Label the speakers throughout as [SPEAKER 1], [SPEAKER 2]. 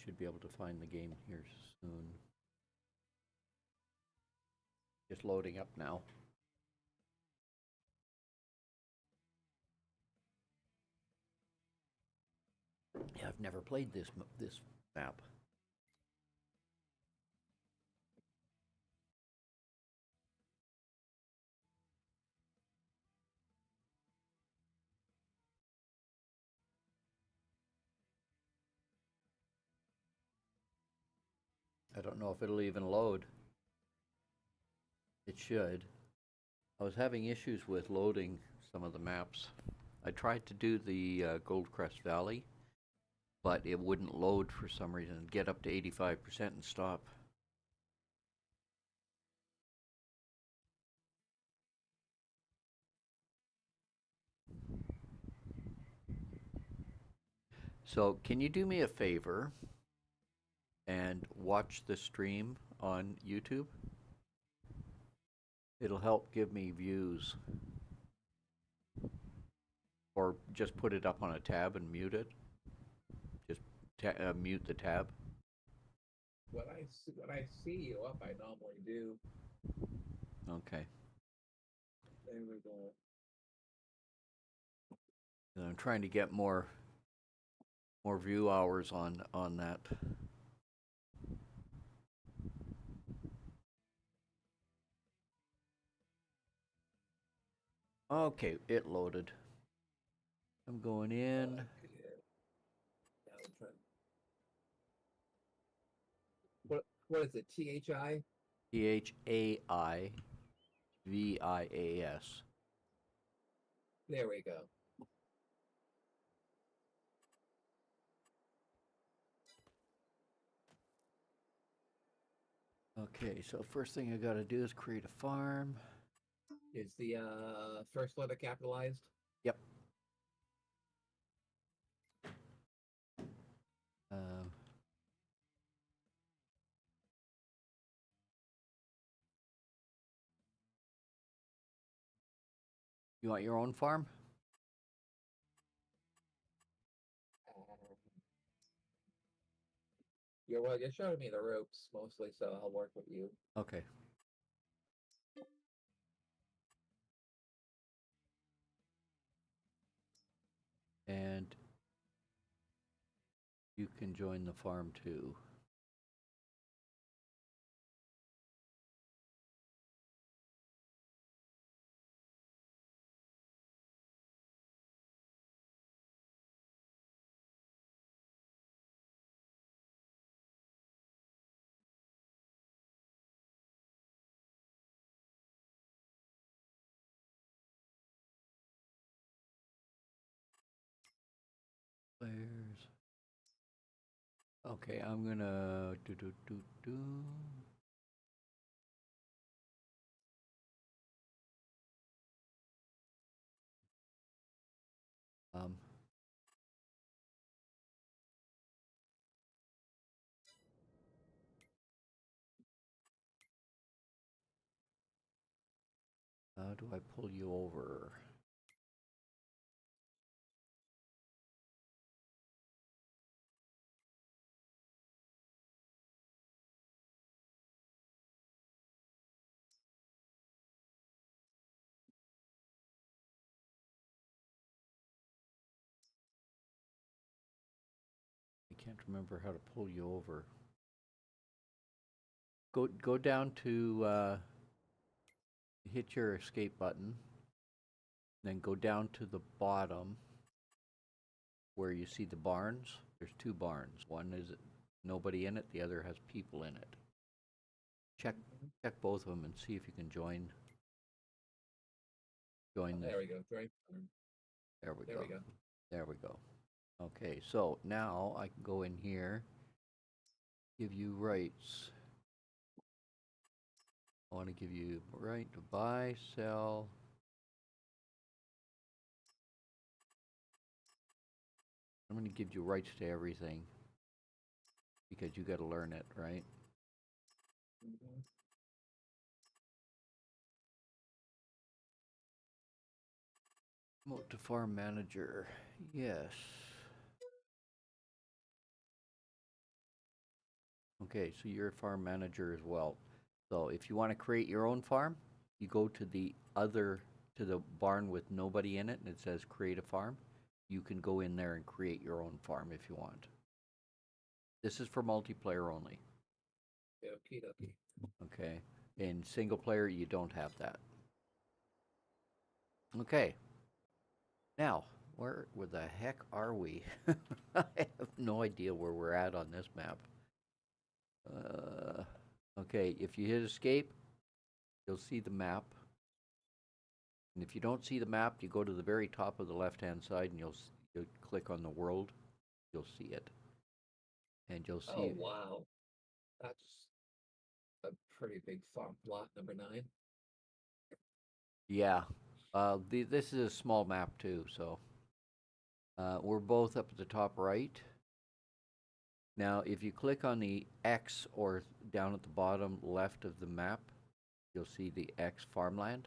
[SPEAKER 1] should be able to find the game here soon. Just loading up now. Yeah, I've never played this map. I don't know if it'll even load. It should. I was having issues with loading some of the maps. I tried to do the Goldcrest Valley, but it wouldn't load for some reason. It'd get up to 85% and stop. So can you do me a favor and watch the stream on YouTube? It'll help give me views. Or just put it up on a tab and mute it. Just mute the tab.
[SPEAKER 2] When I see you up, I normally do.
[SPEAKER 1] Okay.
[SPEAKER 2] There we go.
[SPEAKER 1] And I'm trying to get more view hours on that. Okay, it loaded. I'm going in.
[SPEAKER 2] What is it? THI?
[SPEAKER 1] THAIVIAS.
[SPEAKER 2] There we go.
[SPEAKER 1] Okay, so first thing I gotta do is create a farm.
[SPEAKER 2] Is the first letter capitalized?
[SPEAKER 1] Yep. Um, you want your own farm?
[SPEAKER 2] You're showing me the ropes mostly, so I'll work with you.
[SPEAKER 1] Okay. And you can join the farm too. Players. Okay, I'm gonna do. How do I pull you over? I can't remember how to pull you over. Go down to hit your escape button, then go down to the bottom where you see the barns. There's two barns. One is nobody in it, the other has people in it. Check both of them and see if you can join this.
[SPEAKER 2] There we go. Join.
[SPEAKER 1] There we
[SPEAKER 2] There
[SPEAKER 1] go.
[SPEAKER 2] we go.
[SPEAKER 1] There we go. Okay, so now I can go in here, give you rights. I want to give you right to buy, sell. I'm going to give you rights to everything because you got to learn it, right? Promote to farm manager. Yes. Okay, so you're a farm manager as well. So if you want to create your own farm, you go to the barn with nobody in it and it says create a farm. You can go in there and create your own farm if you want. This is for multiplayer only.
[SPEAKER 2] Okie dokie.
[SPEAKER 1] Okay. In single player, you don't have that. Okay. Now, where the heck are we? I have no idea where we're at on this map. Okay, if you hit escape, you'll see the map. And if you don't see the map, you go to the very top of the left-hand side and you'll click on the world. You'll see it. And you'll see.
[SPEAKER 2] Oh, wow. That's a pretty big farm lot, number 9.
[SPEAKER 1] Yeah. This is a small map too, so we're both up at the top right. Now, if you click on the X or down at the bottom left of the map, you'll see the X farmland.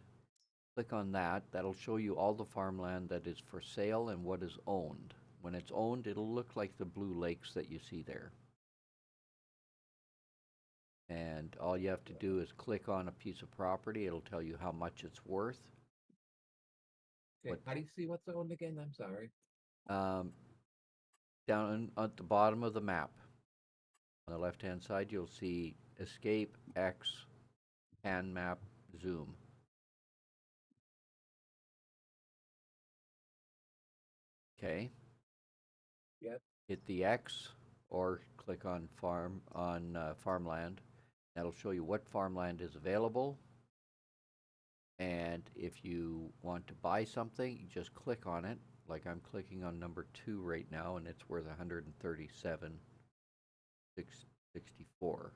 [SPEAKER 1] Click on that. That'll show you all the farmland that is for sale and what is owned. When it's owned, it'll look like the blue lakes that you see there. And all you have to do is click on a piece of property. It'll tell you how much it's worth.
[SPEAKER 2] Okay, how do you see what's owned again? I'm sorry.
[SPEAKER 1] Down at the bottom of the map, on the left-hand side, you'll see escape, X, pan map, zoom. Okay.
[SPEAKER 2] Yep.
[SPEAKER 1] Hit the X or click on farmland. That'll show you what farmland is available. And if you want to buy something, you just click on it. Like I'm clicking on number 2 right now, and it's worth 137,664.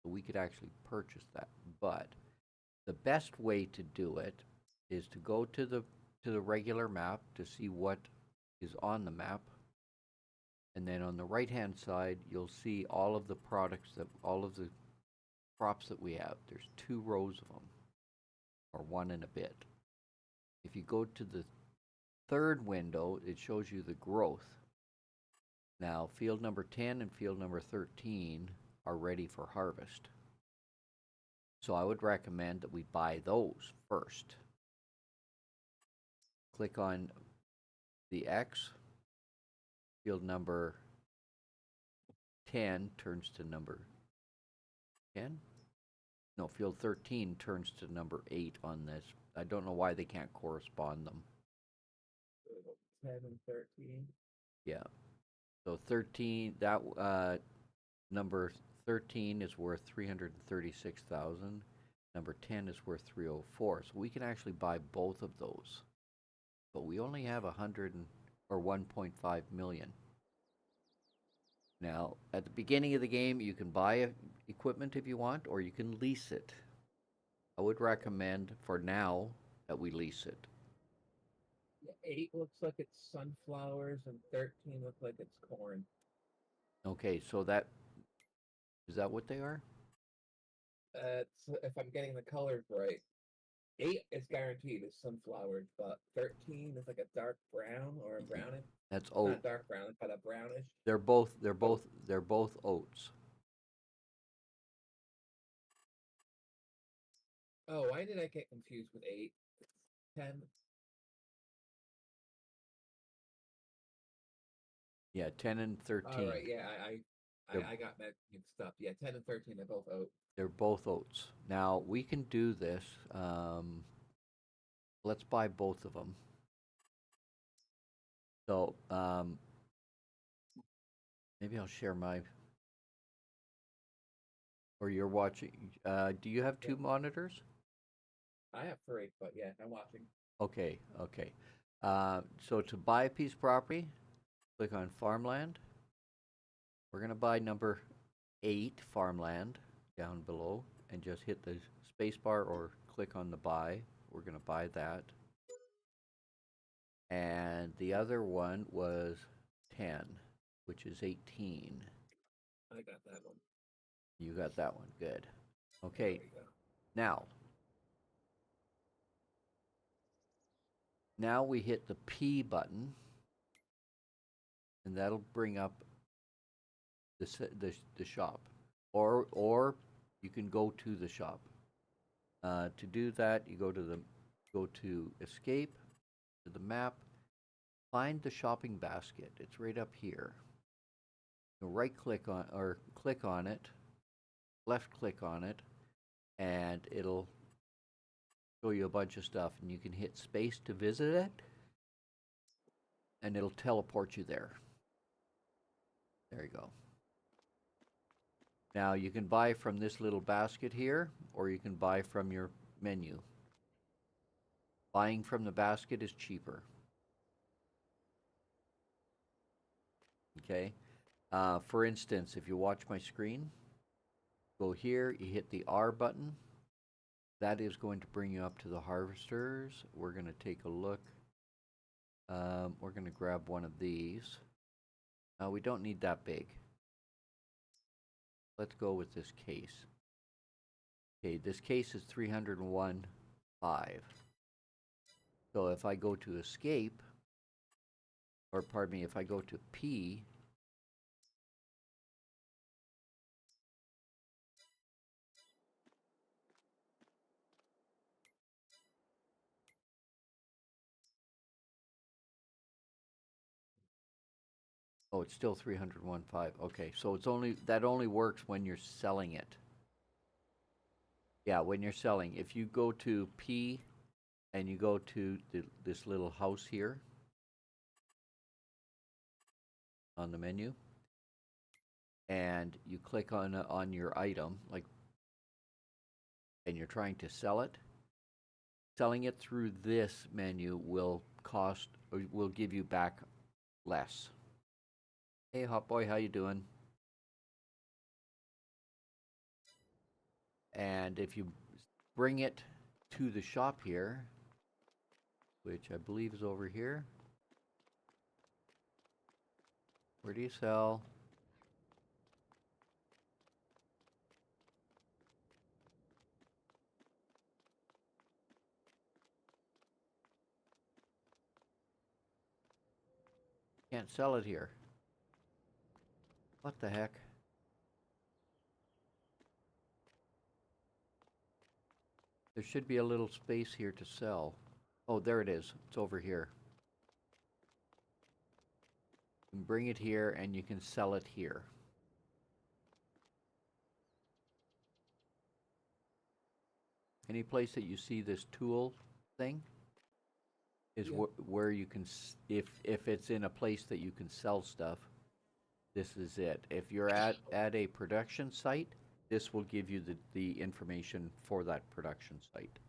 [SPEAKER 1] So we could actually purchase that. But the best way to do it is to go to the regular map to see what is on the map. And then on the right-hand side, you'll see all of the all of the crops that we have. There's 2 rows of them, or 1 and a bit. If you go to the 3rd window, it shows you the growth. Now, field number 10 and field number 13 are ready for harvest. So I would recommend that we buy those first. Click on the X. Field number 10 turns to number 10. No, field 13 turns to number 8 on this. I don't know why they can't correspond them.
[SPEAKER 2] 10 and 13.
[SPEAKER 1] Yeah. So 13, that number 13 is worth 336,000. Number 10 is worth 304. So we can actually buy both of those. But we only have 1.5 million. Now, at the beginning of the game, you can buy equipment if you want, or you can lease it. I would recommend for now that we lease it.
[SPEAKER 2] 8 looks like it's sunflowers, and 13 looks like it's corn.
[SPEAKER 1] Okay, so is that what they are?
[SPEAKER 2] If I'm getting the colors right, 8 is guaranteed is sunflowers, but 13 is like a dark brown or a brownish.
[SPEAKER 1] That's oat.
[SPEAKER 2] Not dark brown, but a brownish.
[SPEAKER 1] They're both oats.
[SPEAKER 2] Oh, why did I get confused with 8? 10.
[SPEAKER 1] Yeah, 10 and 13.
[SPEAKER 2] All right, yeah, I got that mixed up. Yeah, 10 and 13 are both oat.
[SPEAKER 1] They're both oats. Now, we can do this. Let's buy both of them. So, maybe I'll share my... Or you're watching... do you have 2 monitors?
[SPEAKER 2] I have 3, but yeah, I'm watching.
[SPEAKER 1] Okay. So to buy a piece of property, click on farmland. We're going to buy number 8 farmland down below and just hit the space bar or click on the buy. We're going to buy that. And the other one was 10, which is 18.
[SPEAKER 2] I got that one.
[SPEAKER 1] You got that one. Good. Okay. Now we hit the P button, and that'll bring up the shop, or you can go to the shop. To do that, you go to escape, to the map, find the shopping basket. It's right up here. You right click on or click on it, left click on it, and it'll show you a bunch of stuff, and you can hit space to visit it, and it'll teleport you there. There you go. Now you can buy from this little basket here, or you can buy from your menu. Buying from the basket is cheaper. Okay. For instance, if you watch my screen, go here, you hit the R button. That is going to bring you up to the harvesters. We're going to take a look. We're going to grab one of these. We don't need that big. Let's go with this case. Okay, this case is 301.5. So if I go to escape, or pardon me, if I go to P, oh, it's still 301.5. Okay, so that only works when you're selling it. Yeah, when you're selling. If you go to P and you go to this little house here on the menu, and you click on your item, like, and you're trying to sell it, selling it through this menu will give you back less. Hey, Hot Boy, how you doing? And if you bring it to the shop here, which I believe is over here, where do you sell? Can't sell it here. What the heck? There should be a little space here to sell. Oh, there it is. It's over here. You can bring it here and you can sell it here. Any place that you see this tool thing is where you can, if it's in a place that you can sell stuff, this is it. If you're at a production site, this will give you the information for that production site.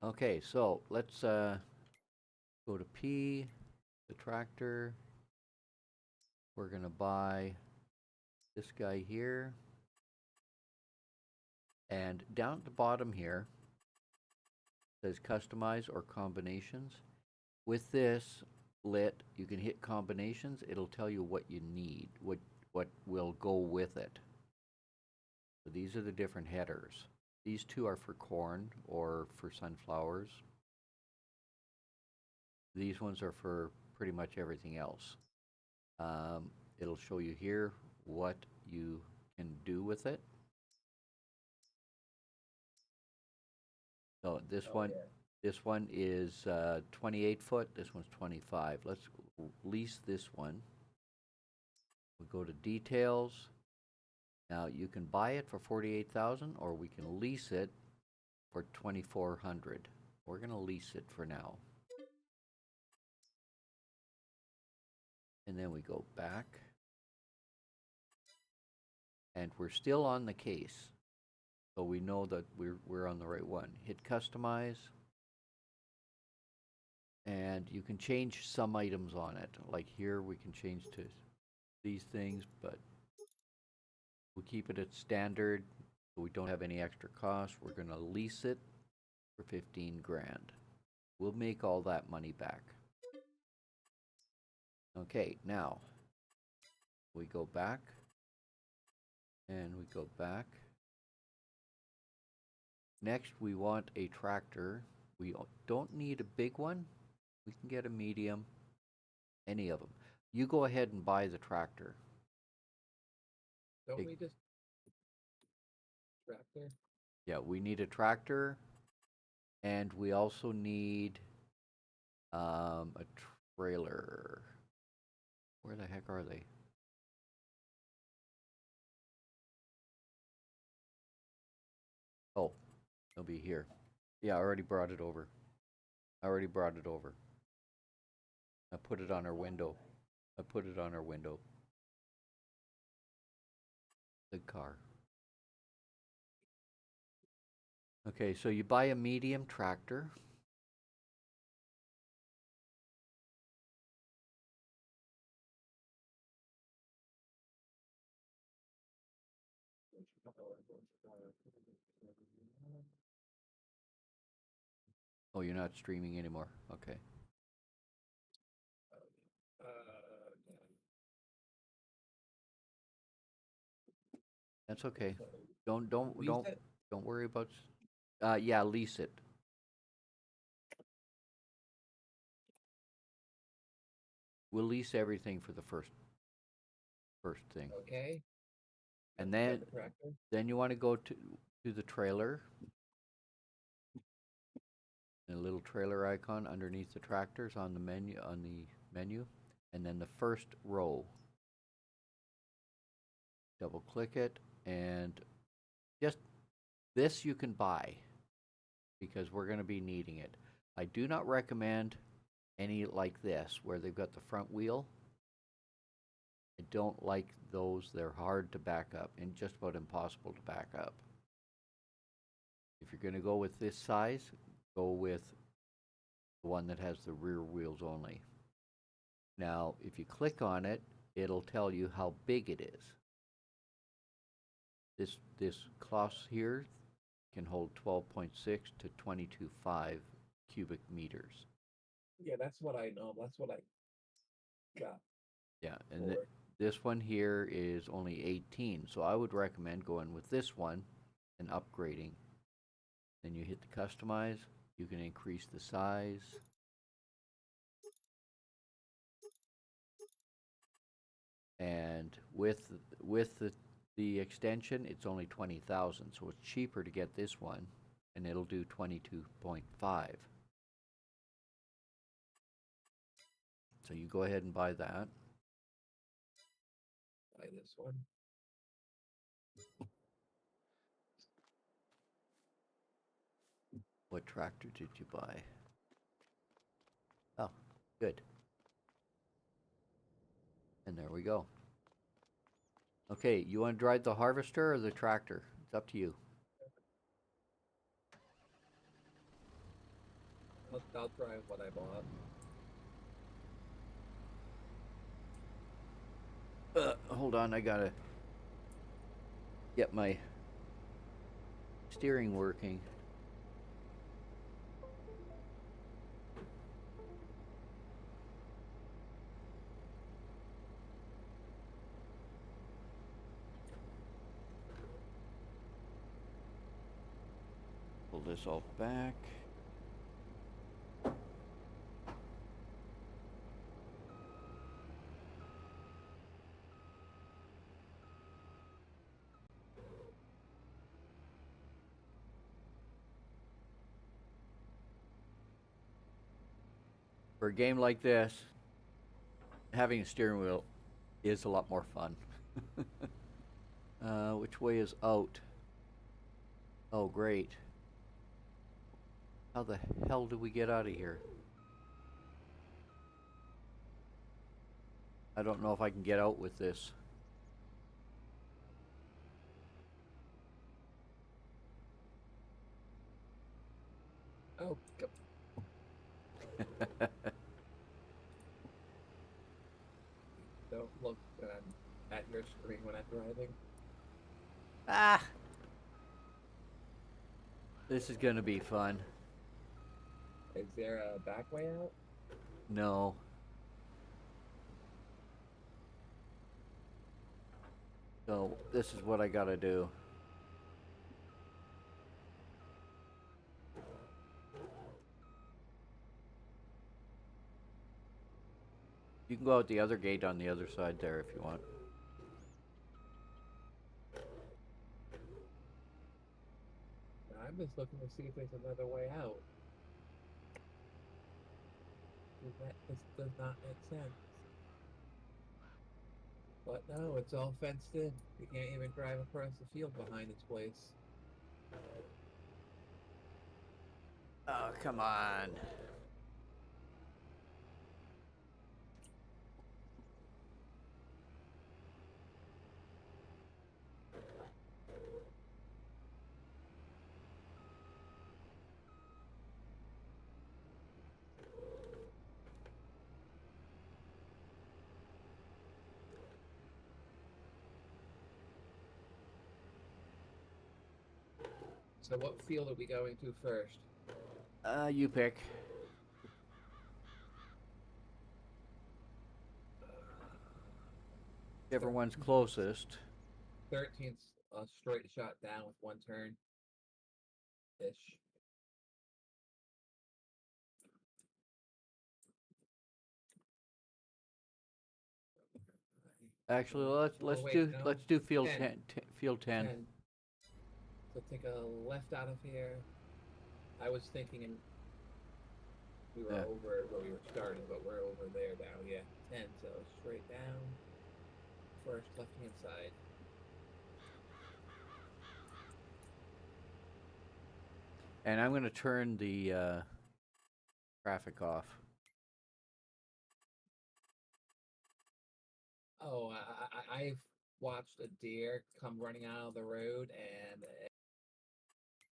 [SPEAKER 1] Okay, so let's go to P, the tractor. We're going to buy this guy here. And down at the bottom here, it says customize or combinations. With this lit, you can hit combinations. It'll tell you what you need, what will go with it. So these are the different headers. These two are for corn or for sunflowers. These ones are for pretty much everything else. It'll show you here what you can do with it. So this one is 28 foot. This one's 25. Let's lease this one. We go to details. Now you can buy it for 48,000, or we can lease it for 2,400. We're gonna lease it for now. And then we go back, and we're still on the case, so we know that we're on the right one. Hit customize, and you can change some items on it. Like here, we can change to these things, but we'll keep it at standard, so we don't have any extra cost. We're gonna lease it for 15 grand. We'll make all that money back. Okay, now we go back and we go back. Next, we want a tractor. We don't need a big one. We can get a medium, any of them. You go ahead and buy the tractor.
[SPEAKER 2] Don't
[SPEAKER 1] Big-
[SPEAKER 2] we just tractor?
[SPEAKER 1] Yeah, we need a tractor, and we also need a trailer. Where the heck are they? Oh, they'll be here. Yeah, I already brought it over. I already brought it over. I put it on our window. I put it on our window. The car. Okay, so you buy a medium tractor. Oh, you're not streaming anymore. Okay.
[SPEAKER 2] Yeah.
[SPEAKER 1] That's okay.
[SPEAKER 2] So,
[SPEAKER 1] Don't
[SPEAKER 2] lease
[SPEAKER 1] don't
[SPEAKER 2] it?
[SPEAKER 1] don't worry about yeah, lease it. We'll lease everything for the first thing.
[SPEAKER 2] Okay.
[SPEAKER 1] And
[SPEAKER 2] Got
[SPEAKER 1] then
[SPEAKER 2] the tractor?
[SPEAKER 1] then you want to go to the trailer. The little trailer icon underneath the tractors on the menu, and then the first row. Double click it, and just this you can buy because we're going to be needing it. I do not recommend any like this where they've got the front wheel. I don't like those. They're hard to back up and just about impossible to back up. If you're going to go with this size, go with the one that has the rear wheels only. Now, if you click on it, it'll tell you how big it is. This cloth here can hold 12.6 to 22.5 cubic meters.
[SPEAKER 2] Yeah, that's what I know. That's what I got.
[SPEAKER 1] Yeah, and
[SPEAKER 2] for.
[SPEAKER 1] this one here is only 18, so I would recommend going with this one and upgrading. Then you hit the customize. You can increase the size. And with the extension, it's only 20,000, so it's cheaper to get this one, and it'll do 22.5. So you go ahead and buy that.
[SPEAKER 2] Buy this one.
[SPEAKER 1] What tractor did you buy? Oh, good. And there we go. Okay, you want to drive the harvester or the tractor? It's up to you.
[SPEAKER 2] I'll try what I bought.
[SPEAKER 1] Hold on, I gotta get my steering working. Pull this all back. For a game like this, having a steering wheel is a lot more fun. Which way is out? Oh, great. How the hell do we get out of here? I don't know if I can get out with this.
[SPEAKER 2] Oh, don't look at your screen when I'm driving.
[SPEAKER 1] Ah! This is gonna be fun.
[SPEAKER 2] Is there a back way out?
[SPEAKER 1] No. So, this is what I gotta do. You can go out the other gate on the other side there if you want.
[SPEAKER 2] I'm just looking to see if there's another way out. This does not make sense. But no, it's all fenced in. You can't even drive across the field behind this place.
[SPEAKER 1] Oh, come on.
[SPEAKER 2] So what field are we going to first?
[SPEAKER 1] You pick. Whichever one's closest.
[SPEAKER 2] 13th straight shot down with one turn. Ish.
[SPEAKER 1] Actually, let's
[SPEAKER 2] wait,
[SPEAKER 1] do
[SPEAKER 2] no.
[SPEAKER 1] let's do field
[SPEAKER 2] 10.
[SPEAKER 1] field 10.
[SPEAKER 2] 10. So take a left out of here. I was thinking we were
[SPEAKER 1] Yeah.
[SPEAKER 2] over where we were starting, but we're over there now. Yeah, 10. So straight down. First left hand side.
[SPEAKER 1] And I'm going to turn the traffic off.
[SPEAKER 2] Oh, I've watched a deer come running out of the road and a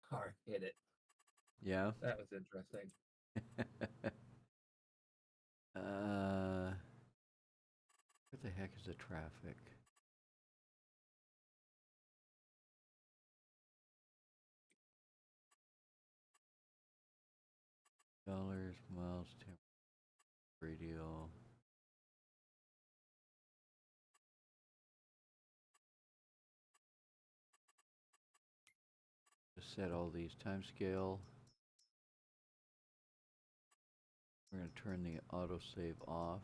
[SPEAKER 2] car hit it.
[SPEAKER 1] Yeah.
[SPEAKER 2] That was interesting.
[SPEAKER 1] What the heck is the traffic? Dollars, miles, radio. Just set all these time scale. We're going to turn the autosave off.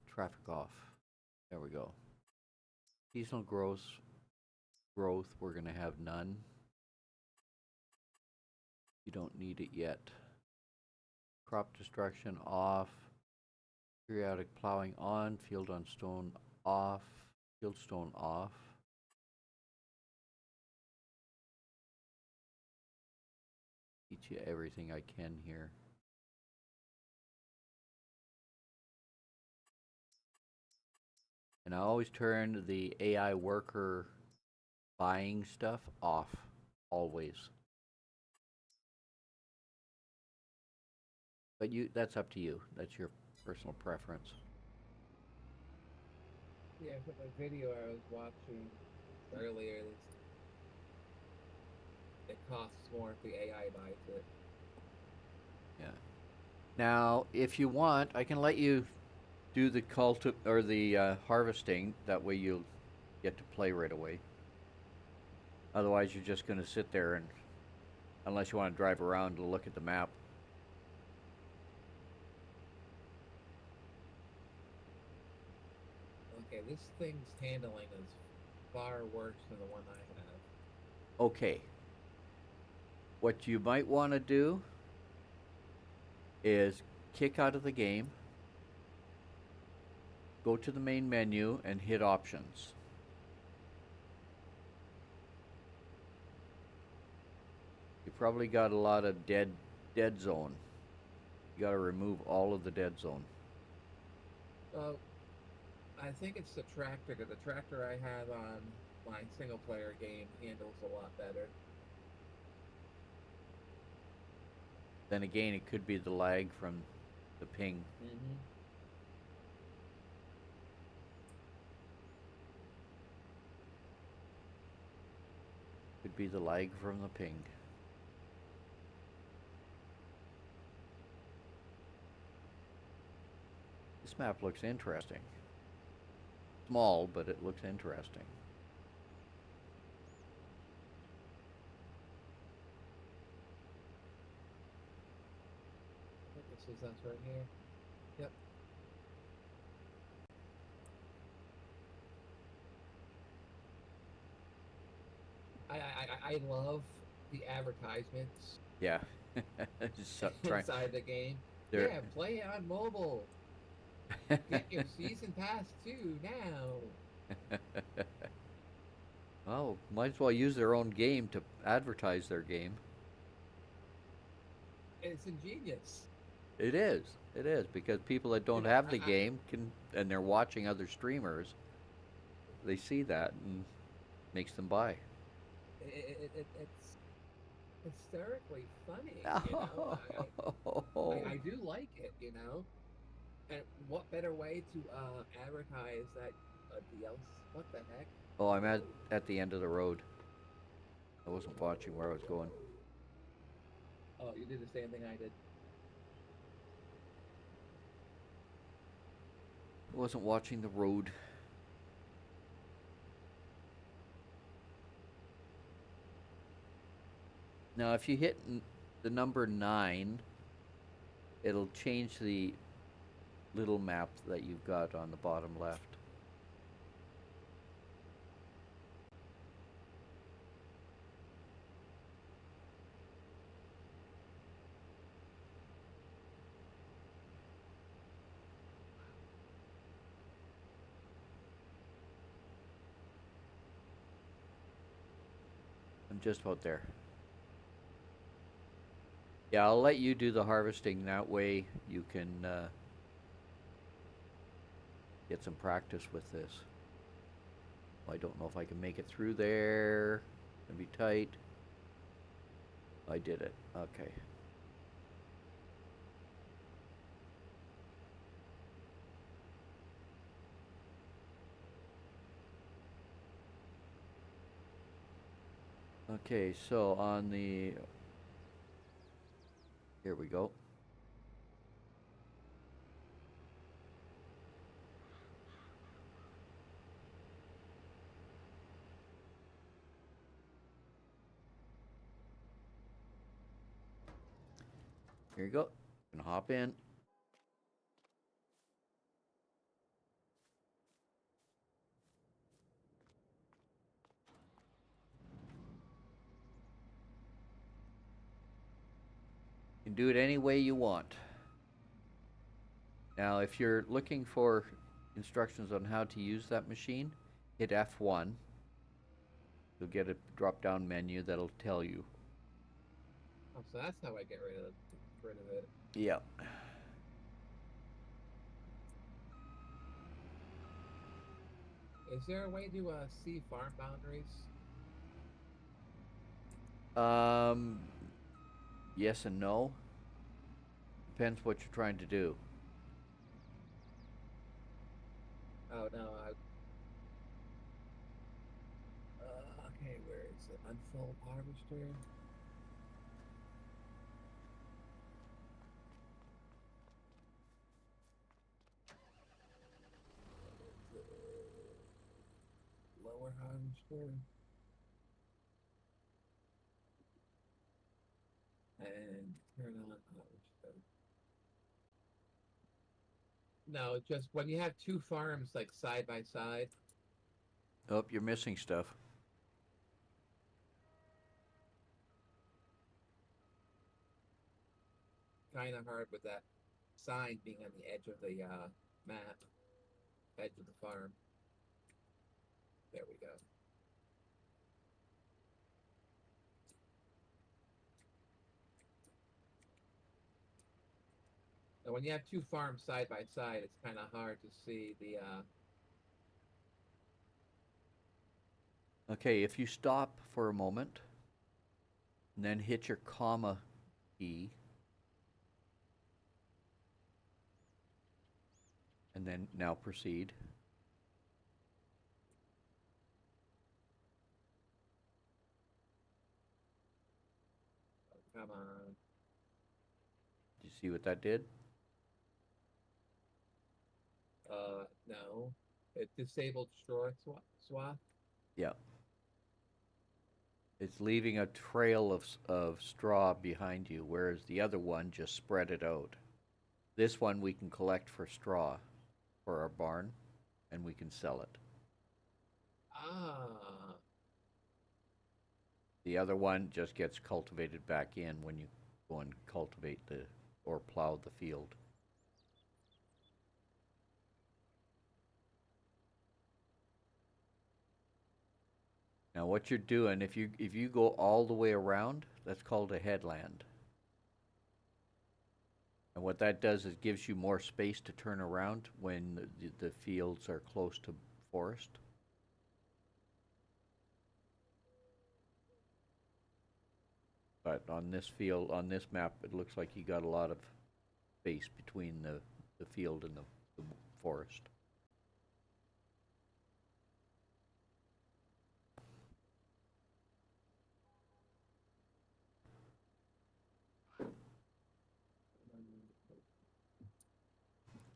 [SPEAKER 1] Traffic off. There we go. Seasonal growth, we're going to have none. You don't need it yet. Crop destruction off. Periodic plowing on. Field on stone off. Field stone off. Teach you everything I can here. And I always turn the AI worker buying stuff off. Always. But that's up to you. That's your personal preference.
[SPEAKER 2] Yeah, from the video I was watching earlier, it costs more if the AI buys it.
[SPEAKER 1] Yeah. Now, if you want, I can let you do the or the harvesting. That way you'll get to play right away. Otherwise, you're just going to sit there and, unless you want to drive around to look at the map.
[SPEAKER 2] Okay, this thing's handling is far worse than the one I have.
[SPEAKER 1] Okay. What you might want to do is kick out of the game, go to the main menu, and hit options. You probably got a lot of dead zone. You got to remove all of the dead zone.
[SPEAKER 2] I think it's the tractor, because the tractor I have on my single player game handles a lot better.
[SPEAKER 1] Then again, it could be the lag from the ping.
[SPEAKER 2] Mm-hmm.
[SPEAKER 1] Could be the lag from the ping. This map looks interesting. Small, but it looks interesting.
[SPEAKER 2] is us right here. Yep. I love the advertisements
[SPEAKER 1] Yeah. So,
[SPEAKER 2] inside the game.
[SPEAKER 1] they're
[SPEAKER 2] Yeah, play on mobile. Get your season pass too now.
[SPEAKER 1] well, might as well use their own game to advertise their game.
[SPEAKER 2] It's ingenious.
[SPEAKER 1] It is. It is because people that
[SPEAKER 2] You
[SPEAKER 1] don't
[SPEAKER 2] know,
[SPEAKER 1] have the game can, and they're watching other streamers. They see that and makes them buy.
[SPEAKER 2] It's hysterically funny. I do like it. And what better way to advertise that DLC? What the heck?
[SPEAKER 1] Oh, I'm at the end of the road. I wasn't watching where I was going.
[SPEAKER 2] Oh, you did the same thing I did.
[SPEAKER 1] I wasn't watching the road. Now, if you hit the number 9, it'll change the little map that you've got on the bottom left. I'm just about there. Yeah, I'll let you do the harvesting. That way you can get some practice with this. I don't know if I can make it through there. It's gonna be tight. I did it. Okay. Okay, so on the... Here we go. Here you go. Gonna hop in. You can do it any way you want. Now, if you're looking for instructions on how to use that machine, hit F1. You'll get a drop-down menu that'll tell you.
[SPEAKER 2] Oh, so that's how I get rid of it.
[SPEAKER 1] Yeah.
[SPEAKER 2] Is there a way to see farm boundaries?
[SPEAKER 1] Yes and no. Depends what you're trying to do.
[SPEAKER 2] Oh no. Okay, where is it? Unfold harvester. Lower harvester. And turn on harvester. No, just when you have two farms like side by side.
[SPEAKER 1] Oh, you're missing stuff.
[SPEAKER 2] Kind of hard with that sign being on the edge of the map, edge of the farm. There we go. Now, when you have two farms side by side, it's kind of hard to see the.
[SPEAKER 1] Okay, if you stop for a moment, and then hit your comma key, and then now proceed.
[SPEAKER 2] Come on.
[SPEAKER 1] Did you see what that did?
[SPEAKER 2] No. It disabled straw swath.
[SPEAKER 1] Yeah. It's leaving a trail of straw behind you, whereas the other one just spread it out. This one we can collect for straw for our barn, and we can sell it.
[SPEAKER 2] Ah,
[SPEAKER 1] The other one just gets cultivated back in when you go and cultivate or plow the field. Now what you're doing, if you go all the way around, that's called a headland. And what that does is gives you more space to turn around when the fields are close to forest. But on this field, on this map, it looks like you got a lot of space between the field and the forest.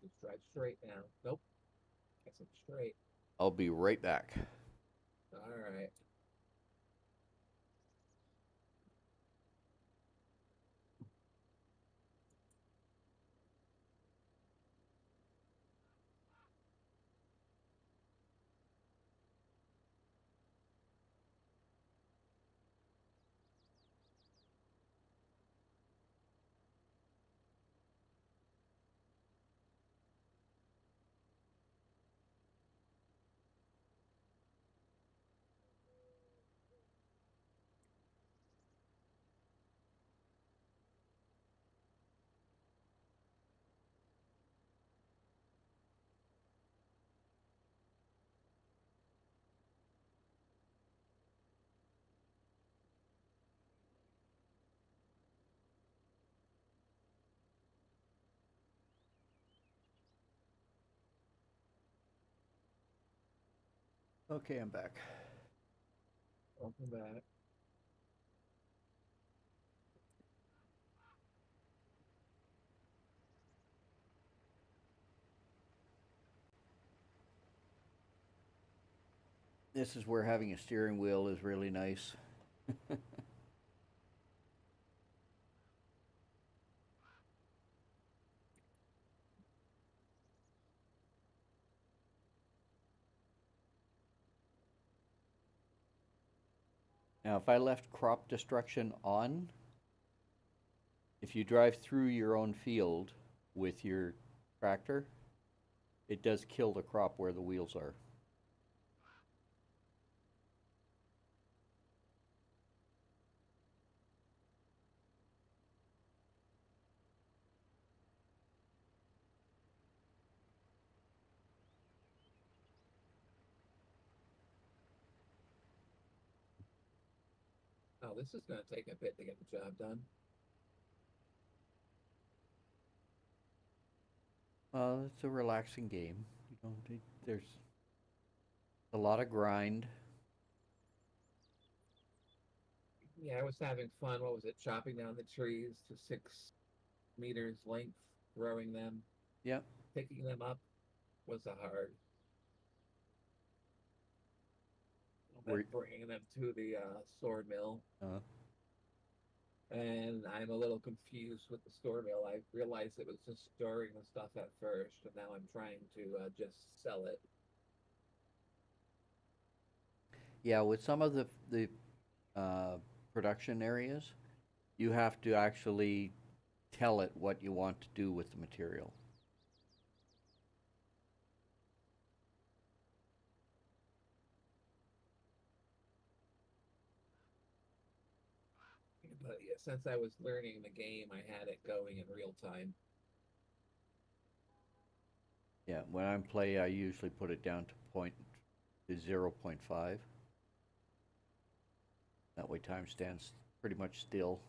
[SPEAKER 2] just drive straight now. Nope. Guess I'm straight.
[SPEAKER 1] I'll be right back.
[SPEAKER 2] All right.
[SPEAKER 1] Okay, I'm back.
[SPEAKER 2] Welcome back.
[SPEAKER 1] This is where having a steering wheel is really nice. Now, if I left crop destruction on, if you drive through your own field with your tractor, it does kill the crop where the wheels are.
[SPEAKER 2] Oh, this is going to take a bit to get the job done.
[SPEAKER 1] It's a relaxing game. You know, there's a lot of grind.
[SPEAKER 2] Yeah, I was having fun. What was it? Chopping down the trees to 6 meters length, throwing them,
[SPEAKER 1] Yep.
[SPEAKER 2] picking them up was a hard. Then bringing them to the sword mill. And I'm a little confused with the store mill. I realized it was just storing the stuff at first, and now I'm trying to just sell it.
[SPEAKER 1] Yeah, with some of the production areas, you have to actually tell it what you want to do with the material.
[SPEAKER 2] But yeah, since I was learning the game, I had it going in real time.
[SPEAKER 1] Yeah, when I'm playing, I usually put it down to 0.5. That way time stands pretty much still.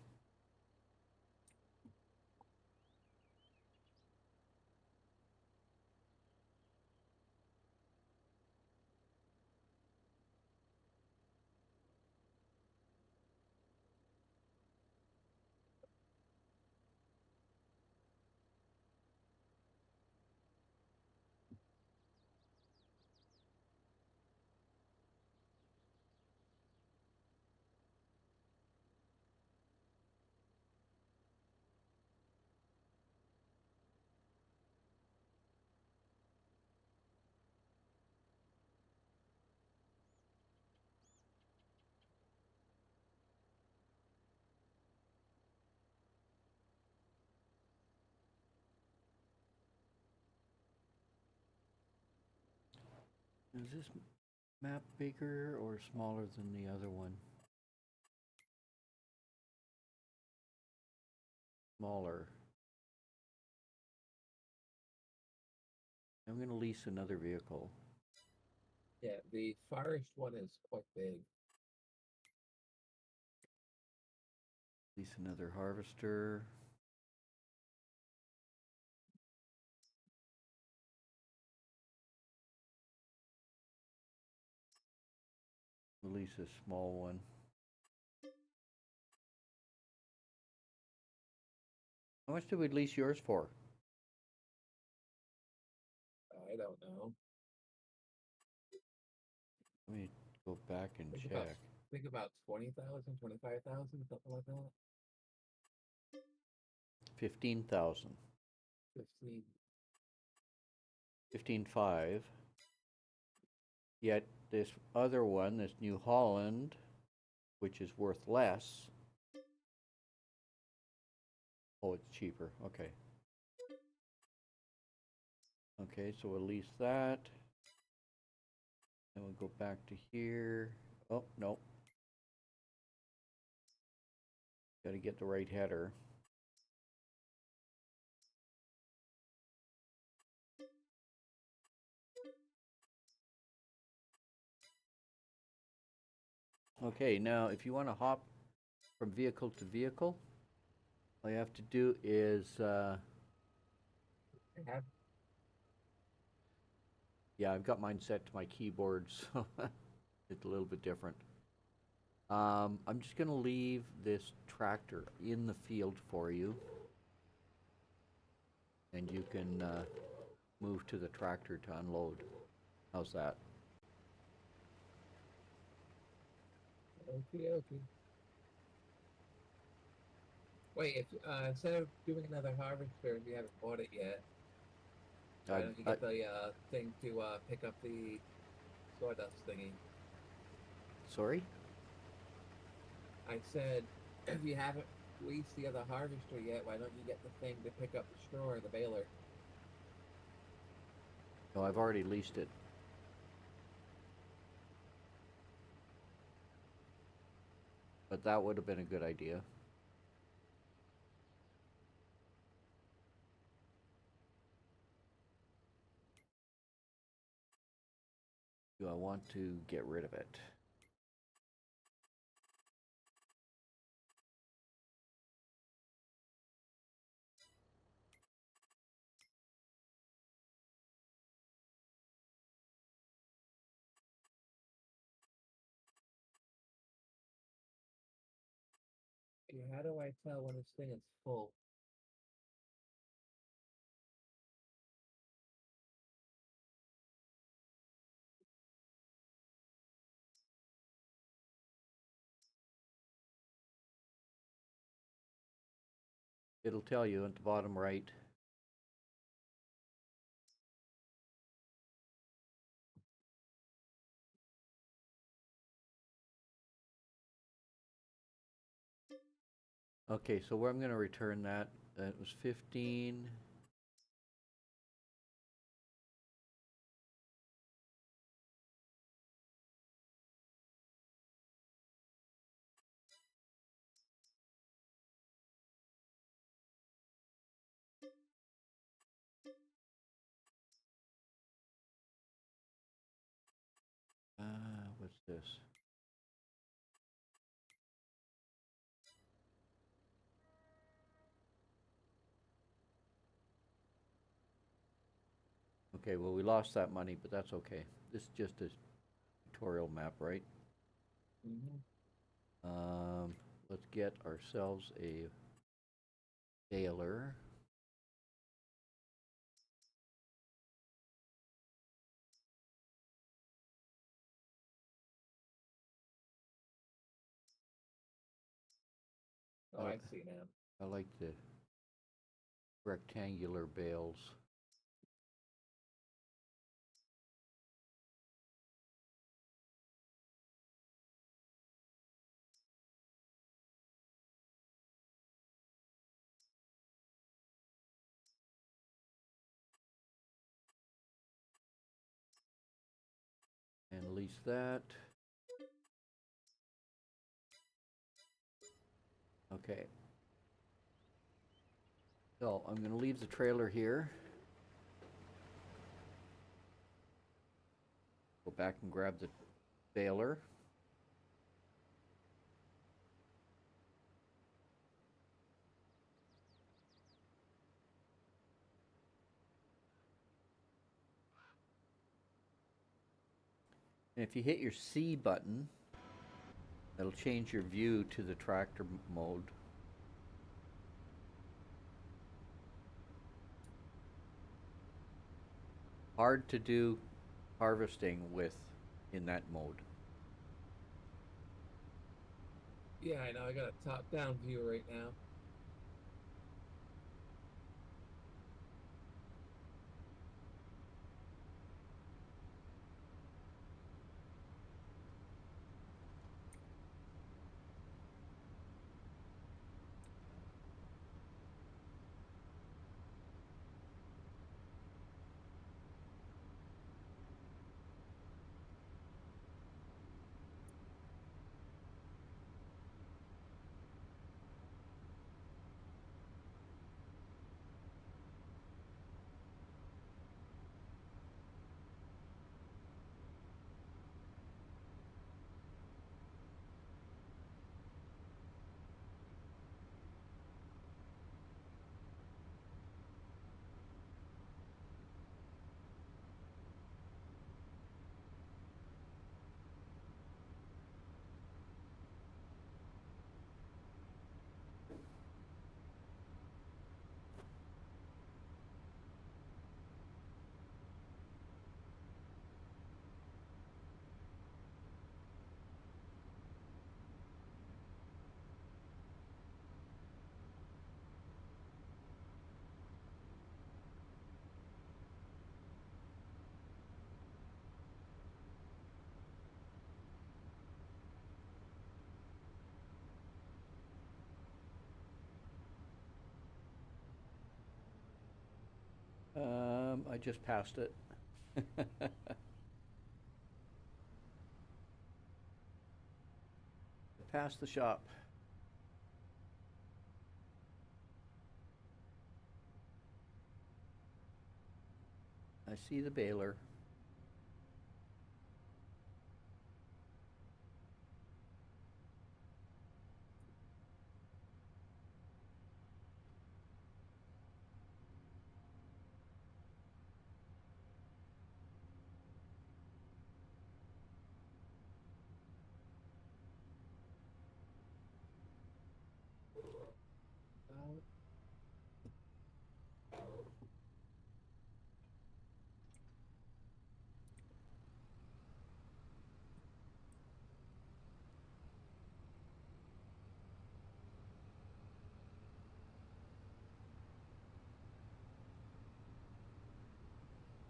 [SPEAKER 1] Is this map bigger or smaller than the other one? Smaller. I'm gonna lease another vehicle.
[SPEAKER 2] Yeah, the forest one is quite big.
[SPEAKER 1] Lease another harvester. Lease a small one. How much did we lease yours for?
[SPEAKER 2] I don't know.
[SPEAKER 1] Let me go back and
[SPEAKER 2] Think about,
[SPEAKER 1] check.
[SPEAKER 2] think about 20,000, 25,000, something like that.
[SPEAKER 1] 15,000.
[SPEAKER 2] 15.
[SPEAKER 1] 15.5. Yet this other one, this New Holland, which is worth less. Oh, it's cheaper. Okay. Okay, so we'll lease that. Then we'll go back to here. Oh, no. Gotta get the right header. Okay, now if you want to hop from vehicle to vehicle, all you have to do is,
[SPEAKER 2] I have
[SPEAKER 1] yeah, I've got mine set to my keyboard, so it's a little bit different. I'm just going to leave this tractor in the field for you, and you can move to the tractor to unload. How's that?
[SPEAKER 2] okay, okay. Wait, if instead of doing another harvester, if you haven't bought it yet, why don't you get the thing to pick up the sawdust thingy?
[SPEAKER 1] Sorry?
[SPEAKER 2] I said, if you haven't leased the other harvester yet, why don't you get the thing to pick up the straw or the baler?
[SPEAKER 1] No, I've already leased it. But that would have been a good idea. Do I want to get rid of it?
[SPEAKER 2] Okay, how do I tell when this thing is full?
[SPEAKER 1] It'll tell you at the bottom right. Okay, so where I'm going to return that, that was 15. What's this? Okay, well, we lost that money, but that's okay. This is just a tutorial map, right?
[SPEAKER 2] Mm-hmm.
[SPEAKER 1] Let's get ourselves a baler.
[SPEAKER 2] Oh, I see now.
[SPEAKER 1] I like the rectangular bales. Release that. Okay. So I'm going to leave the trailer here. Go back and grab the baler. And if you hit your C button, that'll change your view to the tractor mode. Hard to do harvesting with in that mode.
[SPEAKER 2] Yeah, I know. I got a top-down view right now.
[SPEAKER 1] I just passed it. Past the shop. I see the baler.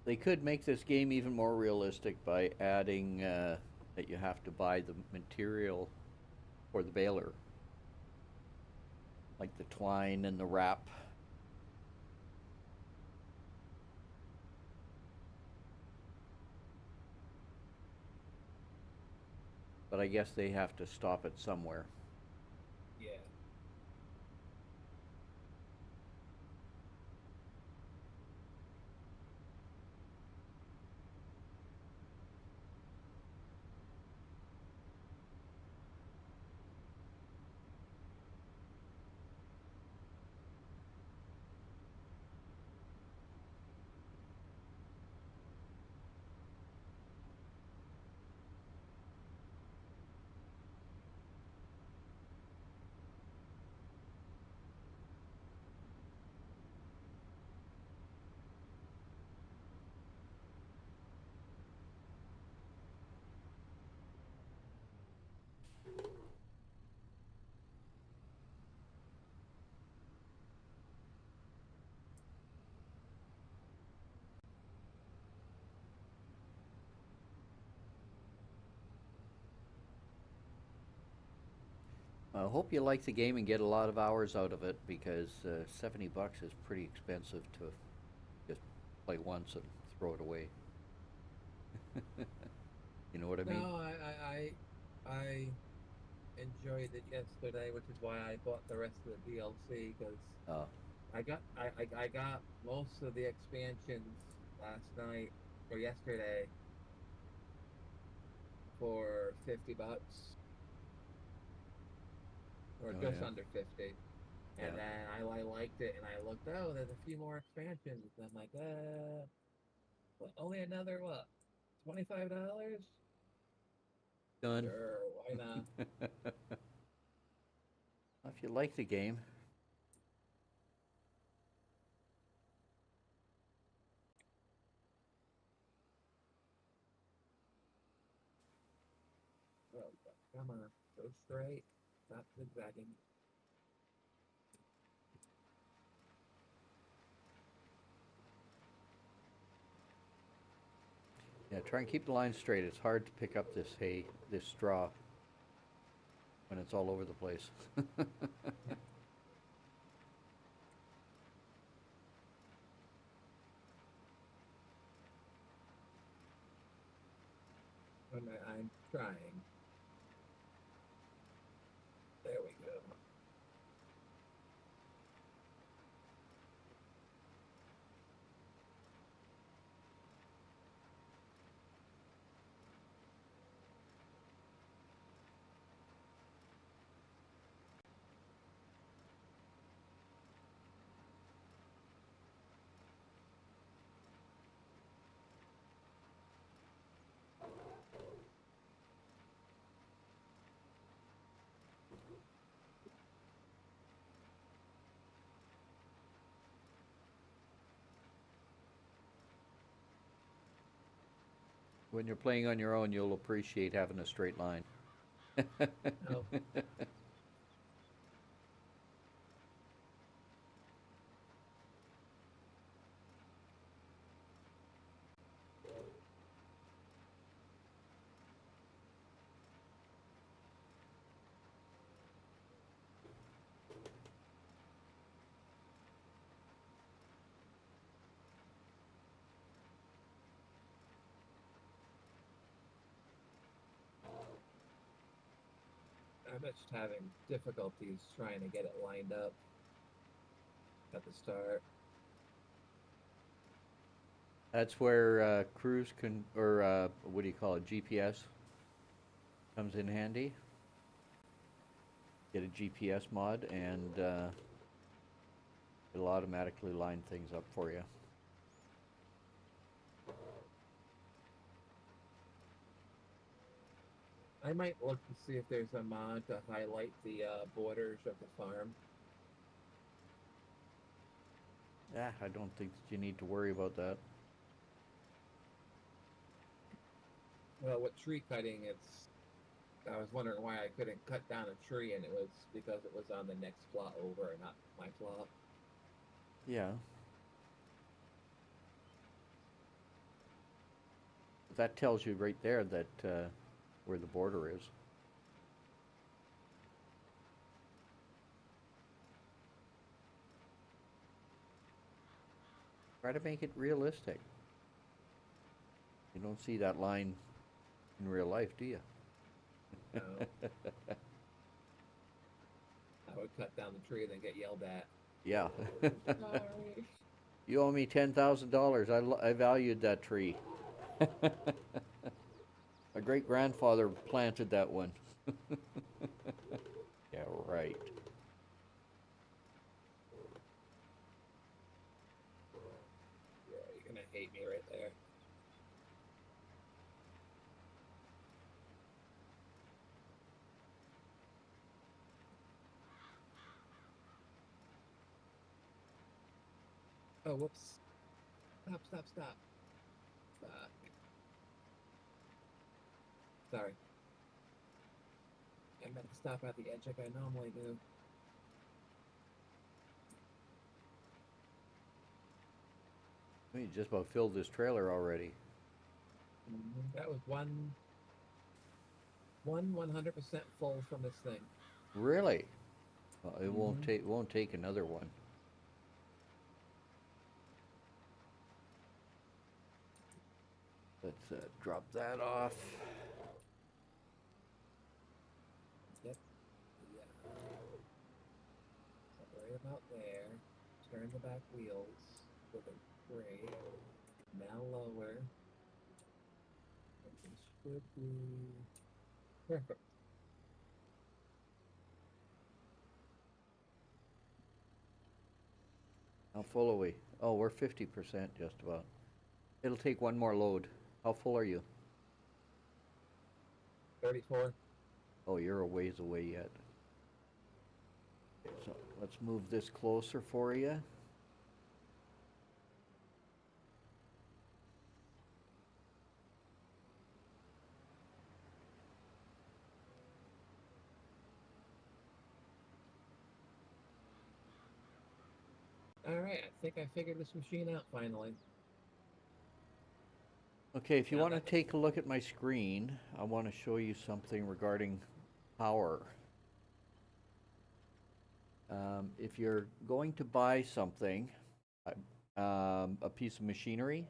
[SPEAKER 1] They could make this game even more realistic by adding that you have to buy the material for the baler, like the twine and the wrap. But I guess they have to stop it somewhere.
[SPEAKER 2] Yeah.
[SPEAKER 1] I hope you like the game and get a lot of hours out of it, because $70 is pretty expensive to just play once and throw it away. You know what I mean?
[SPEAKER 2] No, I enjoyed it yesterday, which is why I bought the rest of the DLC because
[SPEAKER 1] Oh,
[SPEAKER 2] I got most of the expansions last night or yesterday for $50 or
[SPEAKER 1] oh
[SPEAKER 2] just
[SPEAKER 1] yeah,
[SPEAKER 2] under 50. And
[SPEAKER 1] yeah.
[SPEAKER 2] then I liked it and I looked, oh, there's a few more expansions. And I'm like, but only another what? $25?
[SPEAKER 1] Done.
[SPEAKER 2] Sure, why not?
[SPEAKER 1] If you like the game,
[SPEAKER 2] Oh, come on, go straight. Stop zigzagging.
[SPEAKER 1] yeah, try and keep the line straight. It's hard to pick up this hay, this straw, when it's all over the place.
[SPEAKER 2] I'm trying. There we go.
[SPEAKER 1] When you're playing on your own, you'll appreciate having a straight line.
[SPEAKER 2] Oh, I'm just having difficulties trying to get it lined up at the start.
[SPEAKER 1] That's where cruise can, or what do you call it, GPS comes in handy. Get a GPS mod and it'll automatically line things up for you.
[SPEAKER 2] I might look to see if there's a mod to highlight the borders of the farm.
[SPEAKER 1] Yeah, I don't think that you need to worry about that.
[SPEAKER 2] Well, with tree cutting, I was wondering why I couldn't cut down a tree, and it was because it was on the next plot over and not my plot.
[SPEAKER 1] Yeah. That tells you right there that where the border is. Try to make it realistic. You don't see that line in real life, do you?
[SPEAKER 2] No, I would cut down the tree and then get yelled at.
[SPEAKER 1] Yeah.
[SPEAKER 2] Sorry.
[SPEAKER 1] You owe me $10,000. I valued that tree. My great grandfather planted that one. Yeah, right.
[SPEAKER 2] Yeah, you're gonna hate me right there. Oh, whoops. Stop. Fuck. Sorry. I meant to stop at the edge like I normally do.
[SPEAKER 1] You just about filled this trailer already.
[SPEAKER 2] That was one 100% full from this thing.
[SPEAKER 1] Really? Well, it
[SPEAKER 2] Mm-hmm.
[SPEAKER 1] won't take another one. Let's drop that off.
[SPEAKER 2] about there. Turn the back wheels with a brake. Now lower. And this should be perfect.
[SPEAKER 1] How full are we? Oh, we're 50% just about. It'll take one more load. How full are you?
[SPEAKER 2] 34.
[SPEAKER 1] Oh, you're a ways away yet. Okay, so let's move this closer for you.
[SPEAKER 2] Alright, I think I figured this machine out finally.
[SPEAKER 1] Okay, if you
[SPEAKER 2] Now
[SPEAKER 1] want to
[SPEAKER 2] that-
[SPEAKER 1] take a look at my screen, I want to show you something regarding power. If you're going to buy something, a piece of machinery,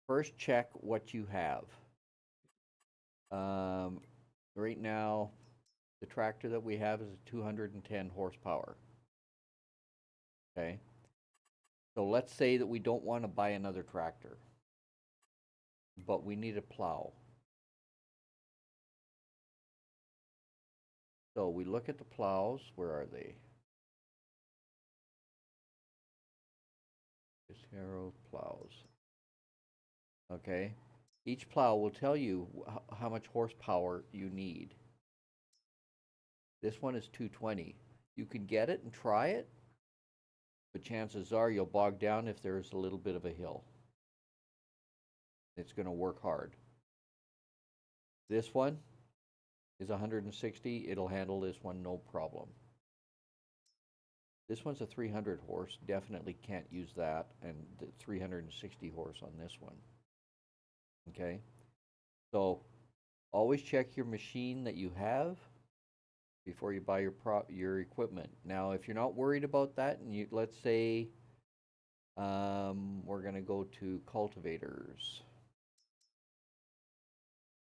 [SPEAKER 1] first check what you have. Right now, the tractor that we have is a 210 horsepower. Okay. So let's say that we don't want to buy another tractor, but we need a plow. So we look at the plows. Where are they? Harrow plows. Okay. Each plow will tell you how much horsepower you need. This one is 220. You can get it and try it, but chances are you'll bog down if there's a little bit of a hill. It's going to work hard. This one is 160. It'll handle this one no problem. This one's a 300 horse. Definitely can't use that, and the 360 horse on this one. Okay? So always check your machine that you have before you buy your equipment. Now, if you're not worried about that, and let's say we're going to go to cultivators.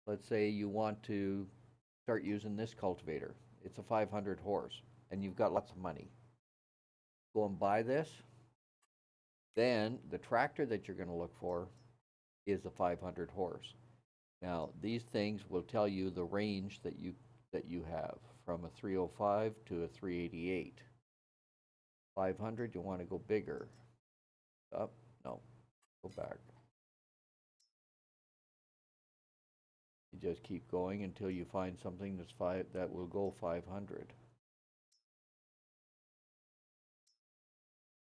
[SPEAKER 1] Let's say you want to start using this cultivator. It's a 500 horse, and you've got lots of money. Go and buy this. Then the tractor that you're going to look for is a 500 horse. Now, these things will tell you the range that you have, from a 305 to a 388. 500, you want to go bigger. Up? No. Go back. You just keep going until you find something that will go 500.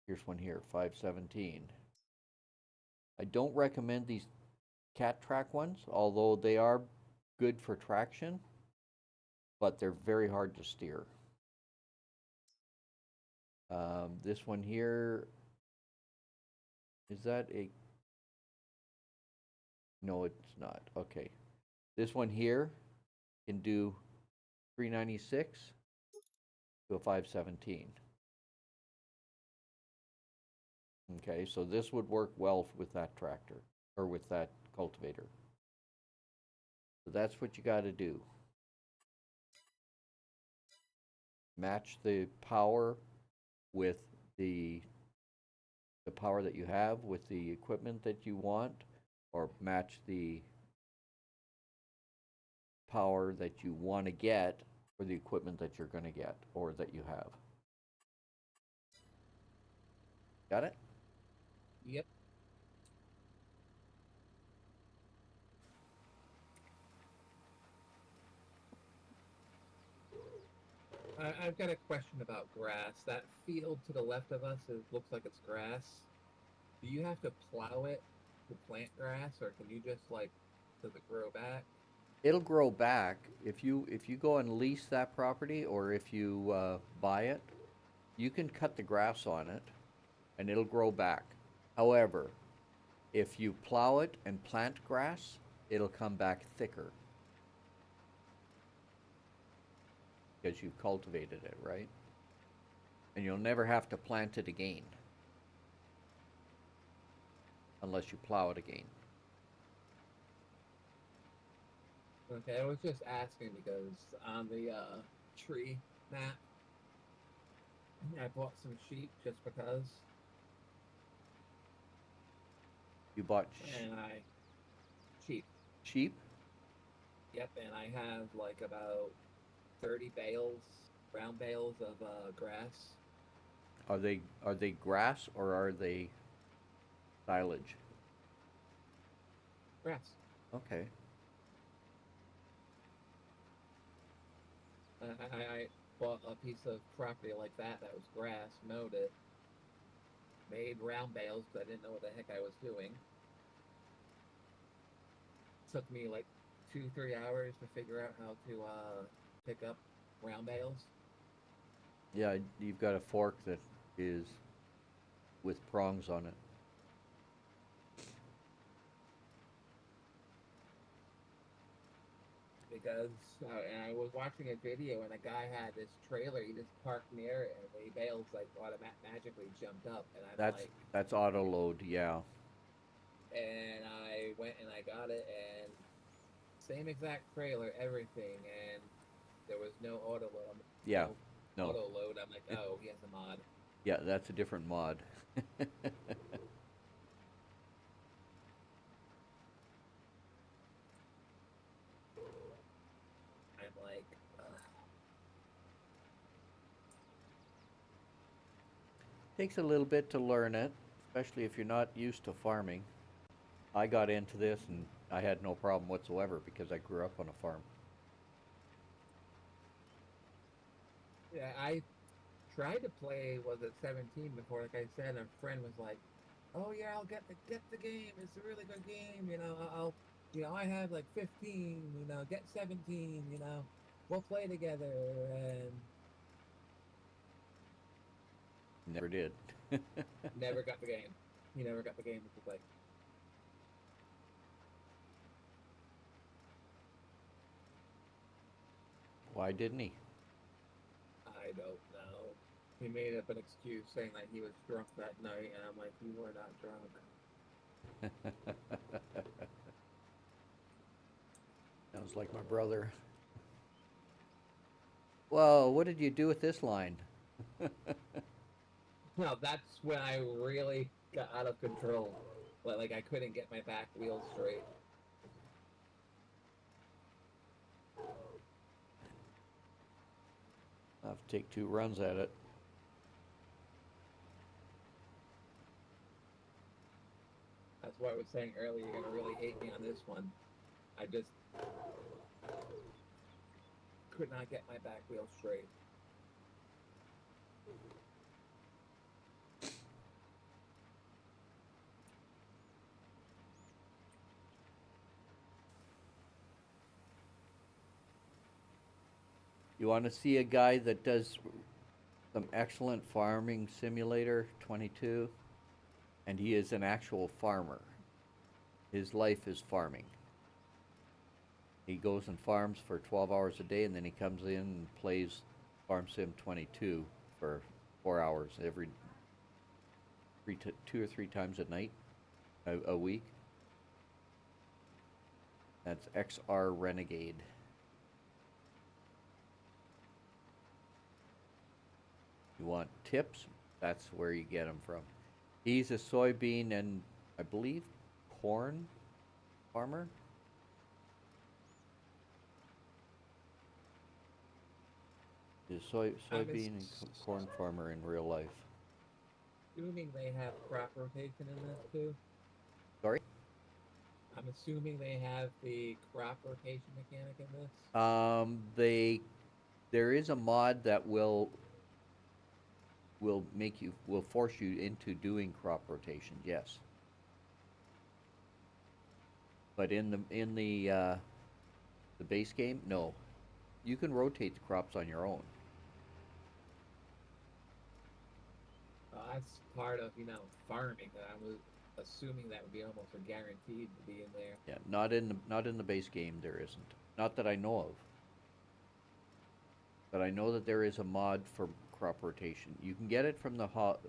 [SPEAKER 1] Here's one here, 517. I don't recommend these cat track ones, although they are good for traction, but they're very hard to steer. This one here, is that a... No, it's not. Okay. This one here can do 396 to a 517. Okay, so this would work well with that tractor, or with that cultivator. So that's what you got to do. Match the power with the power that you have with the equipment that you want, or match the power that you want to get for the equipment that you're going to get or that you have. Got it?
[SPEAKER 2] Yep. I've got a question about grass. That field to the left of us looks like it's grass. Do you have to plow it to plant grass, or can you just does it grow back?
[SPEAKER 1] It'll grow back if you go and lease that property, or if you buy it. You can cut the grass on it, and it'll grow back. However, if you plow it and plant grass, it'll come back thicker because you've cultivated it, right? And you'll never have to plant it again unless you plow it again.
[SPEAKER 2] Okay, I was just asking because on the tree map, I bought some sheep just because,
[SPEAKER 1] You bought
[SPEAKER 2] and I sheep.
[SPEAKER 1] sheep?
[SPEAKER 2] Yep, and I have like about 30 bales, brown bales of grass.
[SPEAKER 1] Are they grass or are they silage?
[SPEAKER 2] Grass.
[SPEAKER 1] Okay.
[SPEAKER 2] I bought a piece of property like that was grass, mowed it, made round bales because I didn't know what the heck I was doing. Took me like 2-3 hours to figure out how to pick up round bales.
[SPEAKER 1] Yeah, you've got a fork that is with prongs on it.
[SPEAKER 2] Because and I was watching a video and a guy had this trailer. He just parked near it and the bales like magically jumped up. And I'm like,
[SPEAKER 1] That's auto load, yeah.
[SPEAKER 2] and I went and I got it and same exact trailer, everything, and there was no auto load.
[SPEAKER 1] Yeah. No.
[SPEAKER 2] Auto load. I'm like, oh, he has a mod.
[SPEAKER 1] Yeah, that's a different mod.
[SPEAKER 2] I'm like,
[SPEAKER 1] Takes a little bit to learn it, especially if you're not used to farming. I got into this and I had no problem whatsoever because I grew up on a farm.
[SPEAKER 2] yeah, I tried to play. Was it 17 before? Like I said, a friend was like, "Oh yeah, I'll get the game. It's a really good game. I have like 15. Get 17. We'll play together." And
[SPEAKER 1] Never did.
[SPEAKER 2] never got the game. He never got the game to play.
[SPEAKER 1] Why didn't he?
[SPEAKER 2] I don't know. He made up an excuse saying that he was drunk that night, and I'm like, "You were not drunk."
[SPEAKER 1] Sounds like my brother. Well, what did you do with this line?
[SPEAKER 2] No, that's when I really got out of control. Like I couldn't get my back wheel straight.
[SPEAKER 1] I'll have to take 2 runs at it.
[SPEAKER 2] That's why I was saying earlier, you're gonna really hate me on this one. I just could not get my back wheel straight.
[SPEAKER 1] You want to see a guy that does some excellent farming simulator 22? And he is an actual farmer. His life is farming. He goes and farms for 12 hours a day, and then he comes in and plays Farm Sim 22 for 4 hours every 2 or 3 times a night, a week. That's XR Renegade. You want tips? That's where you get them from. He's a soybean and I believe corn farmer. He's a soybean and corn farmer in real life.
[SPEAKER 2] Assuming they have crop rotation in this too.
[SPEAKER 1] Sorry?
[SPEAKER 2] I'm assuming they have the crop rotation mechanic in this.
[SPEAKER 1] There is a mod that will force you into doing crop rotation, yes. But in the base game, no. You can rotate the crops on your own.
[SPEAKER 2] That's part of farming. I was assuming that would be almost a guaranteed to be in there.
[SPEAKER 1] Yeah, not in the base game there isn't. Not that I know of. But I know that there is a mod for crop rotation. You can get it from the hub.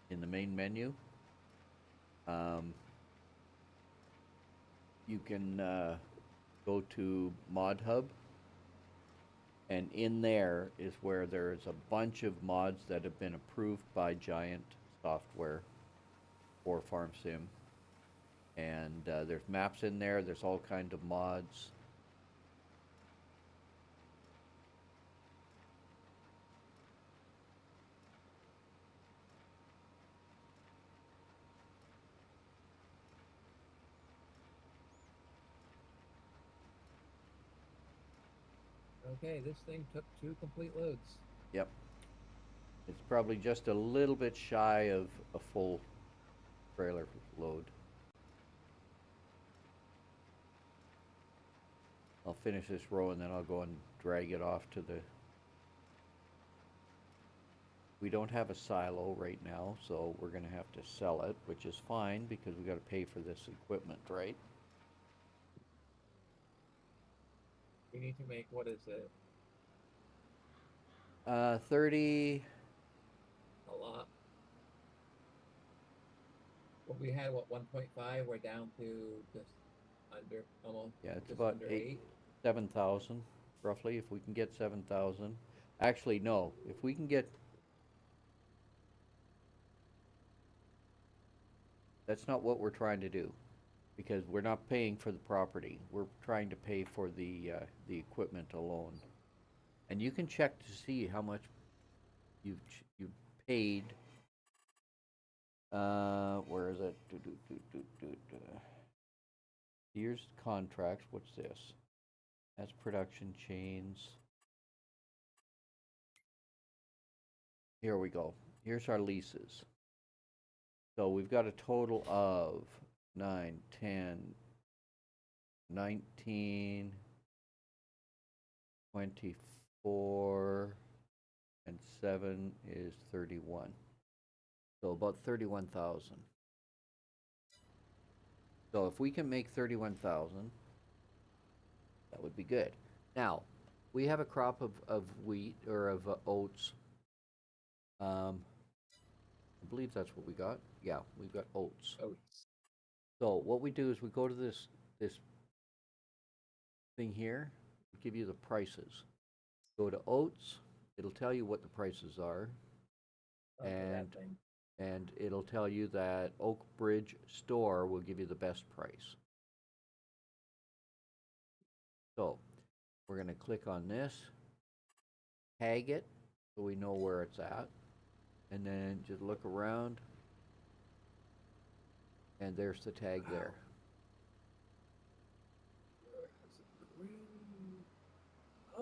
[SPEAKER 1] In the main menu. You can go to Mod Hub, and in there is where there's a bunch of mods that have been approved by Giant Software for Farm Sim. And there's maps in there, there's all kind of mods.
[SPEAKER 2] Okay, this thing took 2 complete loads.
[SPEAKER 1] Yep. It's probably just a little bit shy of a full trailer load. I'll finish this row and then I'll go and drag it off to the... We don't have a silo right now, so we're gonna have to sell it, which is fine because we gotta pay for this equipment, right?
[SPEAKER 2] We need to make, what is it?
[SPEAKER 1] 30...
[SPEAKER 2] A lot. Well, we had, what, 1.5? We're down to just under, almost.
[SPEAKER 1] Yeah, it's
[SPEAKER 2] just
[SPEAKER 1] about
[SPEAKER 2] under 8.
[SPEAKER 1] 7,000, roughly, if we can get 7,000. Actually, no, if we can get... That's not what we're trying to do, because we're not paying for the property. We're trying to pay for the equipment alone. And you can check to see how much you've paid. Where is it? Here's contracts. What's this? That's production chains. Here we go. Here's our leases. So we've got a total of 9, 10, 19, 24, and 7 is 31. So about 31,000. So if we can make 31,000, that would be good. Now, we have a crop of wheat or of oats. I believe that's what we got. Yeah, we've got oats.
[SPEAKER 2] Oats.
[SPEAKER 1] So what we do is we go to this thing here, give you the prices. Go to oats, it'll tell you what the prices are.
[SPEAKER 2] Okay,
[SPEAKER 1] And it'll tell you that Oak Bridge store will give you the best price. So we're going to click on this, tag it so we know where it's at, and then just look around, and there's the tag there.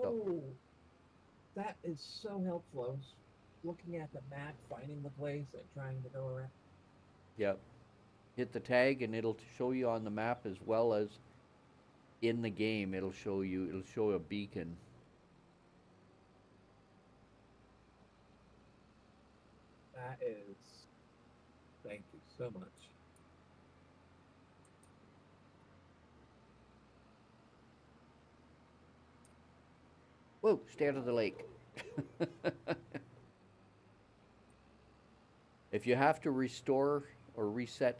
[SPEAKER 2] Oh, that is so helpful. I was looking at the map, finding the place, and trying to go around.
[SPEAKER 1] Yep. Hit the tag and it'll show you on the map as well as in the game. It'll show a beacon.
[SPEAKER 2] That is, thank you so much.
[SPEAKER 1] Whoa, stay out of the lake. If you have to restore or reset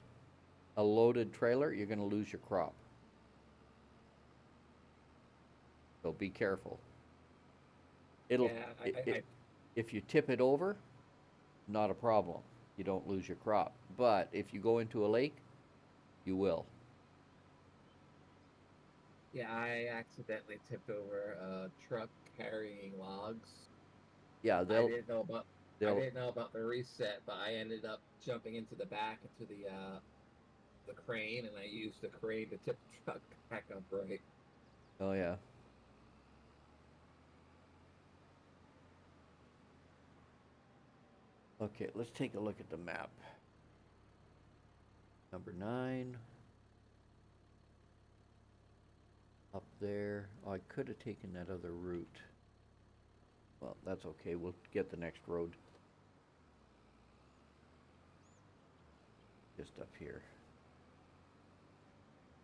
[SPEAKER 1] a loaded trailer, you're going to lose your crop. So be careful. If you tip it over, not a problem. You don't lose your crop. But if you go into a lake, you will.
[SPEAKER 2] Yeah, I accidentally tipped over a truck carrying logs.
[SPEAKER 1] Yeah,
[SPEAKER 2] I didn't know about the reset, but I ended up jumping into the back into the crane, and I used the crane to tip the truck back up right.
[SPEAKER 1] Oh yeah. Okay, let's take a look at the map. Number 9. Up there. Oh, I could have taken that other route. Well, that's okay. We'll get the next road. Just up here.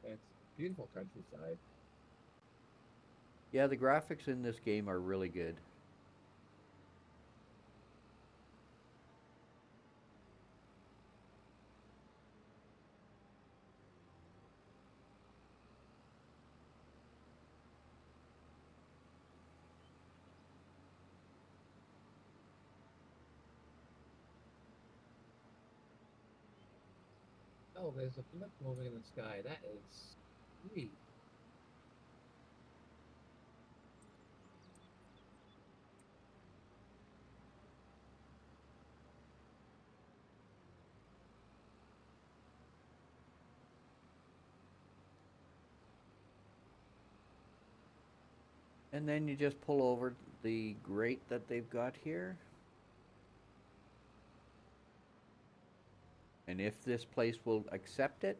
[SPEAKER 2] It's beautiful countryside.
[SPEAKER 1] Yeah, the graphics in this game are really good.
[SPEAKER 2] Oh, there's a blimp moving in the sky. That is sweet.
[SPEAKER 1] And then you just pull over the grate that they've got here. And if this place will accept it,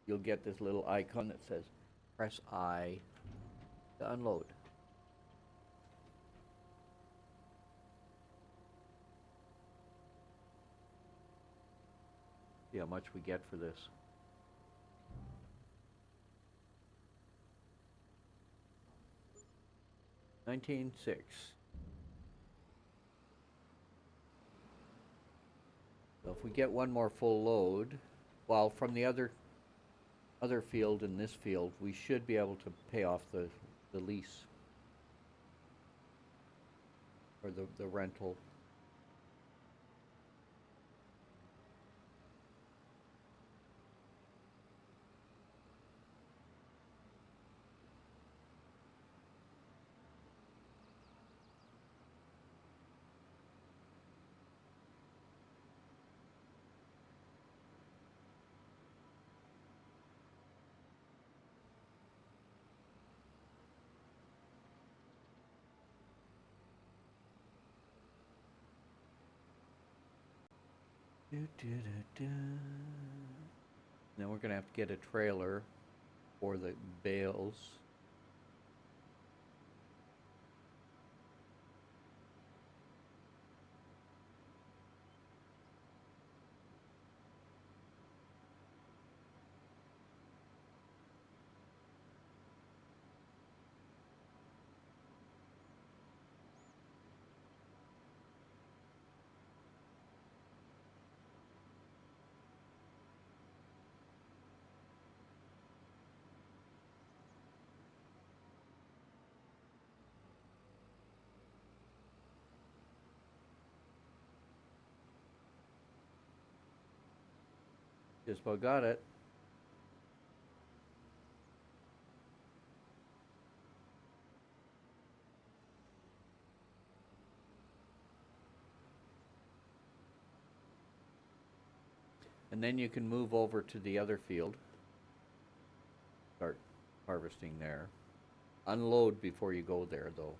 [SPEAKER 1] you'll get this little icon that says, press I to unload. See how much we get for this. $19.6. So if we get one more full load, well, from the other field and this field, we should be able to pay off the lease or the rental. Then we're gonna have to get a trailer for the bales. Just about got it. And then you can move over to the other field. Start harvesting there. Unload before you go there, though.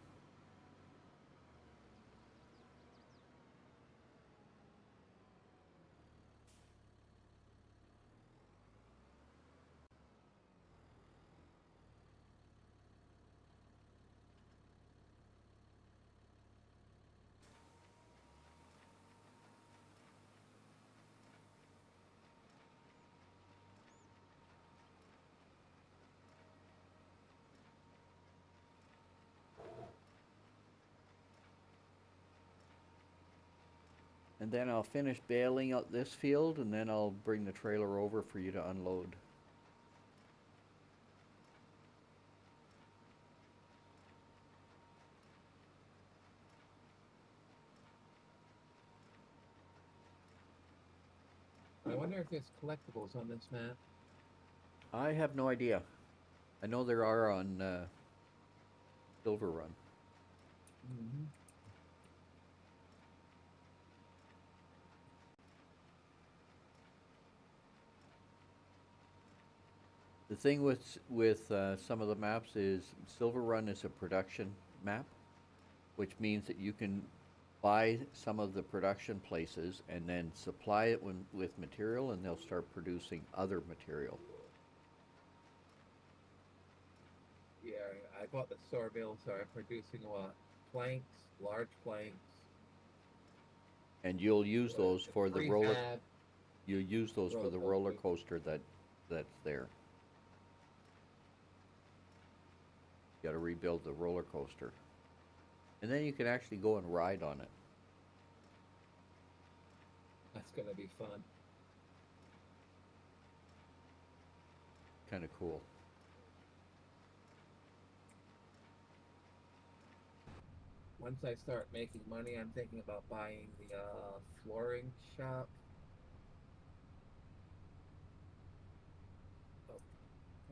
[SPEAKER 1] And then I'll finish baling out this field, and then I'll bring the trailer over for you to unload.
[SPEAKER 2] I wonder if there's collectibles on this map.
[SPEAKER 1] I have no idea. I know there are on Silver Run.
[SPEAKER 2] Mm-hmm.
[SPEAKER 1] The thing with some of the maps is Silver Run is a production map, which means that you can buy some of the production places and then supply it with material, and they'll start producing other material.
[SPEAKER 2] Yeah, I bought the Sorville, so I'm producing what? Planks, large planks.
[SPEAKER 1] And you'll use those for the roller.
[SPEAKER 2] Prefab.
[SPEAKER 1] You'll use those for the roller coaster that's there. You got to rebuild the roller coaster, and then you can actually go and ride on it.
[SPEAKER 2] That's gonna be fun.
[SPEAKER 1] Kind of cool.
[SPEAKER 2] Once I start making money, I'm thinking about buying the flooring shop.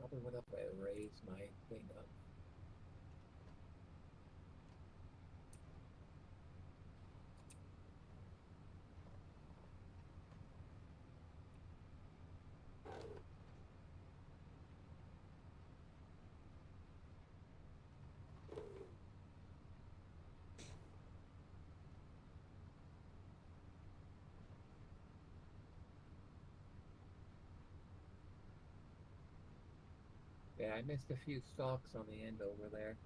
[SPEAKER 2] Probably went up if I raised my thing up. Yeah, I missed a few stalks on the end over there.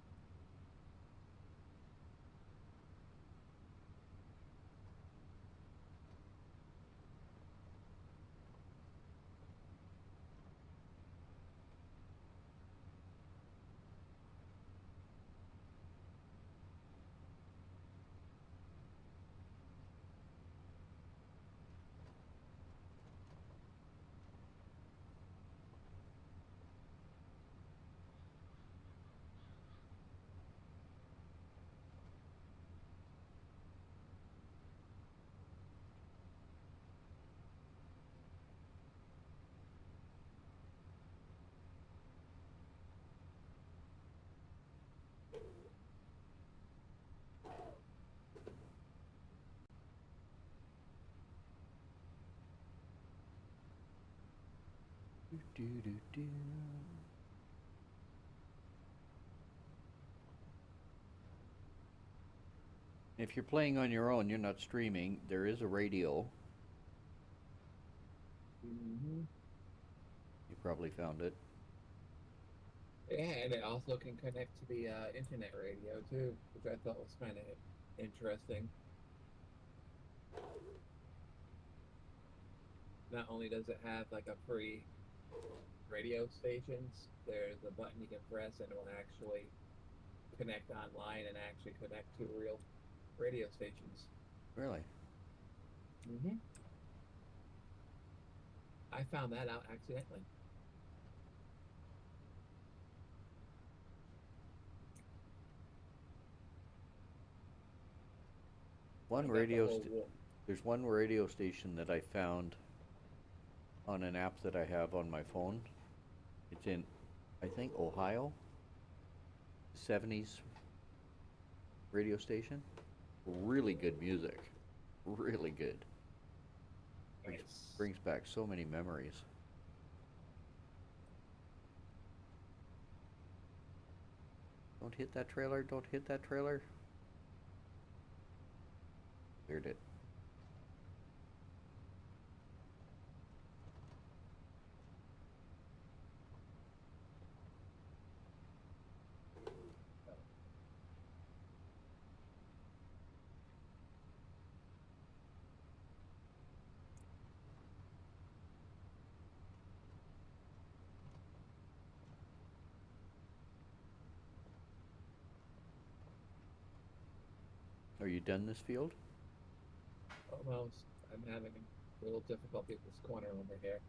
[SPEAKER 1] Do. If you're playing on your own, you're not streaming, there is a radio.
[SPEAKER 2] Mm-hmm.
[SPEAKER 1] You probably found it.
[SPEAKER 2] Yeah, and it also can connect to the internet radio too, which I thought was kind of interesting. Not only does it have like a free radio stations, there's a button you can press and it will actually connect online and actually connect to real radio stations.
[SPEAKER 1] Really?
[SPEAKER 2] Mm-hmm. I found that out accidentally.
[SPEAKER 1] One radio there's one radio station that I found on an app that I have on my phone. It's in, I think, Ohio. 70s radio station. Really good music. Really good.
[SPEAKER 2] Nice.
[SPEAKER 1] Brings back so many memories. Don't hit that trailer, don't hit that trailer. Cleared it. Are you done this field?
[SPEAKER 2] Almost. I'm having a little difficulty with this corner over here.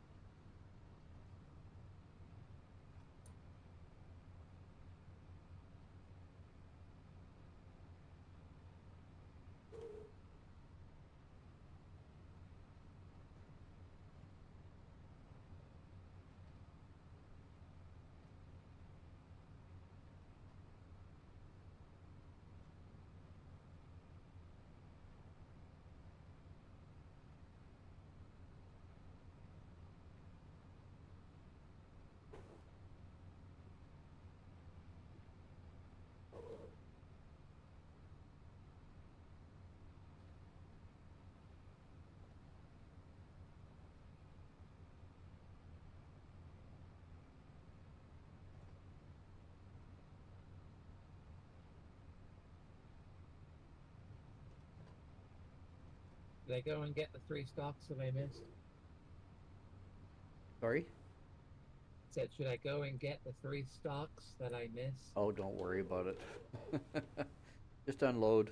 [SPEAKER 2] Did I go and get the 3 stalks that I missed?
[SPEAKER 1] Sorry?
[SPEAKER 2] Said, should I go and get the 3 stalks that I missed?
[SPEAKER 1] Oh, don't worry about it. Just unload.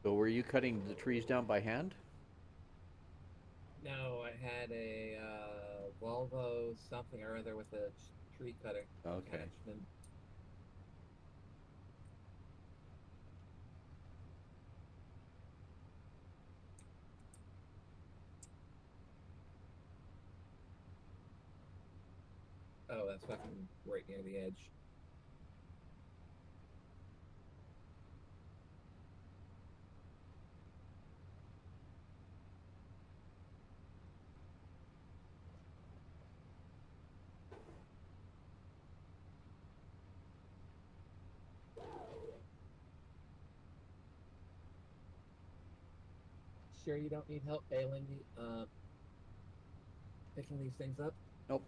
[SPEAKER 1] So were you cutting the trees down by hand?
[SPEAKER 2] had a Volvo something or other with a tree cutter
[SPEAKER 1] Okay.
[SPEAKER 2] attachment. Oh, that's fucking right near the edge. Sure, you don't need help bailing, picking these things up?
[SPEAKER 1] Nope.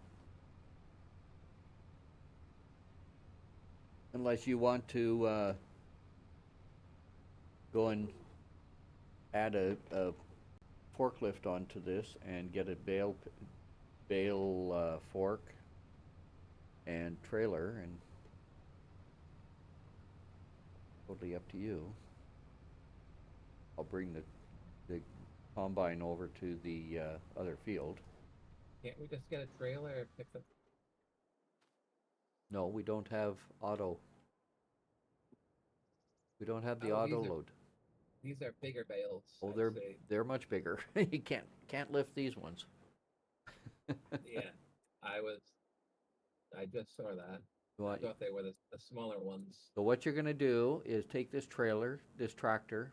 [SPEAKER 1] Unless you want to go and add a forklift onto this and get a bale fork and trailer, and totally up to you. I'll bring the combine over to the other field.
[SPEAKER 2] Can't we just get a trailer and pick them?
[SPEAKER 1] No, we don't have auto. We don't have the
[SPEAKER 2] Oh,
[SPEAKER 1] auto load.
[SPEAKER 2] these are bigger bales.
[SPEAKER 1] Oh,
[SPEAKER 2] I'd say.
[SPEAKER 1] they're much bigger. You can't lift these ones.
[SPEAKER 2] Yeah, I just saw that. I
[SPEAKER 1] What-
[SPEAKER 2] thought they were the smaller ones.
[SPEAKER 1] So what you're gonna do is take this trailer, this tractor,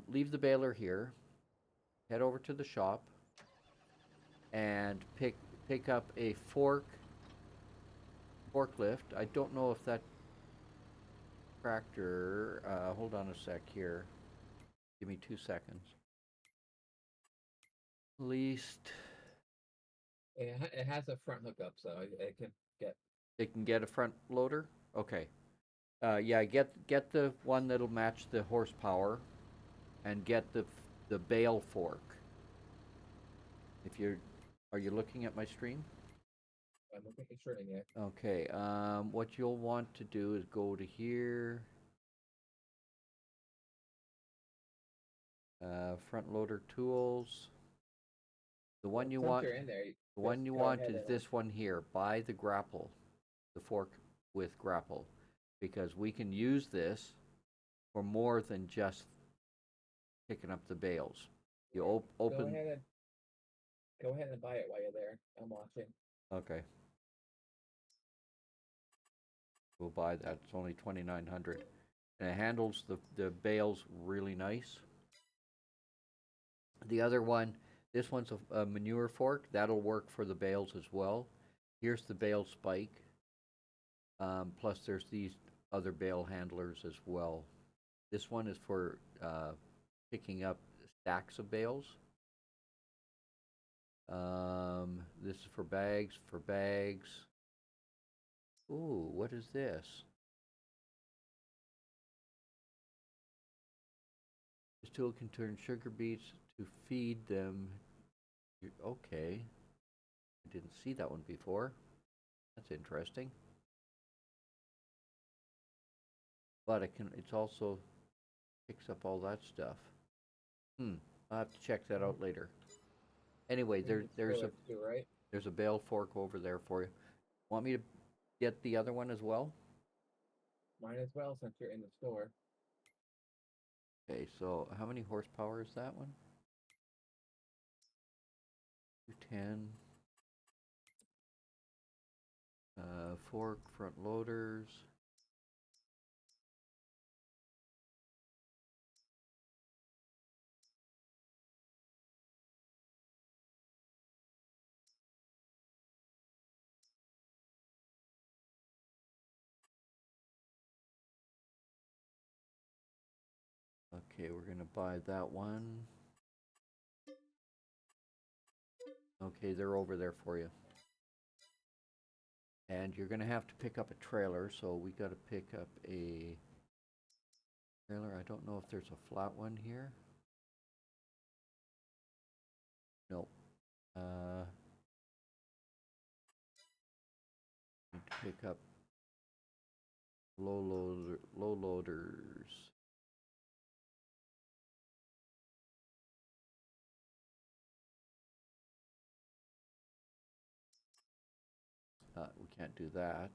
[SPEAKER 1] leave the baler here, head over to the shop, and pick up a forklift. I don't know if that tractor. Hold on a sec here. Give me 2 seconds. Least
[SPEAKER 2] It has a front hookup, so it can get.
[SPEAKER 1] it can get a front loader. Okay. Yeah, get the one that'll match the horsepower, and get the bale fork. Are you looking at my stream?
[SPEAKER 2] I'm looking at shorting it.
[SPEAKER 1] Okay. What you'll want to do is go to here. Front loader tools. The one you
[SPEAKER 2] Since
[SPEAKER 1] want.
[SPEAKER 2] you're in there,
[SPEAKER 1] The one
[SPEAKER 2] just
[SPEAKER 1] you
[SPEAKER 2] go
[SPEAKER 1] want
[SPEAKER 2] ahead
[SPEAKER 1] is
[SPEAKER 2] and,
[SPEAKER 1] this one here. Buy the grapple, the fork with grapple, because we can use this for more than just picking up the bales. You open.
[SPEAKER 2] Go ahead and buy it while you're there. I'm watching.
[SPEAKER 1] Okay. We'll buy that. It's only 2,900, and it handles the bales really nice. The other one, this one's a manure fork. That'll work for the bales as well. Here's the bale spike. Plus, there's these other bale handlers as well. This one is for picking up stacks of bales. This is for bags. Ooh, what is this? This tool can turn sugar beets to feed them. Okay. I didn't see that one before. That's interesting. But it's also picks up all that stuff. I'll have to check that out later. Anyway, there's a bale fork over there for you. Want me to get the other one as well?
[SPEAKER 2] Might as well since you're in the store.
[SPEAKER 1] Okay, so how many horsepower is that one? 210. Fork, front loaders. Okay, we're gonna buy that one. Okay, they're over there for you. And you're gonna have to pick up a trailer, so we gotta pick up a trailer. I don't know if there's a flat one here. Nope. Need to pick up low loaders. We can't do that.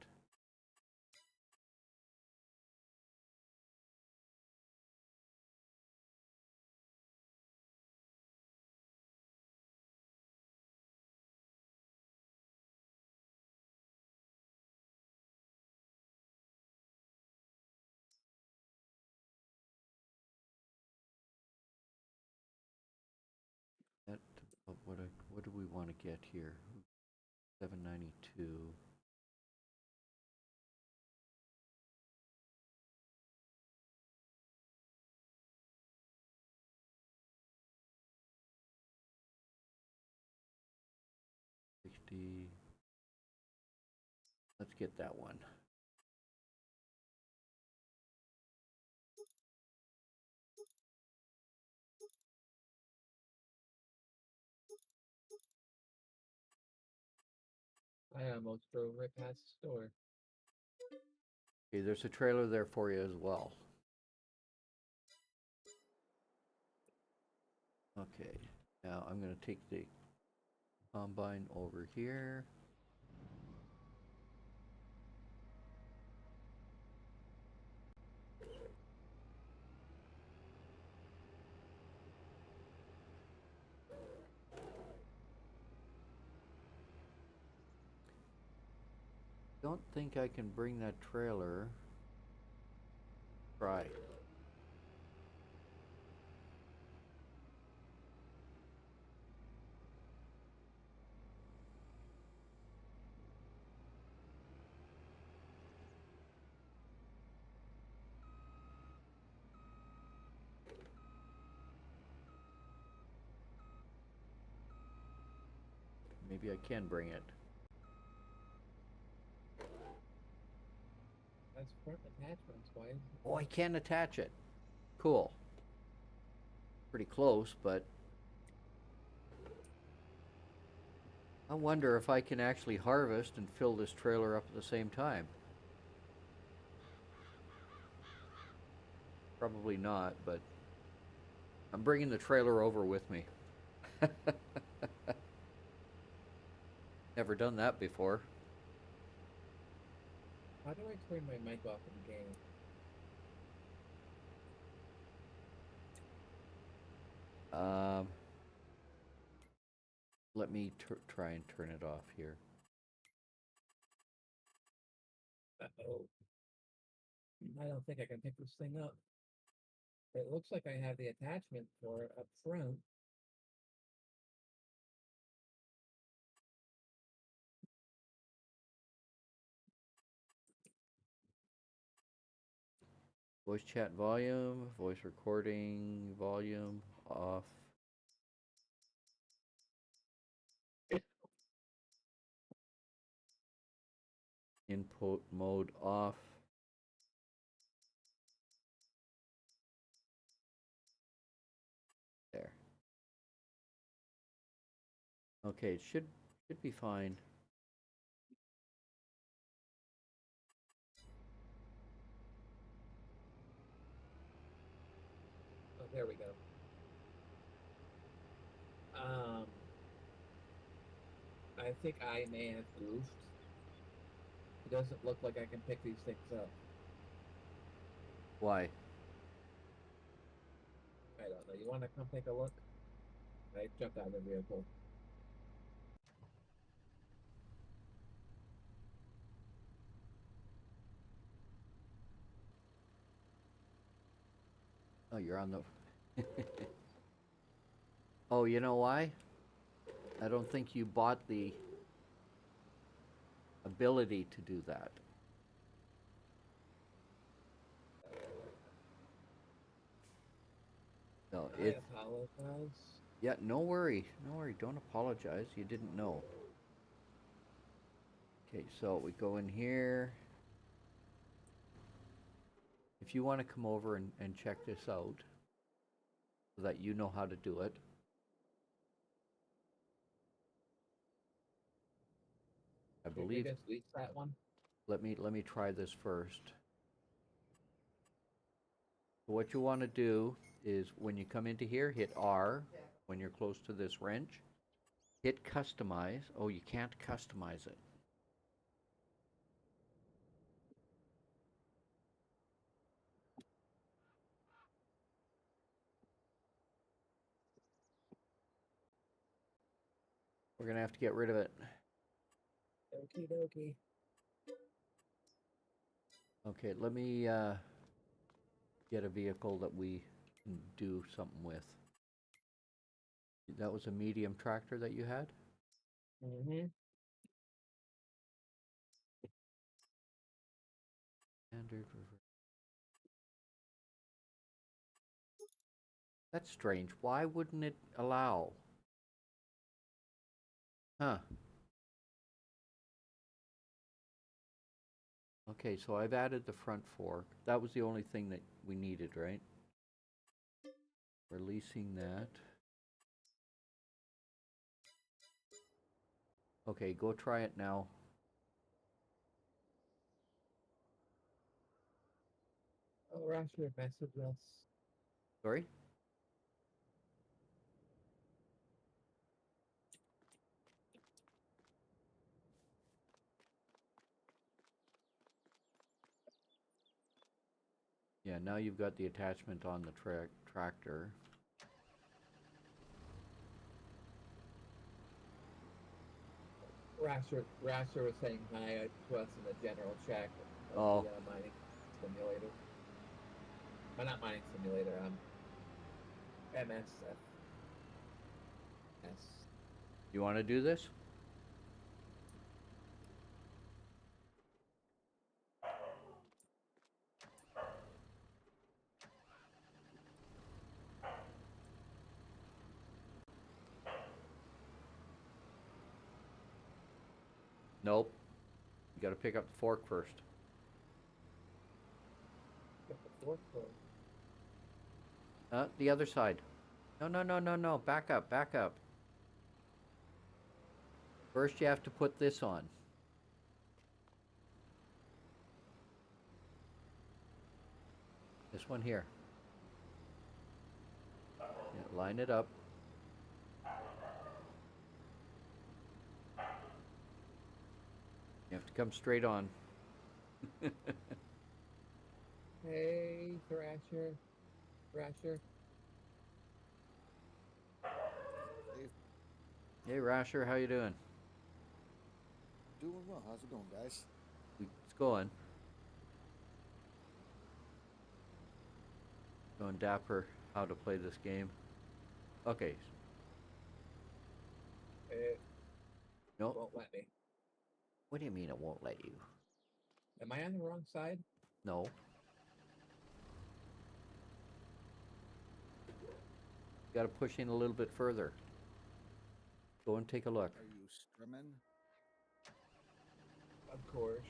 [SPEAKER 1] That, what do we want to get here? 792. Let's get that one.
[SPEAKER 2] I almost drove right past the store.
[SPEAKER 1] Okay, there's a trailer there for you as well. Okay, now I'm going to take the combine over here. Don't think I can bring that trailer. Try. Maybe I can bring it.
[SPEAKER 2] That's front attachments. Why is it?
[SPEAKER 1] Oh, I can attach it. Cool. Pretty close, but I wonder if I can actually harvest and fill this trailer up at the same time. Probably not, but I'm bringing the trailer over with me. Never done that before.
[SPEAKER 2] How do I turn my mic off in the game?
[SPEAKER 1] Let me try and turn it off here.
[SPEAKER 2] Uh-oh. I don't think I can pick this thing up. It looks like I have the attachment for it up front.
[SPEAKER 1] Voice chat volume, voice recording volume off. Input mode off. There. Okay, it should be fine.
[SPEAKER 2] Oh, there we go. I think I may have goofed. It doesn't look like I can pick these things up.
[SPEAKER 1] Why?
[SPEAKER 2] I don't know. You want to come take a look? I jumped out of the vehicle.
[SPEAKER 1] Oh, you're on the... Oh, you know why? I don't think you bought the ability to do that. No,
[SPEAKER 2] I
[SPEAKER 1] it's...
[SPEAKER 2] apologize.
[SPEAKER 1] Yeah, no worry. No worry. Don't apologize. You didn't know. Okay, so we go in here. If you want to come over and check this out so that you know how to do it. I
[SPEAKER 2] Can we
[SPEAKER 1] believe...
[SPEAKER 2] just lease that one?
[SPEAKER 1] Let me try this first. So what you want to do is when you come into here, hit R when you're close to this wrench. Hit customize. Oh, you can't customize it. we're gonna have to get rid of it.
[SPEAKER 2] Okie dokie.
[SPEAKER 1] Okay, let me get a vehicle that we can do something with. That was a medium tractor that you had?
[SPEAKER 2] Mm-hmm.
[SPEAKER 1] Standard reverse. That's strange. Why wouldn't it allow? Huh. Okay, so I've added the front fork. That was the only thing that we needed, right? Releasing that. Okay, go try it now.
[SPEAKER 2] Oh, Rasher messaged us.
[SPEAKER 1] Sorry? Yeah, now you've got the attachment on the tractor.
[SPEAKER 2] Rasher was saying hi to us in the general chat of
[SPEAKER 1] Oh.
[SPEAKER 2] the mining simulator. Not mining simulator, MSF.
[SPEAKER 1] You want to do this? Nope. You got to pick up the fork first.
[SPEAKER 2] Get the fork for
[SPEAKER 1] The other side. No, no, no, no, no. Back up, back up. First you have to put this on. This one here. Yeah, line it up. You have to come straight on.
[SPEAKER 2] Hey, Thrasher. Thrasher.
[SPEAKER 1] Hey, Rasher, how you doing?
[SPEAKER 3] Doing well. How's it going, guys?
[SPEAKER 1] It's going. Showing Dapper how to play this game. Okay.
[SPEAKER 2] It
[SPEAKER 1] Nope.
[SPEAKER 2] won't let me.
[SPEAKER 1] What do you mean it won't let you?
[SPEAKER 2] Am I on the wrong side?
[SPEAKER 1] No. Got to push in a little bit further. Go and take a look.
[SPEAKER 3] Are you strumming?
[SPEAKER 2] Of course.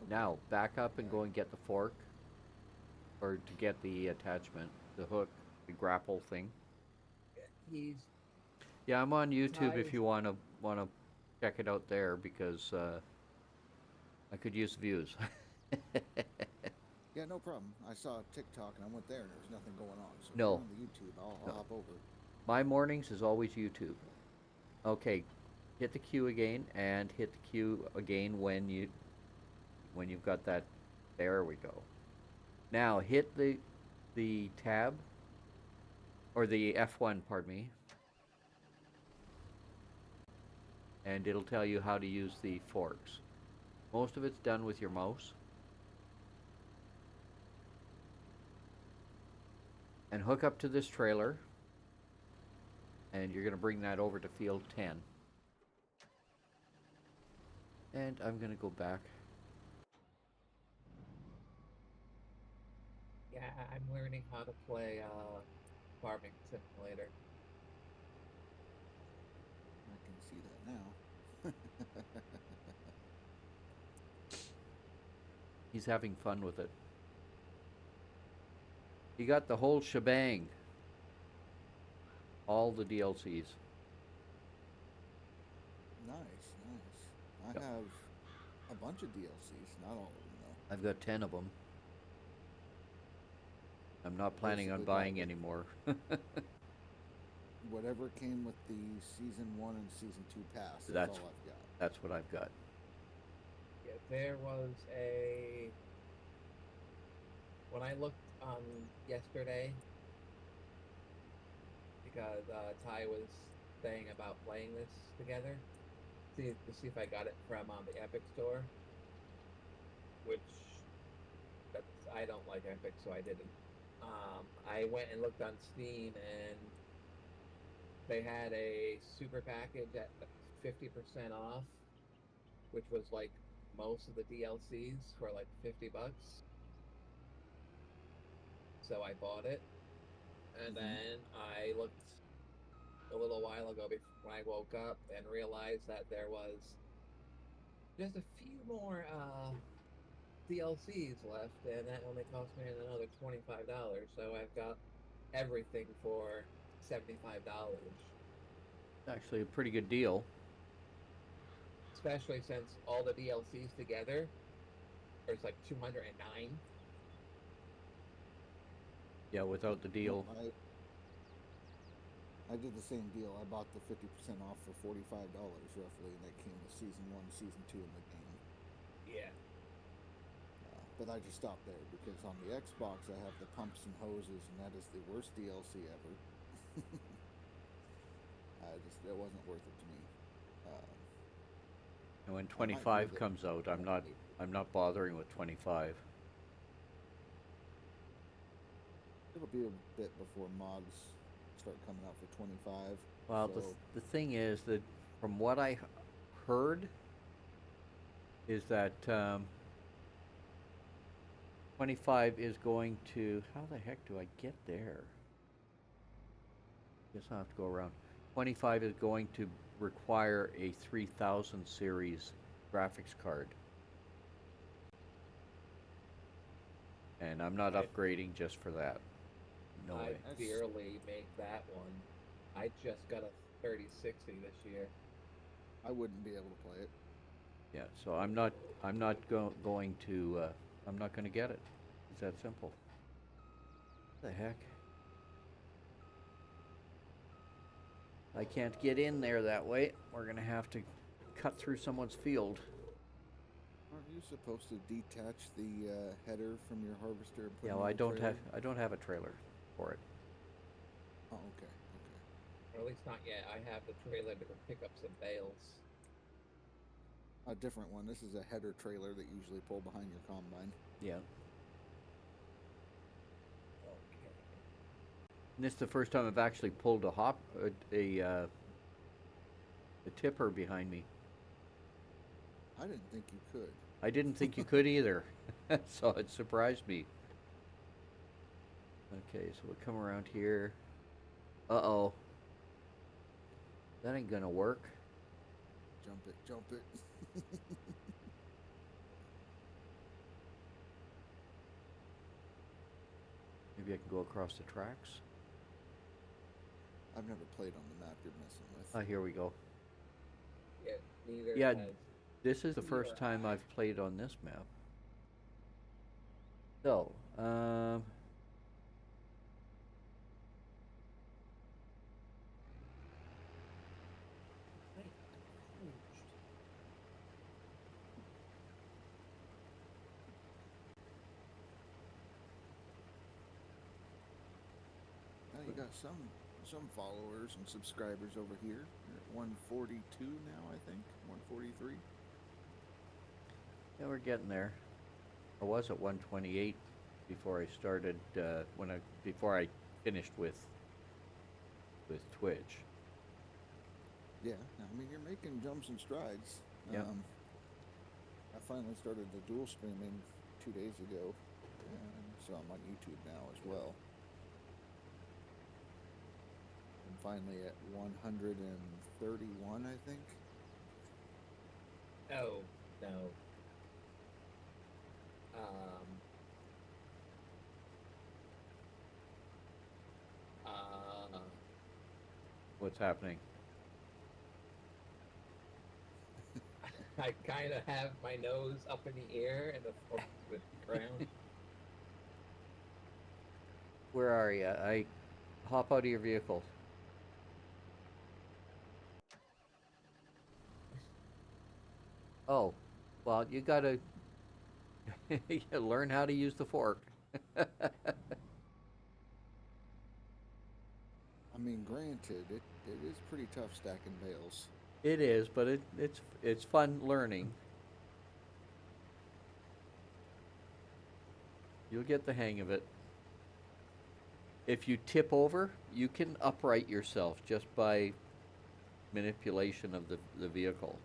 [SPEAKER 1] Now, back up and go and get the fork. Or to get the attachment, the hook, the grapple thing.
[SPEAKER 2] He's
[SPEAKER 1] Yeah, I'm on YouTube
[SPEAKER 2] Thai-
[SPEAKER 1] if you wanna check it out there because I could use views.
[SPEAKER 3] Yeah, no problem. I saw TikTok and I went there and there was nothing going on. So if
[SPEAKER 1] No.
[SPEAKER 3] you're on the YouTube, I'll
[SPEAKER 1] No.
[SPEAKER 3] hop over.
[SPEAKER 1] My mornings is always YouTube. Okay, hit the Q again and hit the Q again when you've got that. There we go. Now hit the tab or the F1, pardon me. And it'll tell you how to use the forks. Most of it's done with your mouse. And hook up to this trailer. And you're going to bring that over to field 10. And I'm going to go back.
[SPEAKER 2] Yeah, I'm learning how to play farming simulator.
[SPEAKER 3] I can see that now.
[SPEAKER 1] He's having fun with it. He got the whole shebang. All the DLCs.
[SPEAKER 3] Nice, nice. I
[SPEAKER 1] Yep.
[SPEAKER 3] have a bunch of DLCs, not all of them though.
[SPEAKER 1] I've got 10 of them. I'm not planning on
[SPEAKER 3] Basically
[SPEAKER 1] buying
[SPEAKER 3] bought
[SPEAKER 1] any more.
[SPEAKER 3] whatever came with the season 1 and season 2 pass. That's
[SPEAKER 1] That's-
[SPEAKER 3] all I've got.
[SPEAKER 1] That's what I've got.
[SPEAKER 2] Yeah, there was a when I looked yesterday because Ty was thing about playing this together. To see if I got it from the Epic store, which I don't like Epic, so I didn't. I went and looked on Steam, and they had a super package at 50% off, which was like most of the DLCs for like $50. So I bought it, and then I looked a little while ago when I woke up and realized that there was just a few more DLCs left, and that only cost me another $25. So I've got everything for $75.
[SPEAKER 1] Actually, a pretty good deal.
[SPEAKER 2] Especially since all the DLCs together, there's like 209.
[SPEAKER 1] Yeah, without the deal.
[SPEAKER 3] I did the same deal. I bought the 50% off for $45 roughly, and that came with Season 1, Season 2 in the game.
[SPEAKER 2] Yeah.
[SPEAKER 3] But I just stopped there because on the Xbox I have the pumps and hoses, and that is the worst DLC ever. It wasn't worth it to me.
[SPEAKER 1] And when 25 comes out, I'm not bothering with 25.
[SPEAKER 3] It'll be a bit before mods start coming out for 25.
[SPEAKER 1] Well,
[SPEAKER 3] so
[SPEAKER 1] the thing is that from what I heard is that 25 is going to, how the heck do I get there? Guess I'll have to go around. 25 is going to require a 3000 series graphics card. And I'm not upgrading just for that. No way.
[SPEAKER 2] I barely make that one. I just got a 3060 this year.
[SPEAKER 3] I wouldn't be able to play it.
[SPEAKER 1] Yeah, so I'm not going to get it. It's that simple. What the heck? I can't get in there that way. We're gonna have to cut through someone's field.
[SPEAKER 3] Aren't you supposed to detach the header from your harvester and put
[SPEAKER 1] Yeah,
[SPEAKER 3] it
[SPEAKER 1] well,
[SPEAKER 3] on
[SPEAKER 1] I don't have a trailer for it.
[SPEAKER 3] Oh, okay.
[SPEAKER 2] Or at least not yet. I have the trailer to go pick up some bales.
[SPEAKER 3] A different one. This is a header trailer that you usually pull behind your combine.
[SPEAKER 1] Yeah.
[SPEAKER 2] Okay.
[SPEAKER 1] And this is the first time I've actually pulled a tipper behind me.
[SPEAKER 3] I didn't think you could.
[SPEAKER 1] I didn't think you could either, so it surprised me. Okay, so we'll come around here. Uh-oh. That ain't gonna work.
[SPEAKER 3] Jump it, jump it.
[SPEAKER 1] Maybe I can go across the tracks.
[SPEAKER 3] I've never played on the map you're messing with.
[SPEAKER 1] Oh, here we go.
[SPEAKER 2] Yeah, neither
[SPEAKER 1] Yeah,
[SPEAKER 2] has.
[SPEAKER 1] this is the first time I've played on this map. So,
[SPEAKER 3] Now you got some followers and subscribers over here. You're at 142 now, I think. 143.
[SPEAKER 1] yeah, we're getting there. I was at 128 before I started, before I finished with Twitch.
[SPEAKER 3] Yeah, I mean you're making jumps and strides.
[SPEAKER 1] Yeah.
[SPEAKER 3] I finally started the dual streaming 2 days ago, and so I'm on YouTube now as well. I'm finally at 131, I think.
[SPEAKER 2] Oh, no.
[SPEAKER 1] What's happening?
[SPEAKER 2] I kind of have my nose up in the air and the fork with the ground.
[SPEAKER 1] Where are you? I hop out of your vehicle. Oh, well, you gotta you learn how to use the fork.
[SPEAKER 3] I mean, granted, it is pretty tough stacking bales.
[SPEAKER 1] It is, but it's fun learning. You'll get the hang of it. If you tip over, you can upright yourself just by manipulation of the vehicle.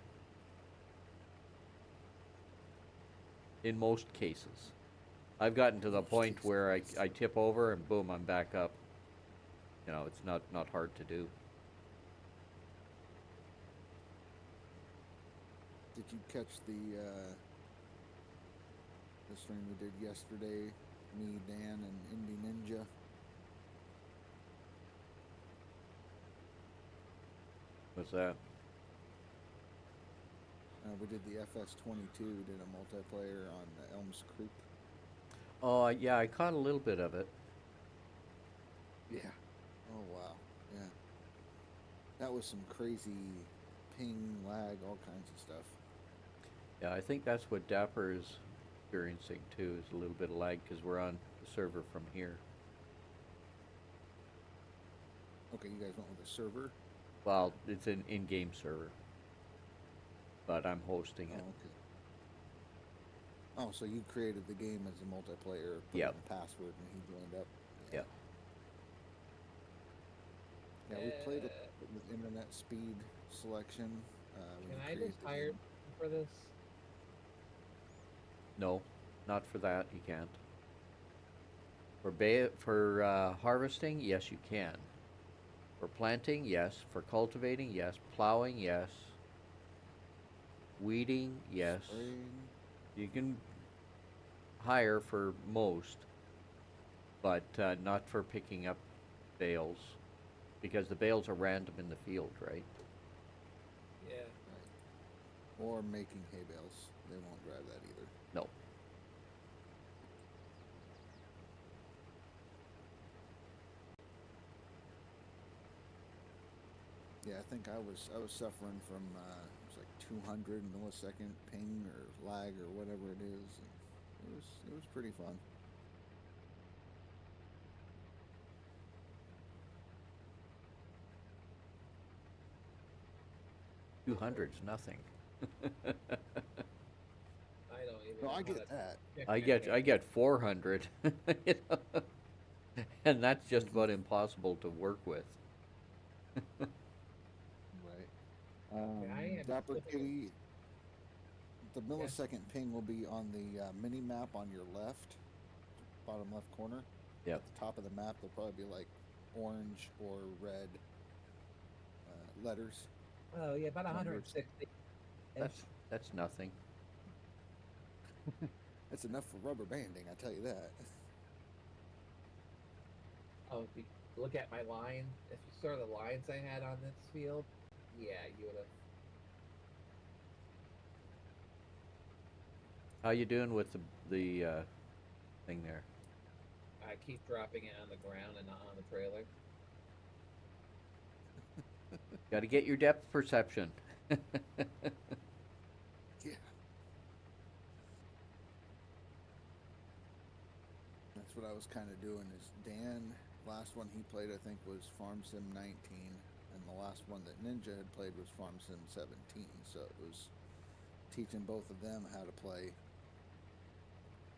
[SPEAKER 1] In most cases. I've gotten to the point where I tip over and boom, I'm back up. You know, it's not hard to do.
[SPEAKER 3] Did you catch the stream we did yesterday? Me, Dan, and Indie Ninja.
[SPEAKER 1] What's that?
[SPEAKER 3] We did the FS22. Did a multiplayer on Elms Creek.
[SPEAKER 1] Oh, yeah, I caught a little bit of it.
[SPEAKER 3] Yeah. Oh wow. Yeah. That was some crazy ping, lag, all kinds of stuff.
[SPEAKER 1] Yeah, I think that's what Dapper is experiencing too, is a little bit of lag because we're on the server from here.
[SPEAKER 3] Okay, you guys went with a server?
[SPEAKER 1] Well, it's an in-game server, but I'm hosting
[SPEAKER 3] Oh,
[SPEAKER 1] it.
[SPEAKER 3] okay. Oh, so you created the game as a multiplayer, put
[SPEAKER 1] Yep.
[SPEAKER 3] in the password, and he joined up.
[SPEAKER 1] Yep.
[SPEAKER 3] Yeah, we played it with internet speed selection. When
[SPEAKER 2] Can
[SPEAKER 3] you
[SPEAKER 2] I
[SPEAKER 3] create
[SPEAKER 2] just
[SPEAKER 3] the
[SPEAKER 2] hire
[SPEAKER 3] game.
[SPEAKER 2] for this?
[SPEAKER 1] No, not for that, you can't. For harvesting, yes, you can. For planting, yes. For cultivating, yes. Plowing, yes. Weeding, yes.
[SPEAKER 3] Spraying.
[SPEAKER 1] You can hire for most, but not for picking up bales, because the bales are random in the field, right?
[SPEAKER 2] Yeah.
[SPEAKER 3] Right. Or making hay bales. They won't drive that either.
[SPEAKER 1] No.
[SPEAKER 3] Yeah, I think I was suffering from it was like 200 millisecond ping or lag or whatever it is. And it was pretty fun.
[SPEAKER 1] $200's nothing.
[SPEAKER 2] I don't even.
[SPEAKER 3] No,
[SPEAKER 2] know
[SPEAKER 3] I
[SPEAKER 2] how
[SPEAKER 3] get
[SPEAKER 2] to
[SPEAKER 3] that.
[SPEAKER 2] check
[SPEAKER 1] I
[SPEAKER 2] my
[SPEAKER 1] get
[SPEAKER 2] ping.
[SPEAKER 1] 400, you know? And that's just about impossible to work with.
[SPEAKER 3] Right.
[SPEAKER 2] I am
[SPEAKER 3] DapperKitty, the millisecond ping will be on the mini map on your left, bottom left corner.
[SPEAKER 1] Yep.
[SPEAKER 3] At the top of the map, there'll probably be like orange or red letters.
[SPEAKER 2] Oh yeah, about
[SPEAKER 3] Numbers.
[SPEAKER 2] 160.
[SPEAKER 1] That's nothing.
[SPEAKER 3] That's enough for rubber banding, I tell you that.
[SPEAKER 2] Oh, if you look at my line, if you saw the lines I had on this field, yeah, you would have.
[SPEAKER 1] How you doing with the thing there?
[SPEAKER 2] I keep dropping it on the ground and not on the trailer.
[SPEAKER 1] Got to get your depth perception.
[SPEAKER 3] Yeah. That's what I was kind of doing. Is Dan, last one he played, I think, was Farm Sim 19, and the last one that Ninja had played was Farm Sim 17. So it was teaching both of them how to play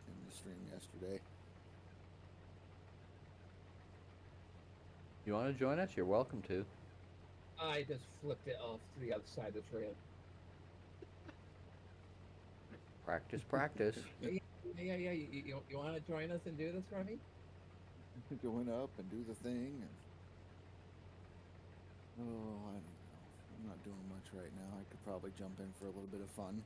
[SPEAKER 3] in the stream yesterday.
[SPEAKER 1] You want to join us? You're welcome to.
[SPEAKER 2] I just flipped it off to the other side of the trail.
[SPEAKER 1] Practice, practice.
[SPEAKER 2] Yeah. You want to join us and do this for me?
[SPEAKER 3] Going up and do the thing. And... oh, I don't know. I'm not doing much right now. I could probably jump in for a little bit of fun.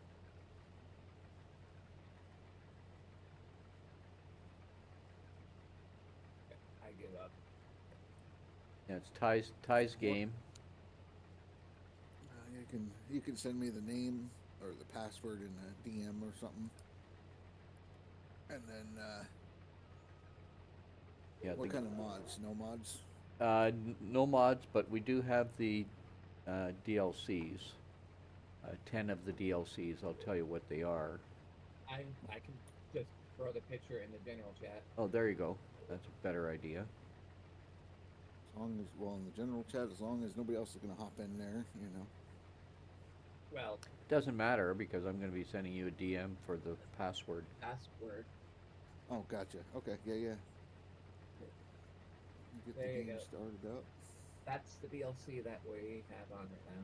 [SPEAKER 2] I give up.
[SPEAKER 1] Yeah, it's Ty's game.
[SPEAKER 3] You can send me the name or the password in a DM or something. And then
[SPEAKER 1] Yeah.
[SPEAKER 3] what kind of mods? No mods?
[SPEAKER 1] No mods, but we do have the DLCs. 10 of the DLCs. I'll tell you what they are.
[SPEAKER 2] I can just throw the picture in the general chat.
[SPEAKER 1] Oh, there you go. That's a better idea.
[SPEAKER 3] So long as, well, in the general chat, as long as nobody else is gonna hop in there, you know.
[SPEAKER 2] Well,
[SPEAKER 1] Doesn't matter because I'm going to be sending you a DM for the password.
[SPEAKER 2] password.
[SPEAKER 3] Oh, gotcha. Okay, yeah, yeah. Get
[SPEAKER 2] There
[SPEAKER 3] the
[SPEAKER 2] you
[SPEAKER 3] game
[SPEAKER 2] go.
[SPEAKER 3] started up.
[SPEAKER 2] That's the DLC that we have on right now.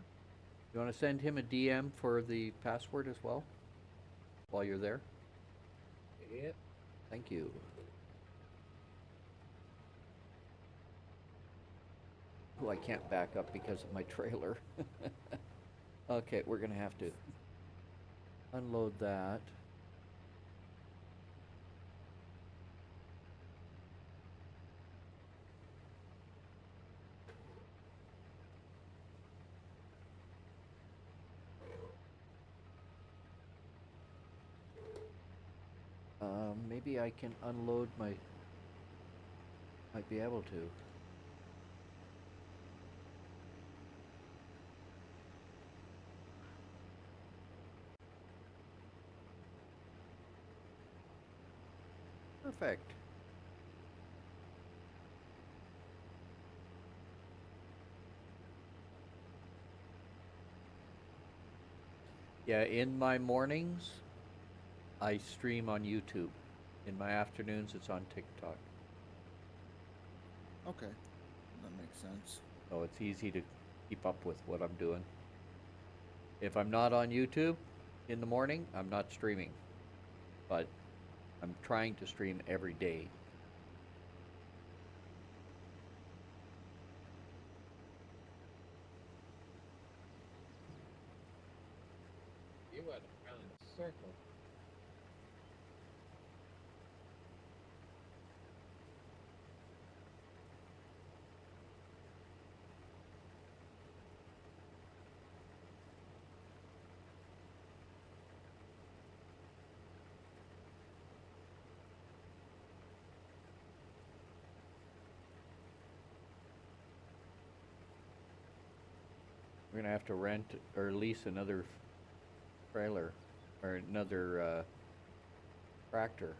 [SPEAKER 1] You want to send him a DM for the password as well while you're there?
[SPEAKER 2] Yep.
[SPEAKER 1] Thank you. Oh, I can't back up because of my trailer. Okay, we're going to have to unload that. Maybe I can unload my... Might be able to. Perfect. Yeah, in my mornings, I stream on YouTube. In my afternoons, it's on TikTok.
[SPEAKER 3] Okay, that makes sense.
[SPEAKER 1] So it's easy to keep up with what I'm doing. If I'm not on YouTube in the morning, I'm not streaming. But I'm trying to stream every day.
[SPEAKER 2] You went around in a circle.
[SPEAKER 1] We're gonna have to rent or lease another trailer or another tractor.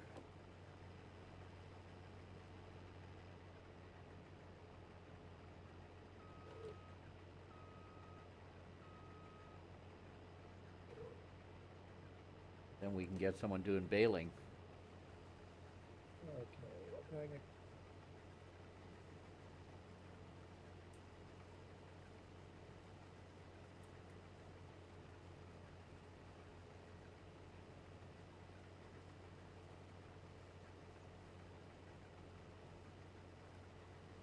[SPEAKER 1] Then we can get someone doing baling.
[SPEAKER 2] Okay, what can I get?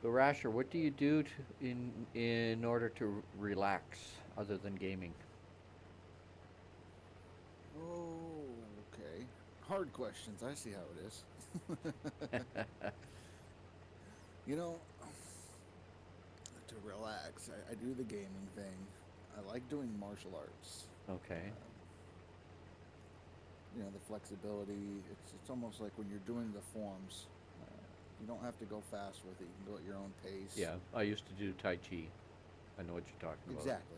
[SPEAKER 1] So Rasher, what do you do in order to relax other than gaming?
[SPEAKER 3] Oh, okay. Hard questions. I see how it is. You know, to relax, I do the gaming thing. I like doing martial arts.
[SPEAKER 1] Okay.
[SPEAKER 3] You know, the flexibility. It's almost like when you're doing the forms. You don't have to go fast with it. You can go at your own pace.
[SPEAKER 1] Yeah, I used to do Tai Chi. I know what you're talking about.
[SPEAKER 3] Exactly.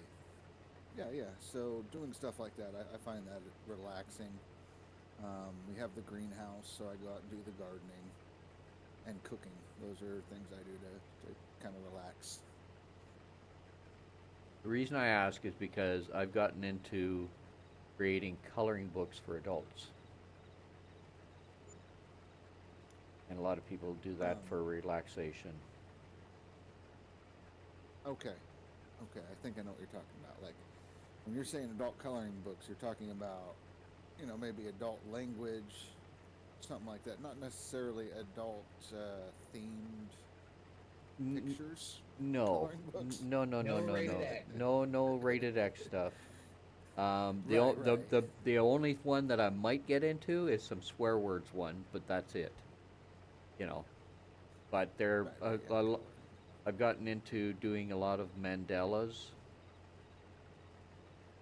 [SPEAKER 3] Yeah, yeah. So doing stuff like that, I find that relaxing. We have the greenhouse, so I go out and do the gardening and cooking. Those are things I do to kind of relax.
[SPEAKER 1] The reason I ask is because I've gotten into creating coloring books for adults. And a lot of people do that for relaxation.
[SPEAKER 3] Okay. Okay, I think I know what you're talking about. Like, when you're saying adult coloring books, you're talking about, you know, maybe adult language, something like that. Not necessarily adult themed pictures.
[SPEAKER 1] No,
[SPEAKER 3] Coloring books?
[SPEAKER 1] no,
[SPEAKER 2] No rated X.
[SPEAKER 1] no rated X stuff.
[SPEAKER 3] Right.
[SPEAKER 1] The only one that I might get into is some swear words one, but that's it. You know, but they're
[SPEAKER 3] Right, yeah.
[SPEAKER 1] I've gotten into doing a lot of mandalas,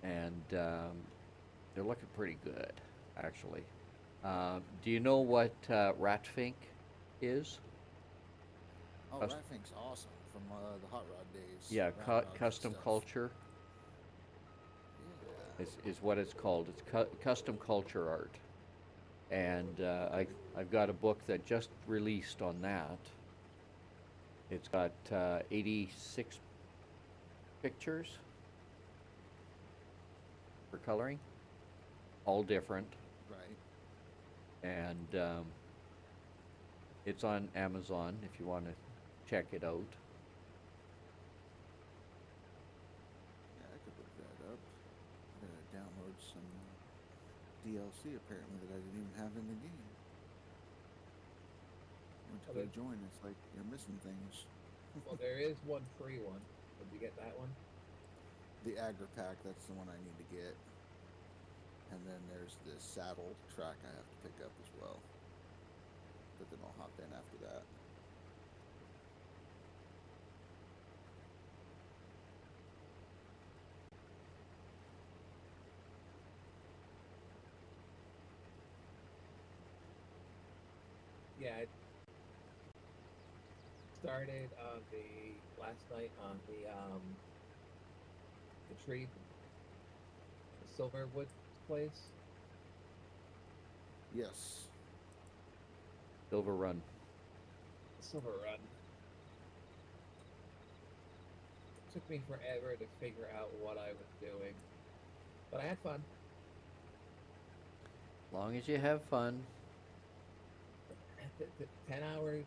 [SPEAKER 1] and they're looking pretty good, actually. Do you know what Ratfink is?
[SPEAKER 3] Oh,
[SPEAKER 1] Cus-
[SPEAKER 3] Ratfink's awesome from the Hot Rod days.
[SPEAKER 1] Yeah,
[SPEAKER 3] Rat rods and
[SPEAKER 1] custom
[SPEAKER 3] stuff.
[SPEAKER 1] culture
[SPEAKER 3] Yeah.
[SPEAKER 1] is what it's called. It's custom culture art, and I've got a book that just released on that. It's got 86 pictures for coloring, all different,
[SPEAKER 3] Right.
[SPEAKER 1] and it's on Amazon if you want to check it out.
[SPEAKER 3] Yeah, I could look that up. I'm gonna download some DLC apparently that I didn't even have in the game. Went to go
[SPEAKER 2] Okay.
[SPEAKER 3] join. It's like you're missing things.
[SPEAKER 2] Well, there is one free one. Did you get that one?
[SPEAKER 3] The Agri Pack, that's the one I need to get. And then there's the saddle track I have to pick up as well. But then I'll hop in after that.
[SPEAKER 2] Yeah, it started on the last night on the tree, the Silverwood place.
[SPEAKER 3] Yes.
[SPEAKER 1] Silver Run.
[SPEAKER 2] Silver Run. Took me forever to figure out what I was doing, but I had fun.
[SPEAKER 1] As long as you have fun,
[SPEAKER 2] 10 hours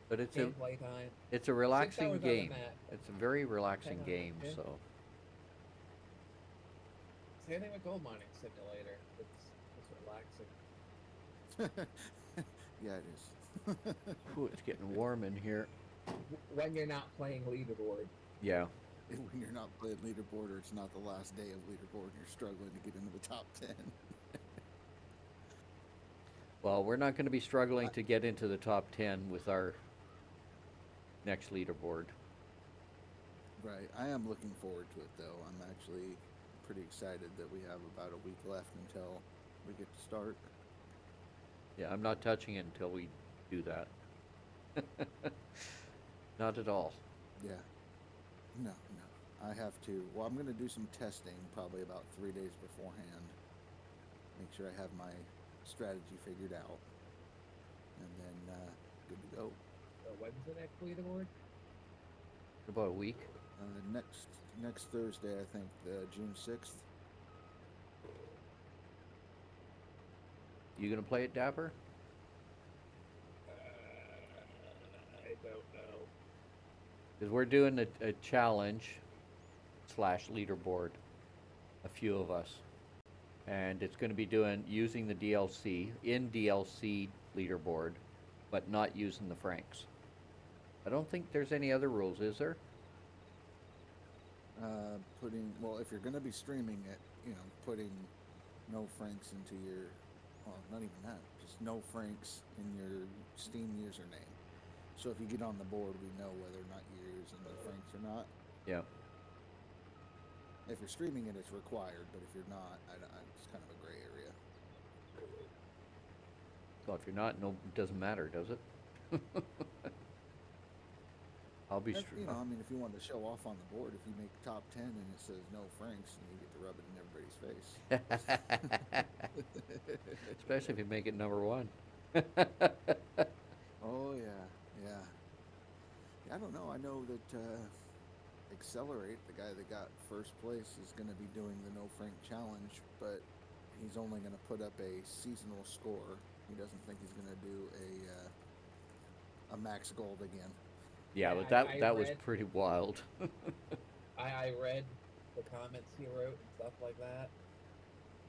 [SPEAKER 1] but it's a
[SPEAKER 2] gameplay time.
[SPEAKER 1] it's a
[SPEAKER 2] 6
[SPEAKER 1] relaxing
[SPEAKER 2] hours on the
[SPEAKER 1] game.
[SPEAKER 2] map.
[SPEAKER 1] It's a very relaxing
[SPEAKER 2] 10 hours,
[SPEAKER 1] game.
[SPEAKER 2] yeah.
[SPEAKER 1] So
[SPEAKER 2] Same thing with Gold Mining Simulator. It's relaxing.
[SPEAKER 3] Yeah, it is.
[SPEAKER 1] whew, it's getting warm in here.
[SPEAKER 2] When you're not playing leaderboard.
[SPEAKER 1] Yeah.
[SPEAKER 3] When you're not playing leaderboard, or it's not the last day of leaderboard, and you're struggling to get into the top 10.
[SPEAKER 1] Well, we're not going to be struggling to get into the top 10 with our next leaderboard.
[SPEAKER 3] Right. I am looking forward to it, though. I'm actually pretty excited that we have about a week left until we get to start.
[SPEAKER 1] Yeah, I'm not touching it until we do that. Not at all.
[SPEAKER 3] Yeah. No. I have to. Well, I'm going to do some testing probably about 3 days beforehand. Make sure I have my strategy figured out. And then good to go.
[SPEAKER 2] So when's the next leaderboard?
[SPEAKER 1] About a week.
[SPEAKER 3] Next Thursday, I think, June 6th.
[SPEAKER 1] You going to play it, Dapper?
[SPEAKER 2] I don't know.
[SPEAKER 1] Because we're doing a challenge / leaderboard, a few of us. And it's going to be using the DLC, in DLC leaderboard, but not using the franks. I don't think there's any other rules, is there?
[SPEAKER 3] If you're going to be streaming it, putting no franks into your, well, not even that, just no franks in your Steam username. So if you get on the board, we know whether or not you're using the franks or not.
[SPEAKER 1] Yeah.
[SPEAKER 3] If you're streaming it, it's required, but if you're not, it's kind of a gray area.
[SPEAKER 1] So if you're not, no, it doesn't matter, does it? I'll be
[SPEAKER 3] If you want to show off on the board, if you make top 10 and it says no franks, and you get to rub it in everybody's face.
[SPEAKER 1] Especially if you make it number 1.
[SPEAKER 3] Oh, yeah. I don't know. I know that Accelerate, the guy that got first place, is going to be doing the No Frank Challenge, but he's only going to put up a seasonal score. He doesn't think he's going to do a max gold again.
[SPEAKER 1] Yeah,
[SPEAKER 2] Yeah,
[SPEAKER 1] but
[SPEAKER 2] I
[SPEAKER 1] that was
[SPEAKER 2] read-
[SPEAKER 1] pretty wild.
[SPEAKER 2] I read the comments he wrote and stuff like that.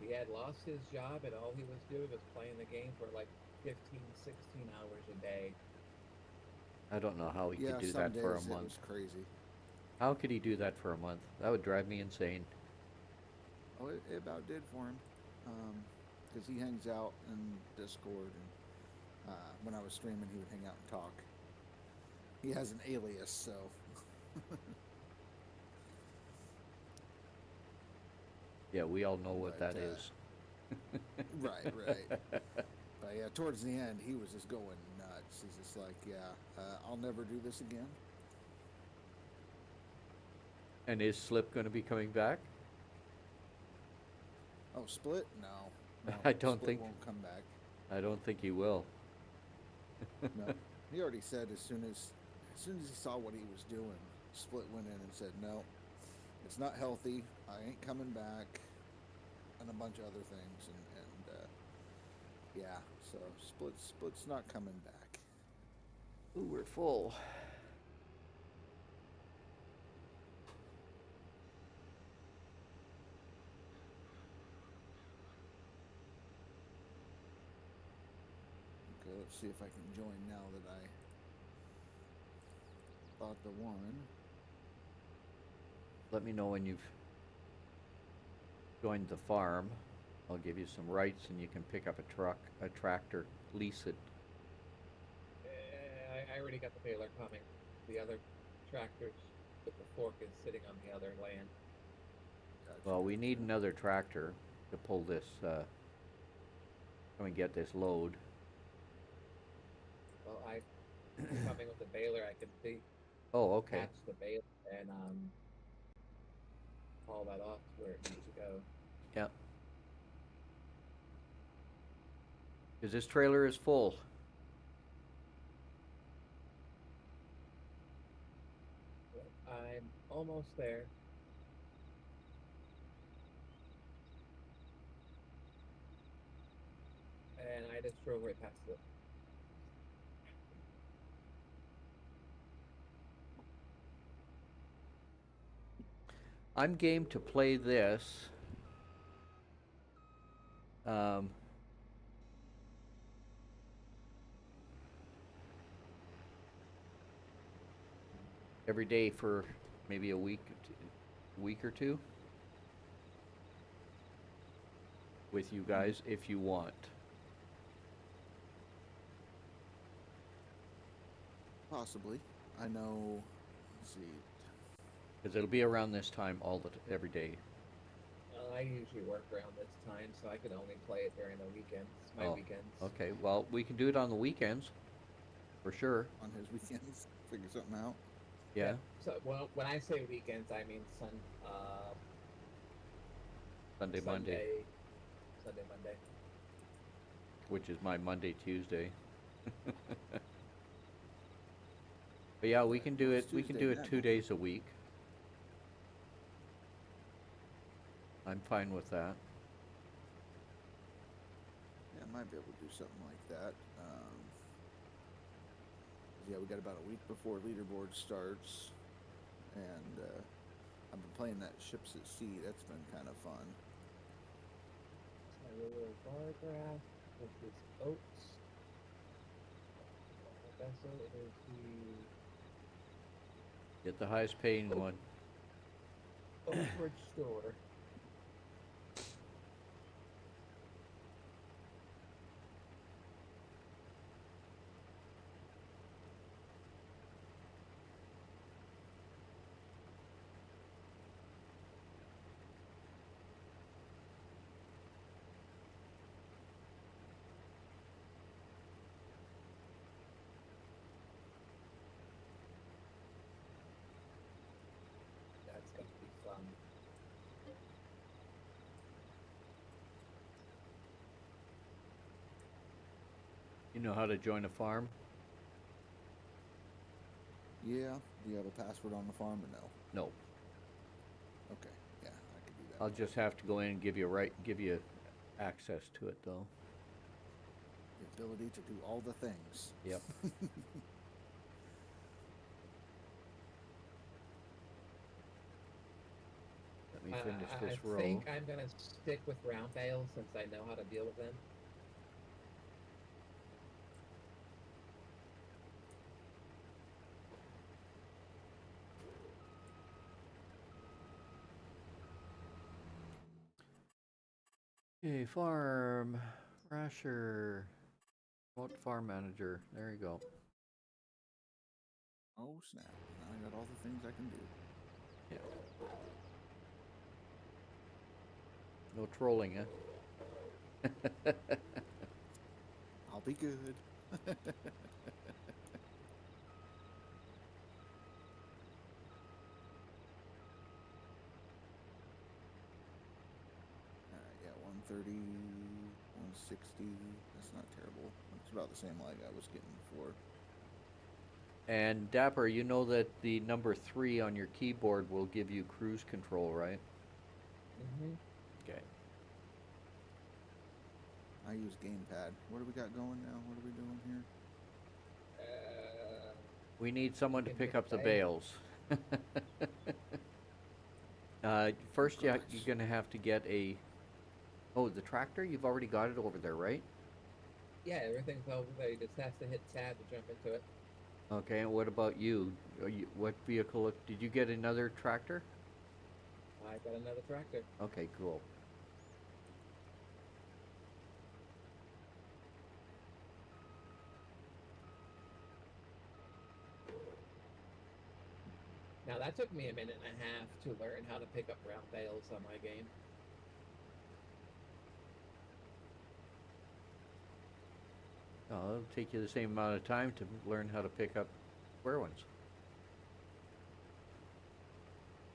[SPEAKER 2] He had lost his job and all he was doing was playing the game for like 15, 16 hours a day.
[SPEAKER 1] I don't know how he
[SPEAKER 3] Yeah,
[SPEAKER 1] could do
[SPEAKER 3] some
[SPEAKER 1] that for a
[SPEAKER 3] days it
[SPEAKER 1] month.
[SPEAKER 3] was crazy.
[SPEAKER 1] How could he do that for a month? That would drive me insane.
[SPEAKER 3] Oh, it about did for him, because he hangs out in Discord, and when I was streaming, he would hang out and talk. He has an alias, so.
[SPEAKER 1] Yeah, we all know what
[SPEAKER 3] But,
[SPEAKER 1] that is.
[SPEAKER 3] Right. But yeah, towards the end, he was just going nuts. He's just like, I'll never do this again.
[SPEAKER 1] And is Slip going to be coming back?
[SPEAKER 3] Oh, Split? No.
[SPEAKER 1] I don't
[SPEAKER 3] Split
[SPEAKER 1] think-
[SPEAKER 3] won't come back.
[SPEAKER 1] I don't think he will.
[SPEAKER 3] No. He already said as soon as as soon as he saw what he was doing, Split went in and said, "No, it's not healthy. I ain't coming back," and a bunch of other things. And yeah, so Split's not coming back.
[SPEAKER 1] Ooh, we're full.
[SPEAKER 3] Okay, let's see if I can join now that I bought the one.
[SPEAKER 1] Let me know when you've joined the farm. I'll give you some rights and you can pick up a tractor, lease it.
[SPEAKER 2] I already got the baler coming. The other tractors with the fork is sitting on the other land.
[SPEAKER 3] Gotcha,
[SPEAKER 1] Well, we need
[SPEAKER 3] gotcha.
[SPEAKER 1] another tractor to pull this, come and get this load.
[SPEAKER 2] Well, I'm coming with the baler. I can see
[SPEAKER 1] Oh, okay.
[SPEAKER 2] attach the baler and haul that off to where it needs to go.
[SPEAKER 1] Yeah. Because this trailer is full.
[SPEAKER 2] I'm almost there. And I just drove right past it.
[SPEAKER 1] I'm game to play this. Every day for maybe a week or two with you guys if you want.
[SPEAKER 3] Possibly. I know. Let's see.
[SPEAKER 1] Because it'll be around this time every day.
[SPEAKER 2] I usually work around this time, so I can only play it during the weekends. My
[SPEAKER 1] Oh,
[SPEAKER 2] weekends.
[SPEAKER 1] okay. Well, we can do it on the weekends, for sure.
[SPEAKER 3] On his weekends, figure something out.
[SPEAKER 1] Yeah.
[SPEAKER 2] So, well, when I say weekends, I mean
[SPEAKER 1] Sunday, Monday,
[SPEAKER 2] Sunday, Monday.
[SPEAKER 1] which is my Monday, Tuesday. But yeah, we can do it.
[SPEAKER 3] It's
[SPEAKER 1] We can
[SPEAKER 3] Tuesday
[SPEAKER 1] do it
[SPEAKER 3] then,
[SPEAKER 1] 2
[SPEAKER 3] huh?
[SPEAKER 1] days a week. I'm fine with that.
[SPEAKER 3] Yeah, I might be able to do something like that. Yeah, we got about a week before leaderboard starts, and I've been playing that Ships at Sea. That's been kind of fun.
[SPEAKER 2] My little bar graph. This is oats. My vessel is
[SPEAKER 1] Get the highest paying one.
[SPEAKER 2] the Oak Ridge store. That's gonna be fun.
[SPEAKER 1] You know how to join a farm?
[SPEAKER 3] Yeah. Do you have a password on the farm or no?
[SPEAKER 1] No.
[SPEAKER 3] Okay. Yeah, I could do that.
[SPEAKER 1] I'll just have to go in and give you access to it though.
[SPEAKER 3] The ability to do all the things.
[SPEAKER 1] Yep. Let me finish this row.
[SPEAKER 2] I think I'm gonna stick with round bales since I know how to deal with them.
[SPEAKER 1] Okay, farm, Rasher, what farm manager? There you go.
[SPEAKER 3] Oh snap! Now I got all the things I can do.
[SPEAKER 1] Yeah. No trolling, huh?
[SPEAKER 3] I'll be good. Alright, yeah, 130, 160. That's not terrible. It's about the same like I was getting before.
[SPEAKER 1] And Dapper, you know that the number 3 on your keyboard will give you cruise control, right?
[SPEAKER 2] Mm-hmm.
[SPEAKER 1] Okay.
[SPEAKER 3] I use gamepad. What do we got going now? What are we doing here?
[SPEAKER 1] We need someone to
[SPEAKER 2] can
[SPEAKER 1] pick
[SPEAKER 2] just
[SPEAKER 1] up the
[SPEAKER 2] say.
[SPEAKER 1] bales. First, you're
[SPEAKER 3] Gosh.
[SPEAKER 1] gonna have to get a. Oh, the tractor? You've already got it over there, right?
[SPEAKER 2] Yeah, everything's over there. You just have to hit tab to jump into it.
[SPEAKER 1] Okay, and what about you? What vehicle? Did you get another tractor?
[SPEAKER 2] I got another tractor.
[SPEAKER 1] Okay, cool.
[SPEAKER 2] Now that took me a minute and a half to learn how to pick up round bales on my game.
[SPEAKER 1] Oh, it'll take you the same amount of time to learn how to pick up square ones.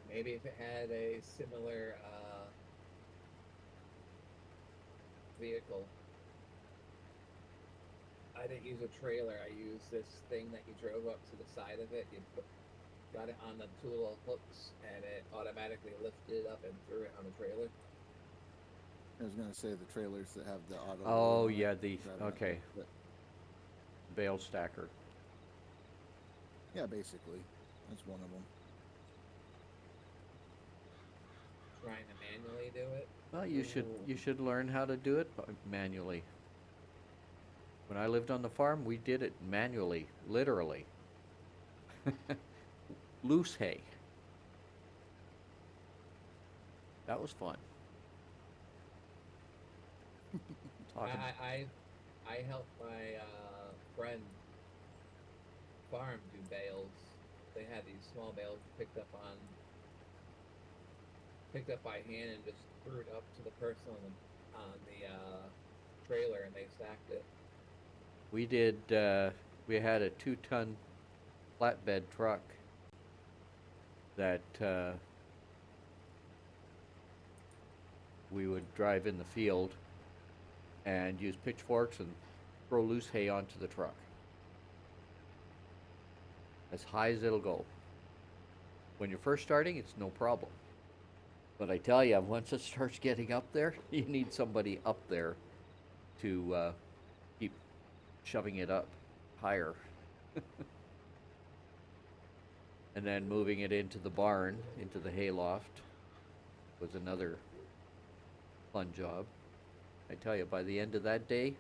[SPEAKER 2] Maybe if it had a similar vehicle. I didn't use a trailer. I used this thing that you drove up to the side of it. Got it on the two little hooks, and it automatically lifted it up and threw it on the trailer.
[SPEAKER 3] I was gonna say the trailers that have the auto.
[SPEAKER 1] Oh,
[SPEAKER 3] load on it,
[SPEAKER 1] yeah, the
[SPEAKER 3] rather than-
[SPEAKER 1] okay,
[SPEAKER 3] but
[SPEAKER 1] bale stacker.
[SPEAKER 3] yeah, basically, that's one of them.
[SPEAKER 2] Trying to manually do it.
[SPEAKER 1] Well, you should learn how to do it manually. When I lived on the farm, we did it manually, literally. Loose hay. That was fun. Talking.
[SPEAKER 2] I helped my friend farm do bales. They had these small bales picked up by hand and just threw it up to the person on the trailer, and they stacked it.
[SPEAKER 1] We did. We had a 2-ton flatbed truck that we would drive in the field and use pitchforks and throw loose hay onto the truck. As high as it'll go. When you're first starting, it's no problem. But I tell you, once it starts getting up there, you need somebody up there to keep shoving it up higher. And then moving it into the barn, into the hayloft, was another fun job. I tell you, by the end of that day,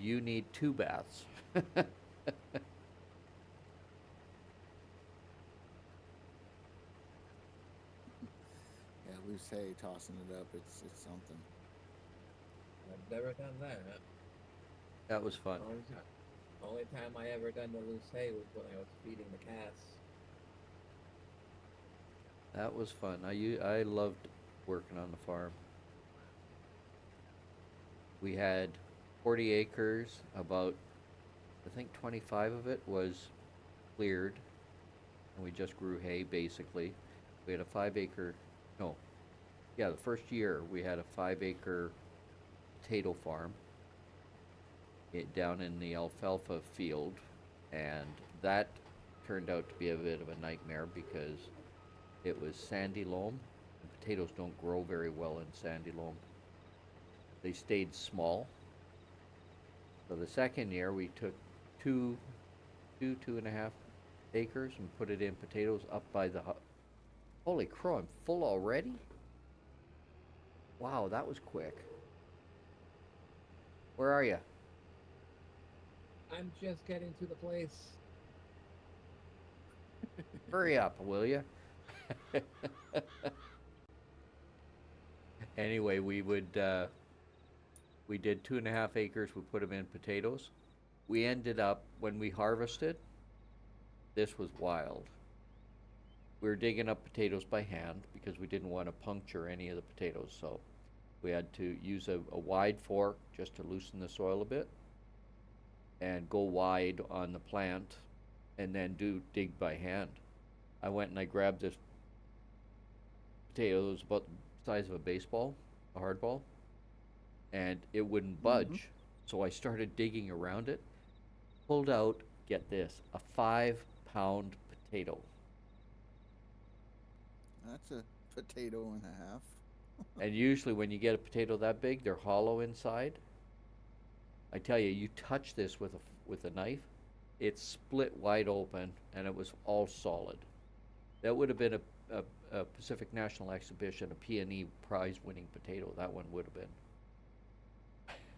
[SPEAKER 1] you need 2 baths.
[SPEAKER 3] Yeah, loose hay, tossing it up. It's something.
[SPEAKER 2] I've never done that.
[SPEAKER 1] That was fun.
[SPEAKER 2] Only time I ever done the loose hay was when I was feeding the cats.
[SPEAKER 1] That was fun. I loved working on the farm. We had 40 acres, about, I think 25 of it was cleared, and we just grew hay basically. We had a 5-acre, no, yeah, the first year we had a 5-acre potato farm down in the alfalfa field, and that turned out to be a bit of a nightmare because it was sandy loam, and potatoes don't grow very well in sandy loam. They stayed small. So the second year we took 2.5 acres and put it in potatoes up by the holy crow, I'm full already? Wow, that was quick. Where are you?
[SPEAKER 2] I'm just getting to the place.
[SPEAKER 1] Hurry up, will you? Anyway, we did 2.5 acres, we put them in potatoes. We ended up, when we harvested, this was wild. We were digging up potatoes by hand because we didn't want to puncture any of the potatoes, so we had to use a wide fork just to loosen the soil a bit and go wide on the plant and then dig by hand. I went and I grabbed this potato. It was about the size of a baseball, a hardball, and it wouldn't budge. So I started digging around it, pulled out get this, a 5-pound potato.
[SPEAKER 3] That's a potato and a half.
[SPEAKER 1] And usually when you get a potato that big, they're hollow inside. I tell you, you touch this with a knife, it split wide open and it was all solid. That would have been a Pacific National Exhibition, a P&E prize-winning potato. That one would have been.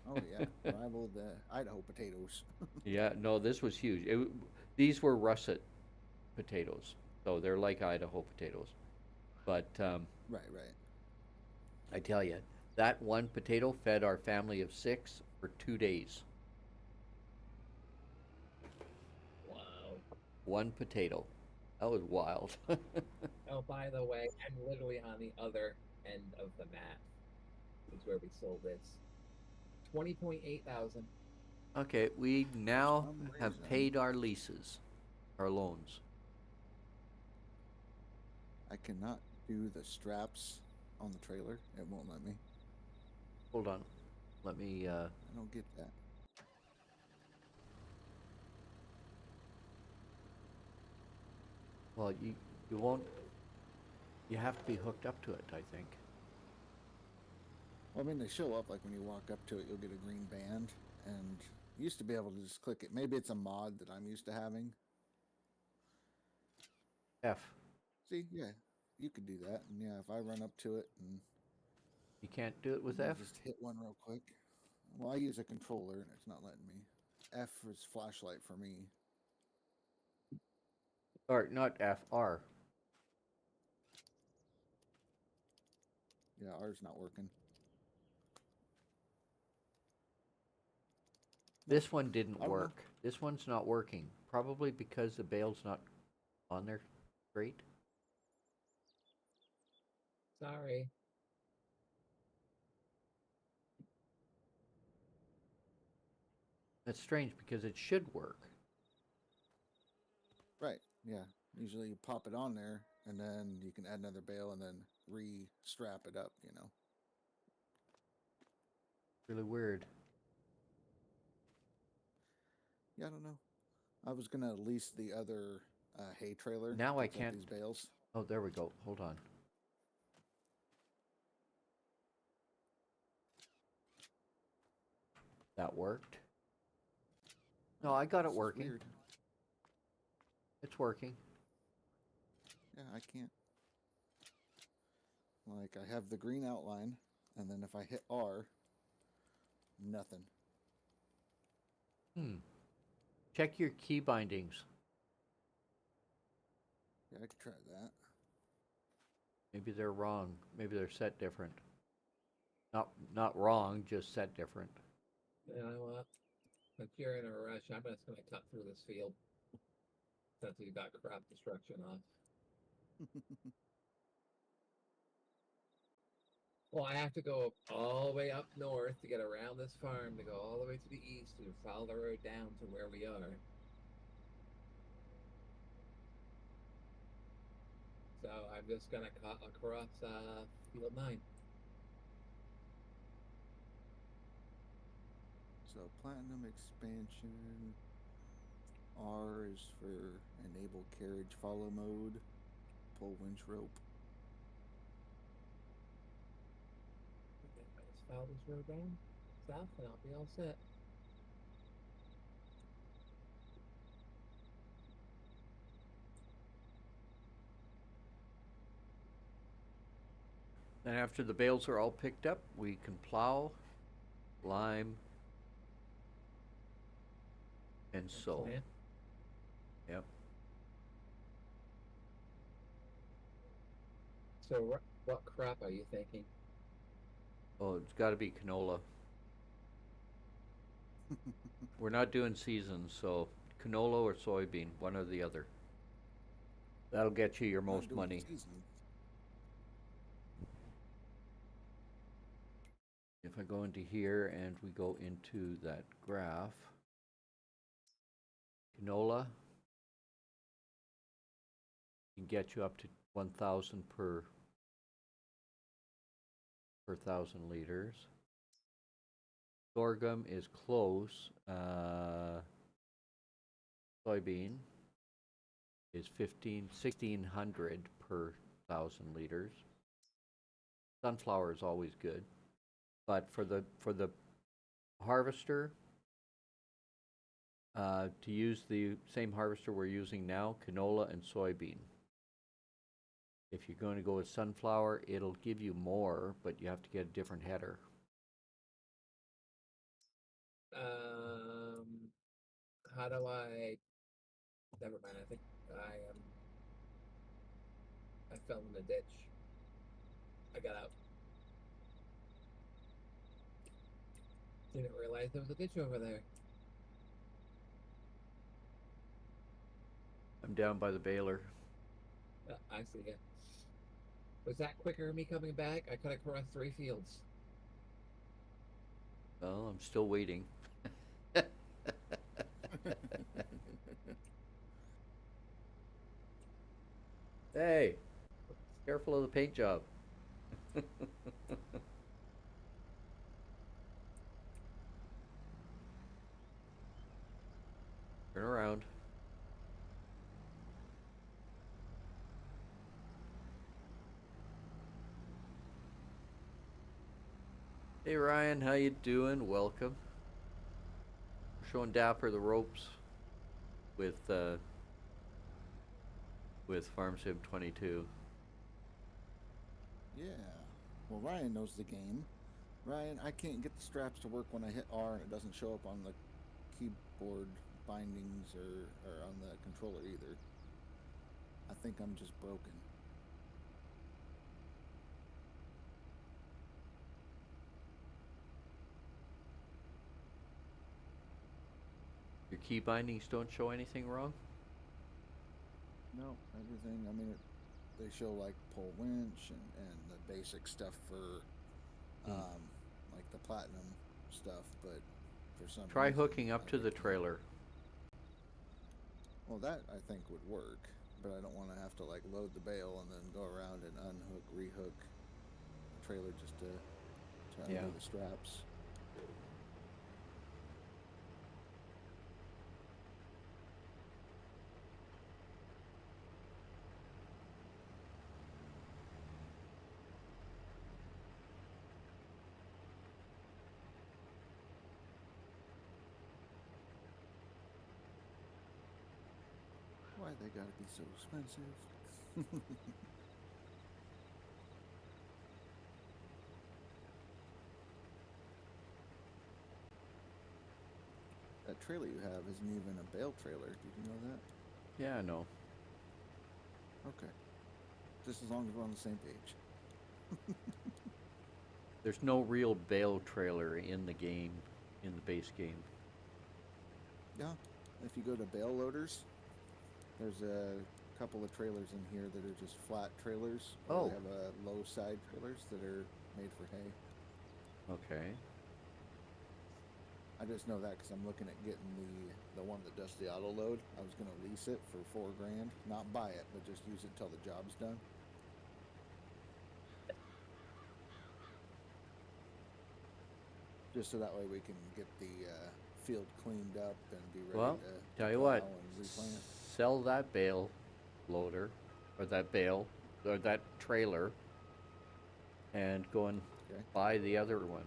[SPEAKER 3] Oh yeah, rivaled the Idaho potatoes.
[SPEAKER 1] Yeah, no, this was huge. These were russet potatoes, so they're like Idaho potatoes. But
[SPEAKER 3] Right, right.
[SPEAKER 1] I tell you, that one potato fed our family of 6 for 2 days.
[SPEAKER 2] Wow.
[SPEAKER 1] One potato. That was wild.
[SPEAKER 2] Oh, by the way, I'm literally on the other end of the map. Is where we sold this. 20.8 thousand.
[SPEAKER 1] Okay, we now
[SPEAKER 3] some
[SPEAKER 1] have
[SPEAKER 3] reason-
[SPEAKER 1] paid our leases, our loans.
[SPEAKER 3] I cannot do the straps on the trailer. It won't let me.
[SPEAKER 1] Hold on. Let me,
[SPEAKER 3] I don't get that.
[SPEAKER 1] well, you won't, you have to be hooked up to it, I think.
[SPEAKER 3] Well, I mean, they show up like when you walk up to it, you'll get a green band, and you used to be able to just click it. Maybe it's a mod that I'm used to having.
[SPEAKER 1] F.
[SPEAKER 3] See, yeah, you could do that. And yeah, if I run up to it and
[SPEAKER 1] You can't do it with
[SPEAKER 3] and
[SPEAKER 1] F?
[SPEAKER 3] just hit one real quick. Well, I use a controller and it's not letting me. F is flashlight for me.
[SPEAKER 1] Or not F, R.
[SPEAKER 3] Yeah, ours not working.
[SPEAKER 1] This one didn't
[SPEAKER 3] I don't know.
[SPEAKER 1] work. This one's not working. Probably because the bale's not on there straight.
[SPEAKER 2] Sorry.
[SPEAKER 1] That's strange because it should work.
[SPEAKER 3] Right. Yeah. Usually you pop it on there and then you can add another bale and then re-strap it up, you know.
[SPEAKER 1] Really weird.
[SPEAKER 3] Yeah, I don't know. I was gonna lease the other hay trailer.
[SPEAKER 1] Now I
[SPEAKER 3] picks up
[SPEAKER 1] can't-
[SPEAKER 3] these bales.
[SPEAKER 1] Oh, there we go. Hold on. That worked. No, I got it
[SPEAKER 3] This is
[SPEAKER 1] working.
[SPEAKER 3] weird.
[SPEAKER 1] It's working.
[SPEAKER 3] Yeah, I can't. Like I have the green outline, and then if I hit R, nothing.
[SPEAKER 1] Check your key bindings.
[SPEAKER 3] Yeah, I could try that.
[SPEAKER 1] Maybe they're wrong. Maybe they're set different. Not wrong, just set different.
[SPEAKER 2] You know what? If you're in a rush, I'm just gonna cut through this field. Since we got crop destruction off. Well, I have to go all the way up north to get around this farm to go all the way to the east and follow the road down to where we are. So I'm just gonna cut across field 9.
[SPEAKER 3] So platinum expansion. R is for enable carriage follow mode. Pull winch rope.
[SPEAKER 2] Okay, I just follow this road down south and I'll be all set.
[SPEAKER 1] Then after the bales are all picked up, we can plow, lime, and sow.
[SPEAKER 2] Plant.
[SPEAKER 1] Yep.
[SPEAKER 2] So what crop are you thinking?
[SPEAKER 1] Oh, it's got to be canola. We're not doing seasons, so canola or soybean, one or the other. That'll get you your
[SPEAKER 3] Not
[SPEAKER 1] most
[SPEAKER 3] doing
[SPEAKER 1] money.
[SPEAKER 3] season.
[SPEAKER 1] If I go into here and we go into that graph, canola can get you up to 1,000 per 1,000 liters. Sorghum is close. soybean is 1,600 per 1,000 liters. Sunflower is always good, but for the harvester, to use the same harvester we're using now, canola and soybean. If you're going to go with sunflower, it'll give you more, but you have to get a different header.
[SPEAKER 2] How do I? Never mind. I think I fell in the ditch. I got out. Didn't realize there was a ditch over there.
[SPEAKER 1] I'm down by the baler.
[SPEAKER 2] I see it. Was that quicker me coming back? I cut across 3 fields.
[SPEAKER 1] Well, I'm still waiting. Hey, careful of the paint job. Turn around. Hey Ryan, how you doing? Welcome. We're showing Dapper the ropes with FarmSim22.
[SPEAKER 3] Yeah. Well, Ryan knows the game. Ryan, I can't get the straps to work when I hit R and it doesn't show up on the keyboard bindings or on the controller either. I think I'm just broken.
[SPEAKER 1] Your key bindings don't show anything wrong?
[SPEAKER 3] No, everything. I mean, they show like pull winch and the basic stuff for like the platinum stuff, but for some
[SPEAKER 1] Try
[SPEAKER 3] reason,
[SPEAKER 1] hooking up to the
[SPEAKER 3] can't.
[SPEAKER 1] trailer.
[SPEAKER 3] Well, that I think would work, but I don't want to have to like load the bale and then go around and unhook, rehook the trailer just to undo the straps. Why they gotta be so expensive? That trailer you have isn't even a bale trailer. Did you know that?
[SPEAKER 1] Yeah, I know.
[SPEAKER 3] Okay. Just as long as we're on the same page.
[SPEAKER 1] There's no real bale trailer in the game, in the base game.
[SPEAKER 3] Yeah. If you go to bale loaders, there's a couple of trailers in here that are just flat trailers.
[SPEAKER 1] Oh.
[SPEAKER 3] They have low side trailers that are made for hay.
[SPEAKER 1] Okay.
[SPEAKER 3] I just know that because I'm looking at getting the one that does the auto load. I was going to lease it for $4 grand, not buy it, but just use it till the job's done. Just so that way we can get the field cleaned up and be ready
[SPEAKER 1] Well,
[SPEAKER 3] to
[SPEAKER 1] tell you
[SPEAKER 3] plow
[SPEAKER 1] what,
[SPEAKER 3] and replant.
[SPEAKER 1] sell that bale loader, or that bale, or that trailer, and go and
[SPEAKER 3] Okay.
[SPEAKER 1] buy the other one.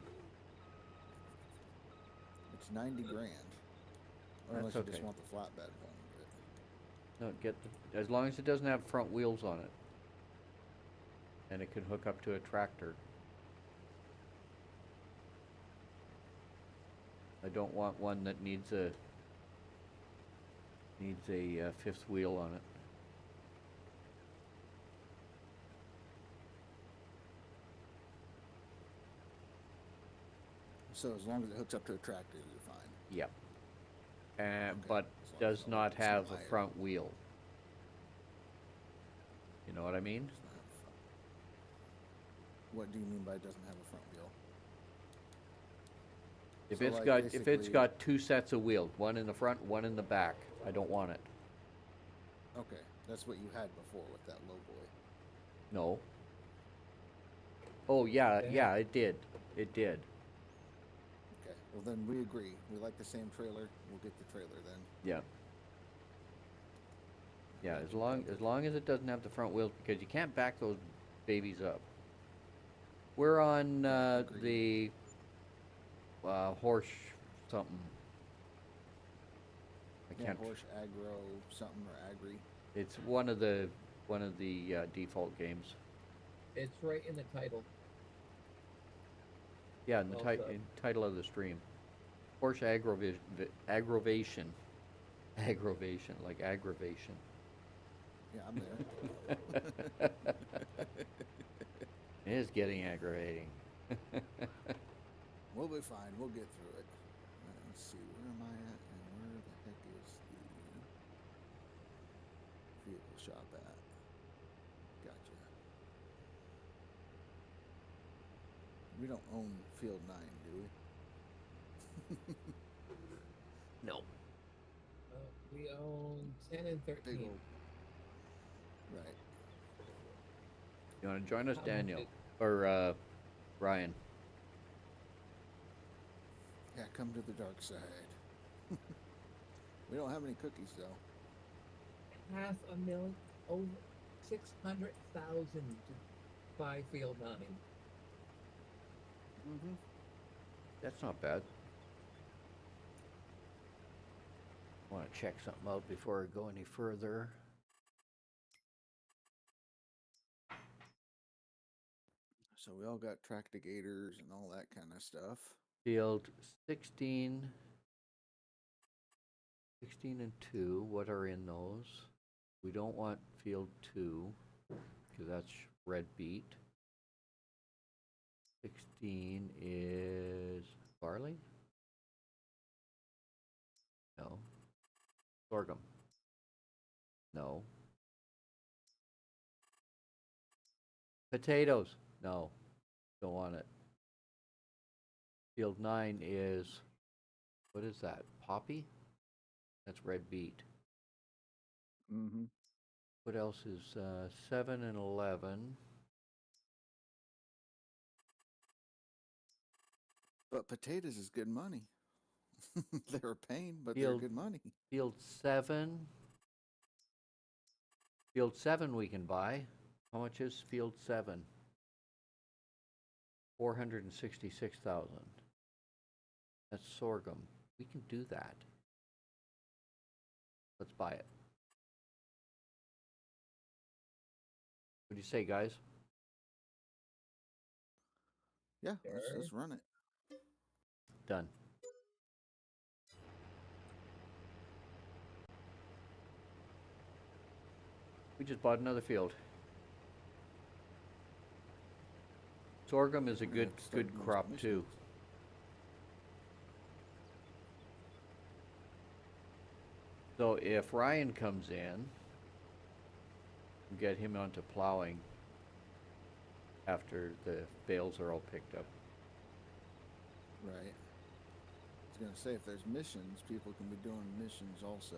[SPEAKER 3] It's 90 grand. Or unless
[SPEAKER 1] That's
[SPEAKER 3] you just
[SPEAKER 1] okay.
[SPEAKER 3] want the flatbed one. But
[SPEAKER 1] No, get as long as it doesn't have front wheels on it, and it can hook up to a tractor. I don't want one that needs a fifth wheel on it.
[SPEAKER 3] so as long as it hooks up to a tractor, you're fine.
[SPEAKER 1] Yep.
[SPEAKER 3] Okay,
[SPEAKER 1] But
[SPEAKER 3] as long as
[SPEAKER 1] does
[SPEAKER 3] it's
[SPEAKER 1] not
[SPEAKER 3] some
[SPEAKER 1] have a
[SPEAKER 3] wire.
[SPEAKER 1] front wheel. You know what I mean?
[SPEAKER 3] Does not have a front. What do you mean by it doesn't have a front wheel?
[SPEAKER 1] If
[SPEAKER 3] So,
[SPEAKER 1] it's
[SPEAKER 3] like,
[SPEAKER 1] got if it's
[SPEAKER 3] basically-
[SPEAKER 1] got two sets of wheels, one in the front, one in the back, I don't want it.
[SPEAKER 3] Okay, that's what you had before with that low boy.
[SPEAKER 1] No. Oh yeah,
[SPEAKER 2] Yeah.
[SPEAKER 1] yeah, it did. It did.
[SPEAKER 3] Okay, well then we agree. We like the same trailer. We'll get the trailer then.
[SPEAKER 1] Yeah. Yeah, as long as it doesn't have the front wheels, because you can't back those babies up. We're on the Horsch something. I
[SPEAKER 3] Yeah,
[SPEAKER 1] can't.
[SPEAKER 3] Horsch Agro something or Agri.
[SPEAKER 1] It's one of the default games.
[SPEAKER 2] It's right in the title.
[SPEAKER 1] Yeah, in the
[SPEAKER 2] Also.
[SPEAKER 1] title of the stream. Horsch AgroVation. AgroVation, like aggravation.
[SPEAKER 3] Yeah, I'm there.
[SPEAKER 1] It is getting aggravating.
[SPEAKER 3] We'll be fine. We'll get through it. Let's see, where am I at, and where the heck is the vehicle shop at? Gotcha. We don't own Field 9, do we?
[SPEAKER 1] No.
[SPEAKER 2] We own 10 and 13.
[SPEAKER 3] Big old. Right.
[SPEAKER 1] You want to join us,
[SPEAKER 2] How
[SPEAKER 1] Daniel?
[SPEAKER 2] did-
[SPEAKER 1] Or Ryan?
[SPEAKER 3] Yeah, come to the dark side. We don't have any cookies, though.
[SPEAKER 2] 500,000, over 600,000 to buy Field 9.
[SPEAKER 3] Mm-hmm.
[SPEAKER 1] That's not bad. Want to check something out before I go any further.
[SPEAKER 3] So we all got tractigators and all that kind of stuff.
[SPEAKER 1] Field 16, 16 and 2, what are in those? We don't want field 2, because that's red beet. 16 is barley? No. Sorghum? No. Potatoes? No. Don't want it. Field 9 is, what is that? Poppy? That's red beet.
[SPEAKER 3] Mm-hmm.
[SPEAKER 1] What else is 7 and 11?
[SPEAKER 3] But potatoes is good money. They're a pain, but
[SPEAKER 1] Field-
[SPEAKER 3] they're good money.
[SPEAKER 1] Field 7. Field 7 we can buy. How much is field 7? 466,000. That's sorghum. We can do that. Let's buy it. What do you say, guys?
[SPEAKER 3] Yeah,
[SPEAKER 2] Sure.
[SPEAKER 3] let's run it.
[SPEAKER 1] Done. We just bought another field. Sorghum is a
[SPEAKER 3] Yeah,
[SPEAKER 1] good
[SPEAKER 3] it's starting
[SPEAKER 1] good
[SPEAKER 3] most
[SPEAKER 1] crop
[SPEAKER 3] missions.
[SPEAKER 1] too. So if Ryan comes in, we'll get him onto plowing after the bales are all picked up.
[SPEAKER 3] Right. I was gonna say, if there's missions, people can be doing missions also.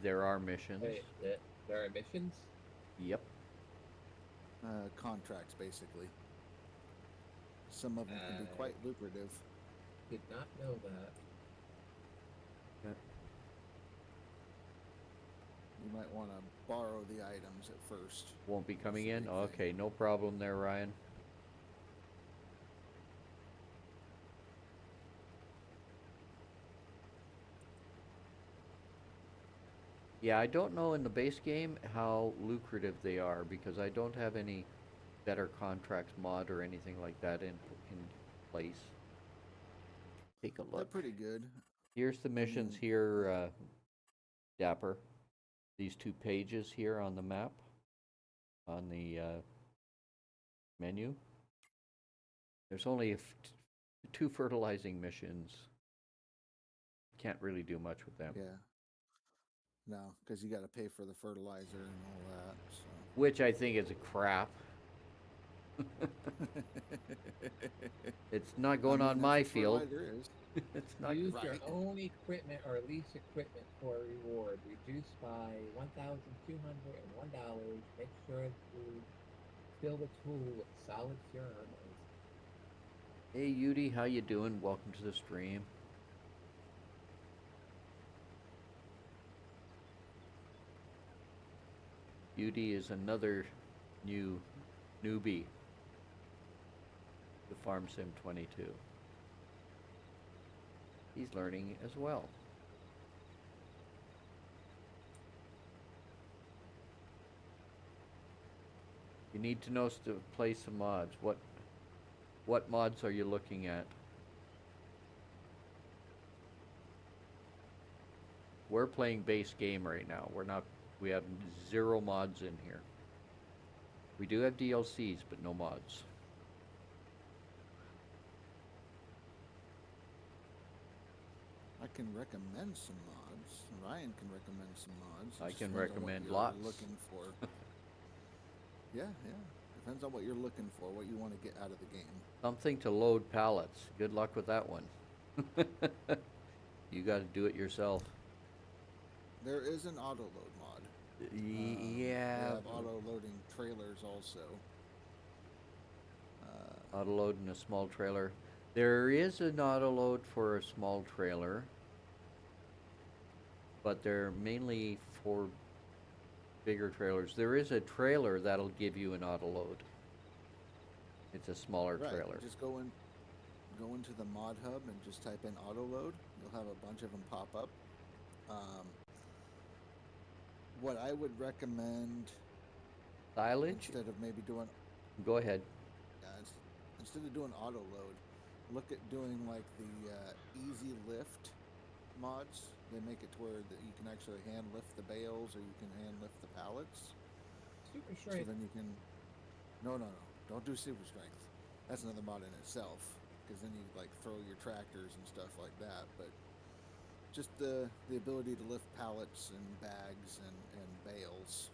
[SPEAKER 1] There are missions.
[SPEAKER 2] Wait, there are missions?
[SPEAKER 1] Yep.
[SPEAKER 3] Contracts, basically. Some of them can be quite lucrative.
[SPEAKER 2] Did not know that.
[SPEAKER 3] You might want to borrow the items at first.
[SPEAKER 1] Won't be coming
[SPEAKER 3] That's
[SPEAKER 1] in?
[SPEAKER 3] the big thing.
[SPEAKER 1] Okay, no problem there, Ryan. Yeah, I don't know in the base game how lucrative they are because I don't have any better contracts mod or anything like that in place. Take a
[SPEAKER 3] They're
[SPEAKER 1] look.
[SPEAKER 3] pretty good.
[SPEAKER 1] Here's the missions
[SPEAKER 3] mean-
[SPEAKER 1] here, Dapper. These 2 pages here on the map, on the menu. There's only 2 fertilizing missions. Can't really do much with them.
[SPEAKER 3] Yeah. No, because you got to pay for the fertilizer and all that.
[SPEAKER 1] Which I think is a crap. It's not going on my field.
[SPEAKER 3] Is.
[SPEAKER 1] It's not.
[SPEAKER 2] Use your
[SPEAKER 3] right.
[SPEAKER 2] own equipment or lease equipment for a reward. Reduced by $1,201. Make sure to fill the tool with solid ceramides.
[SPEAKER 1] Hey, Yudi, how you doing? Welcome to the stream. Beauty is another newbie to Farm Sim 22. He's learning as well. You need to know to play some mods. What mods are you looking at? We're playing base game right now. We have 0 mods in here. We do have DLCs, but no mods.
[SPEAKER 3] I can recommend some mods. Ryan can recommend some mods.
[SPEAKER 1] I
[SPEAKER 3] Just
[SPEAKER 1] can
[SPEAKER 3] depends on what
[SPEAKER 1] recommend
[SPEAKER 3] you're
[SPEAKER 1] lots.
[SPEAKER 3] Looking for. Yeah. Depends on what you're looking for, what you want to get out of the game.
[SPEAKER 1] Something to load pallets. Good luck with that one. You got to do it yourself.
[SPEAKER 3] There is an auto load mod. They
[SPEAKER 1] Yeah.
[SPEAKER 3] have auto loading trailers also.
[SPEAKER 1] Auto load in a small trailer. There is an auto load for a small trailer, but they're mainly for bigger trailers. There is a trailer that'll give you an auto load. It's a smaller
[SPEAKER 3] Right.
[SPEAKER 1] trailer.
[SPEAKER 3] Just go into the mod hub and just type in auto load. You'll have a bunch of them pop up. What I would recommend
[SPEAKER 1] Silage?
[SPEAKER 3] instead of maybe doing
[SPEAKER 1] Go ahead.
[SPEAKER 3] instead of doing auto load, look at doing like the easy lift mods. They make it to where that you can actually hand lift the bales or you can hand lift the pallets.
[SPEAKER 2] Super
[SPEAKER 3] So
[SPEAKER 2] strength.
[SPEAKER 3] then you can. No. Don't do super strength. That's another mod in itself. Because then you like throw your tractors and stuff like that. But just the ability to lift pallets and bags and bales.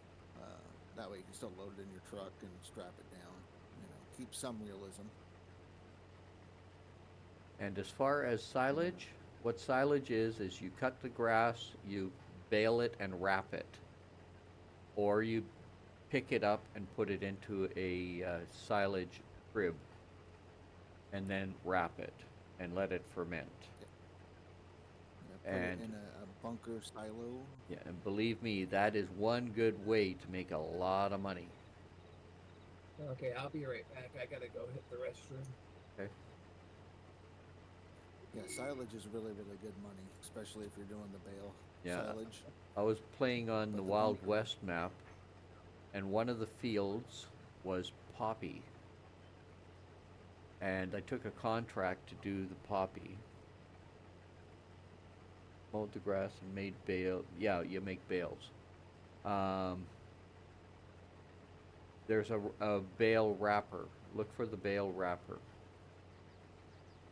[SPEAKER 3] That way you can still load it in your truck and strap it down. Keep some realism.
[SPEAKER 1] And as far as silage, what silage is you cut the grass, you bale it and wrap it. Or you pick it up and put it into a silage crib and then wrap it and let it ferment.
[SPEAKER 3] Put
[SPEAKER 1] And-
[SPEAKER 3] it in a bunker silo.
[SPEAKER 1] Yeah, and believe me, that is one good way to make a lot of money.
[SPEAKER 2] Okay, I'll be right back. I gotta go hit the restroom.
[SPEAKER 1] Okay.
[SPEAKER 3] Yeah, silage is really, really good money, especially if you're doing the bale
[SPEAKER 1] Yeah.
[SPEAKER 3] silage.
[SPEAKER 1] I was playing on
[SPEAKER 3] But
[SPEAKER 1] the
[SPEAKER 3] the
[SPEAKER 1] Wild
[SPEAKER 3] bunker-
[SPEAKER 1] West map, and one of the fields was poppy. And I took a contract to do the poppy. Mowed the grass and made bale. Yeah, you make bales. There's a bale wrapper. Look for the bale wrapper.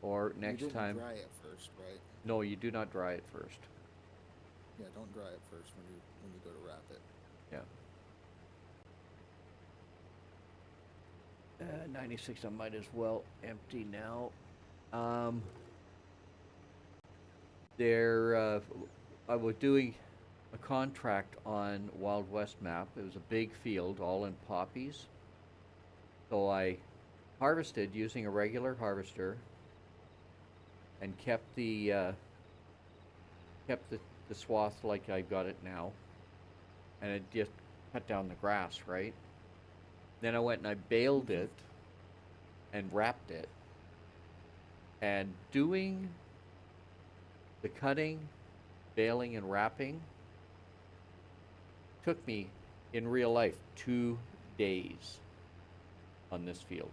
[SPEAKER 1] Or next
[SPEAKER 3] you didn't
[SPEAKER 1] time.
[SPEAKER 3] dry it first, right?
[SPEAKER 1] No, you do not dry it first.
[SPEAKER 3] Yeah, don't dry it first when you go to wrap it.
[SPEAKER 1] Yeah. 96, I might as well empty now. I was doing a contract on Wild West map. It was a big field, all in poppies. So I harvested using a regular harvester and kept the swath like I got it now, and it just cut down the grass, right? Then I went and I baled it and wrapped it. And doing the cutting, baling, and wrapping took me, in real life, 2 days on this field.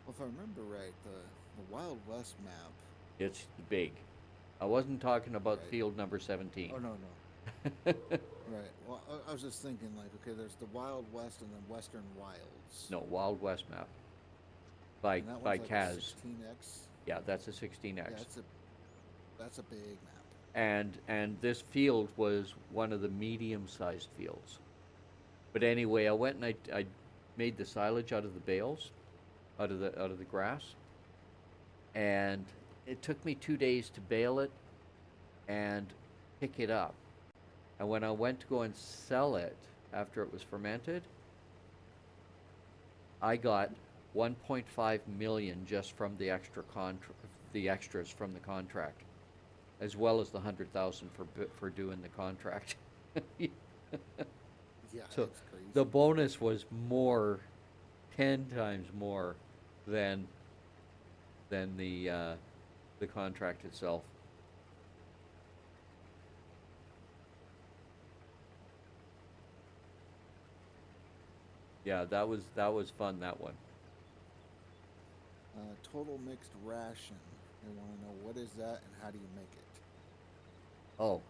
[SPEAKER 3] Well, if I remember right, the Wild West map.
[SPEAKER 1] It's big. I wasn't talking about
[SPEAKER 3] Right.
[SPEAKER 1] field number 17.
[SPEAKER 3] Oh no. Right. Well, I was just thinking like, okay, there's the Wild West and then Western Wilds.
[SPEAKER 1] No, Wild West map. By
[SPEAKER 3] And that
[SPEAKER 1] by
[SPEAKER 3] one's like
[SPEAKER 1] Kaz.
[SPEAKER 3] 16x.
[SPEAKER 1] Yeah, that's a 16x.
[SPEAKER 3] Yeah, that's a big map.
[SPEAKER 1] And this field was one of the medium-sized fields. But anyway, I went and I made the silage out of the bales, out of the grass, and it took me 2 days to bale it and pick it up. And when I went to go and sell it after it was fermented, I got 1.5 million just from the extras from the contract, as well as the 100,000 for doing the contract.
[SPEAKER 3] Yeah, Yeah,
[SPEAKER 1] So
[SPEAKER 3] it's crazy.
[SPEAKER 1] the bonus was more, 10 times more than the contract itself. Yeah, that was fun, that one.
[SPEAKER 3] Total mixed ration. They want to know what is that and how do you make it?
[SPEAKER 1] Oh,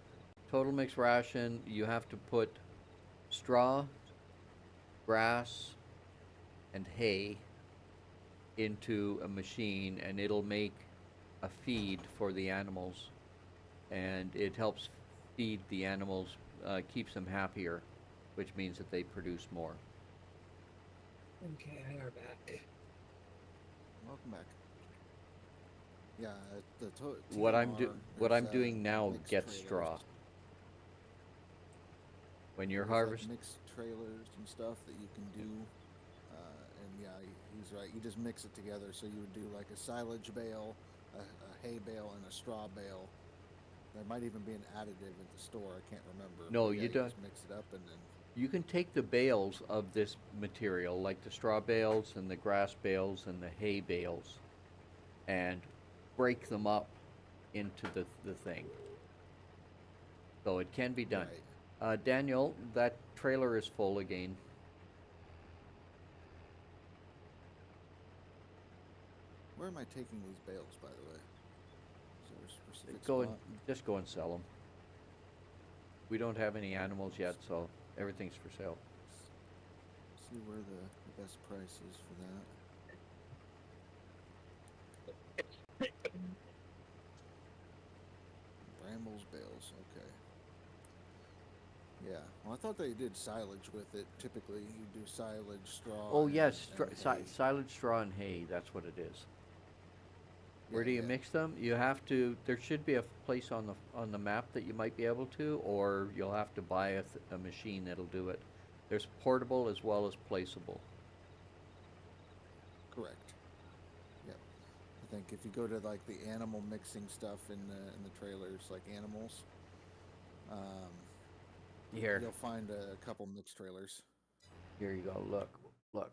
[SPEAKER 1] total mixed ration, you have to put straw, grass, and hay into a machine, and it'll make a feed for the animals, and it helps feed the animals, keeps them happier, which means that they produce more.
[SPEAKER 2] Okay, I are back.
[SPEAKER 3] Welcome back. Yeah, the
[SPEAKER 1] What
[SPEAKER 3] TMR.
[SPEAKER 1] what
[SPEAKER 3] there's,
[SPEAKER 1] I'm doing now
[SPEAKER 3] mixed
[SPEAKER 1] gets
[SPEAKER 3] trailers.
[SPEAKER 1] straw. When you're
[SPEAKER 3] There's like
[SPEAKER 1] harvesting,
[SPEAKER 3] mixed trailers and stuff that you can do. And yeah, he's right. You just mix it together. So you would do like a silage bale, a hay bale, and a straw bale. There might even be an additive at the store. I can't remember.
[SPEAKER 1] no,
[SPEAKER 3] But yeah,
[SPEAKER 1] you
[SPEAKER 3] you
[SPEAKER 1] don't.
[SPEAKER 3] just mix it up and then.
[SPEAKER 1] You can take the bales of this material, like the straw bales and the grass bales and the hay bales, and break them up into the thing. So it can be done.
[SPEAKER 3] Right.
[SPEAKER 1] Daniel, that trailer is full again.
[SPEAKER 3] Where am I taking these bales, by the way? Is there a specific
[SPEAKER 1] Go and
[SPEAKER 3] spot?
[SPEAKER 1] just go and sell them. We don't have any animals yet, so everything's for sale.
[SPEAKER 3] See where the best price is for that. Brambles bales, okay. Yeah, well, I thought they did silage with it. Typically, you do silage, straw.
[SPEAKER 1] Oh yes,
[SPEAKER 3] and hay.
[SPEAKER 1] silage, straw, and hay. That's what it is. Where
[SPEAKER 3] Yeah,
[SPEAKER 1] do you
[SPEAKER 3] yeah.
[SPEAKER 1] mix them? You have to. There should be a place on the map that you might be able to, or you'll have to buy a machine that'll do it. There's portable as well as placeable.
[SPEAKER 3] Correct. Yep. I think if you go to like the animal mixing stuff in the trailers, like animals,
[SPEAKER 1] Here,
[SPEAKER 3] you'll find a couple mixed trailers.
[SPEAKER 1] here you go. Look.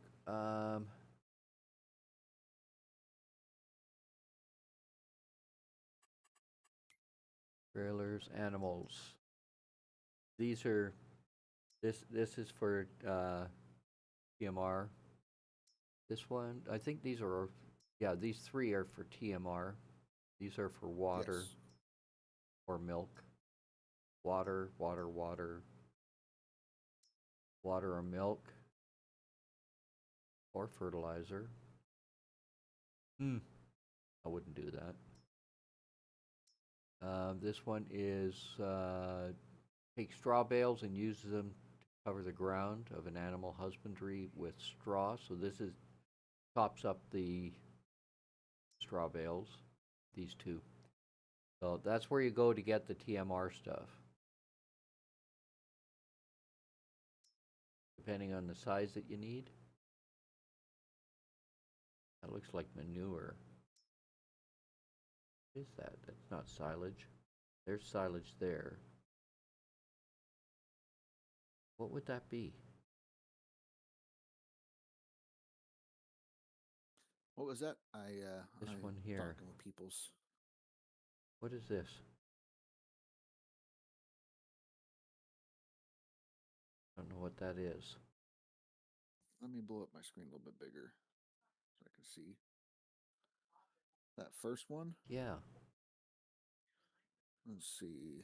[SPEAKER 1] Trailers, animals. These are. This is for TMR. This one, I think these are. Yeah, these three are for TMR. These are for water
[SPEAKER 3] Yes.
[SPEAKER 1] or milk. Water, water or milk, or fertilizer. I wouldn't do that. This one is take straw bales and use them to cover the ground of an animal husbandry with straw. So this is tops up the straw bales, these two. So that's where you go to get the TMR stuff. Depending on the size that you need. That looks like manure. What is that? That's not silage. There's silage there. What would that be?
[SPEAKER 3] What was that?
[SPEAKER 1] This
[SPEAKER 3] I'm
[SPEAKER 1] one here.
[SPEAKER 3] talking with people's.
[SPEAKER 1] What is this? I don't know what that is.
[SPEAKER 3] Let me blow up my screen a little bit bigger so I can see. That first one?
[SPEAKER 1] Yeah.
[SPEAKER 3] Let's see.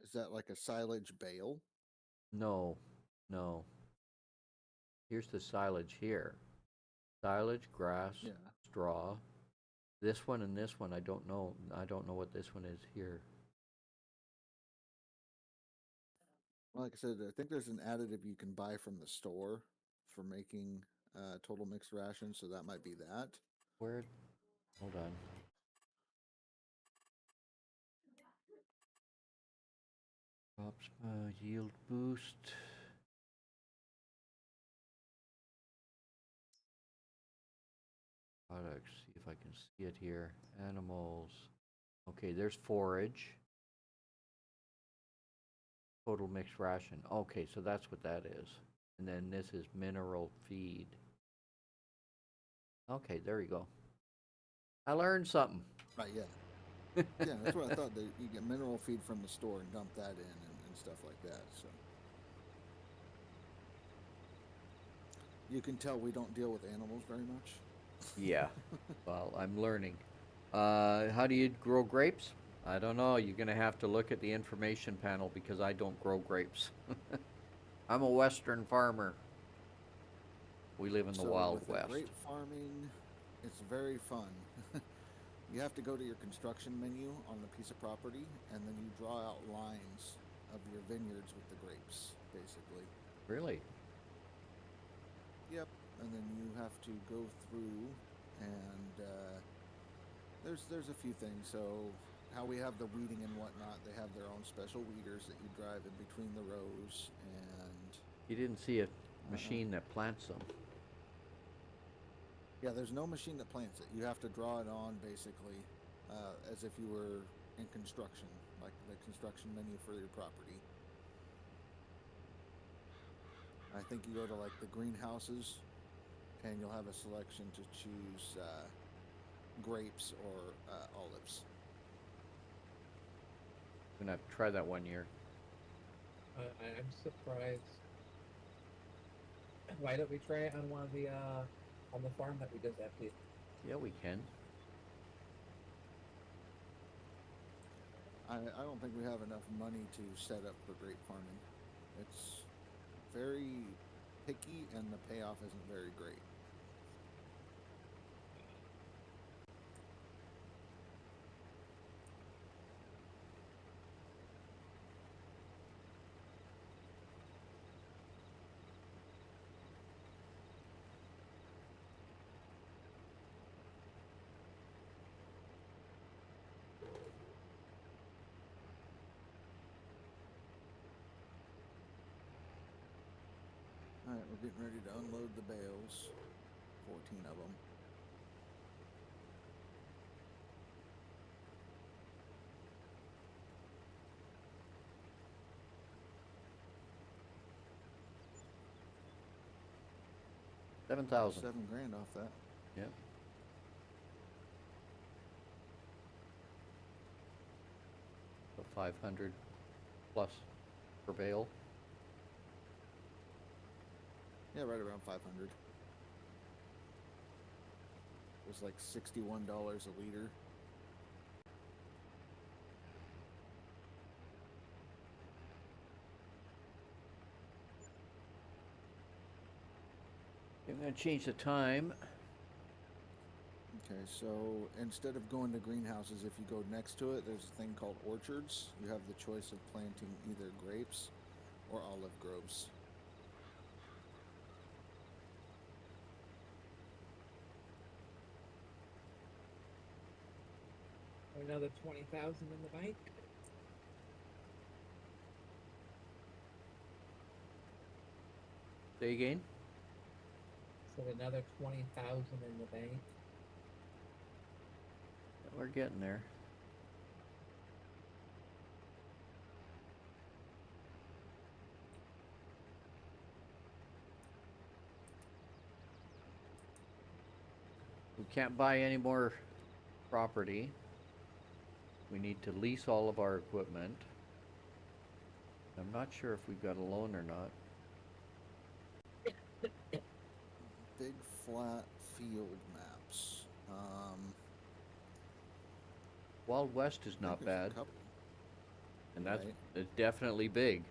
[SPEAKER 3] Is that like a silage bale?
[SPEAKER 1] No. No. Here's the silage here. Silage, grass,
[SPEAKER 3] Yeah.
[SPEAKER 1] straw. This one and this one, I don't know. I don't know what this one is here.
[SPEAKER 3] Well, like I said, I think there's an additive you can buy from the store for making total mixed ration, so that might be that.
[SPEAKER 1] Where? Hold on. Crops yield boost. Products. See if I can see it here. Animals. Okay, there's forage. Total mixed ration. Okay, so that's what that is. And then this is mineral feed. Okay, there you go. I learned something.
[SPEAKER 3] Right, yeah. Yeah, that's what I thought. You get mineral feed from the store and dump that in and stuff like that. So you can tell we don't deal with animals very much.
[SPEAKER 1] Yeah. Well, I'm learning. How do you grow grapes? I don't know. You're going to have to look at the information panel because I don't grow grapes. I'm a Western farmer. We live in the
[SPEAKER 3] So
[SPEAKER 1] Wild
[SPEAKER 3] with the
[SPEAKER 1] West.
[SPEAKER 3] grape farming, it's very fun. You have to go to your construction menu on the piece of property, and then you draw out lines of your vineyards with the grapes, basically.
[SPEAKER 1] Really?
[SPEAKER 3] Yep. And then you have to go through, and there's a few things. So how we have the weeding and whatnot, they have their own special weeders that you drive in between the rows, and
[SPEAKER 1] You didn't see a machine that plants them.
[SPEAKER 3] yeah, there's no machine that plants it. You have to draw it on basically, as if you were in construction, like the construction menu for your property. I think you go to like the greenhouses, and you'll have a selection to choose grapes or olives.
[SPEAKER 1] I'm going to have to try that one year.
[SPEAKER 2] I'm surprised. Why don't we try it on one of the on the farm that we just emptied?
[SPEAKER 1] Yeah, we can.
[SPEAKER 3] I don't think we have enough money to set up for grape farming. It's very picky, and the payoff isn't very great. Alright, we're getting ready to unload the bales. 14 of them.
[SPEAKER 1] $7,000.
[SPEAKER 3] $7,000 off that.
[SPEAKER 1] Yep. So 500 plus per bale.
[SPEAKER 3] Yeah, right around 500. It was like $61 a liter.
[SPEAKER 1] I'm going to change the time.
[SPEAKER 3] Okay, so instead of going to greenhouses, if you go next to it, there's a thing called orchards. You have the choice of planting either grapes or olive groves.
[SPEAKER 2] Another 20,000 in the bank.
[SPEAKER 1] Say again?
[SPEAKER 2] So another 20,000 in the bank.
[SPEAKER 1] We're getting there. We can't buy any more property. We need to lease all of our equipment. I'm not sure if we've got a loan or not.
[SPEAKER 3] Big flat field maps.
[SPEAKER 1] Wild West is
[SPEAKER 3] I think
[SPEAKER 1] not
[SPEAKER 3] there's a
[SPEAKER 1] bad,
[SPEAKER 3] couple.
[SPEAKER 1] and that's
[SPEAKER 3] Right.
[SPEAKER 1] it's definitely big.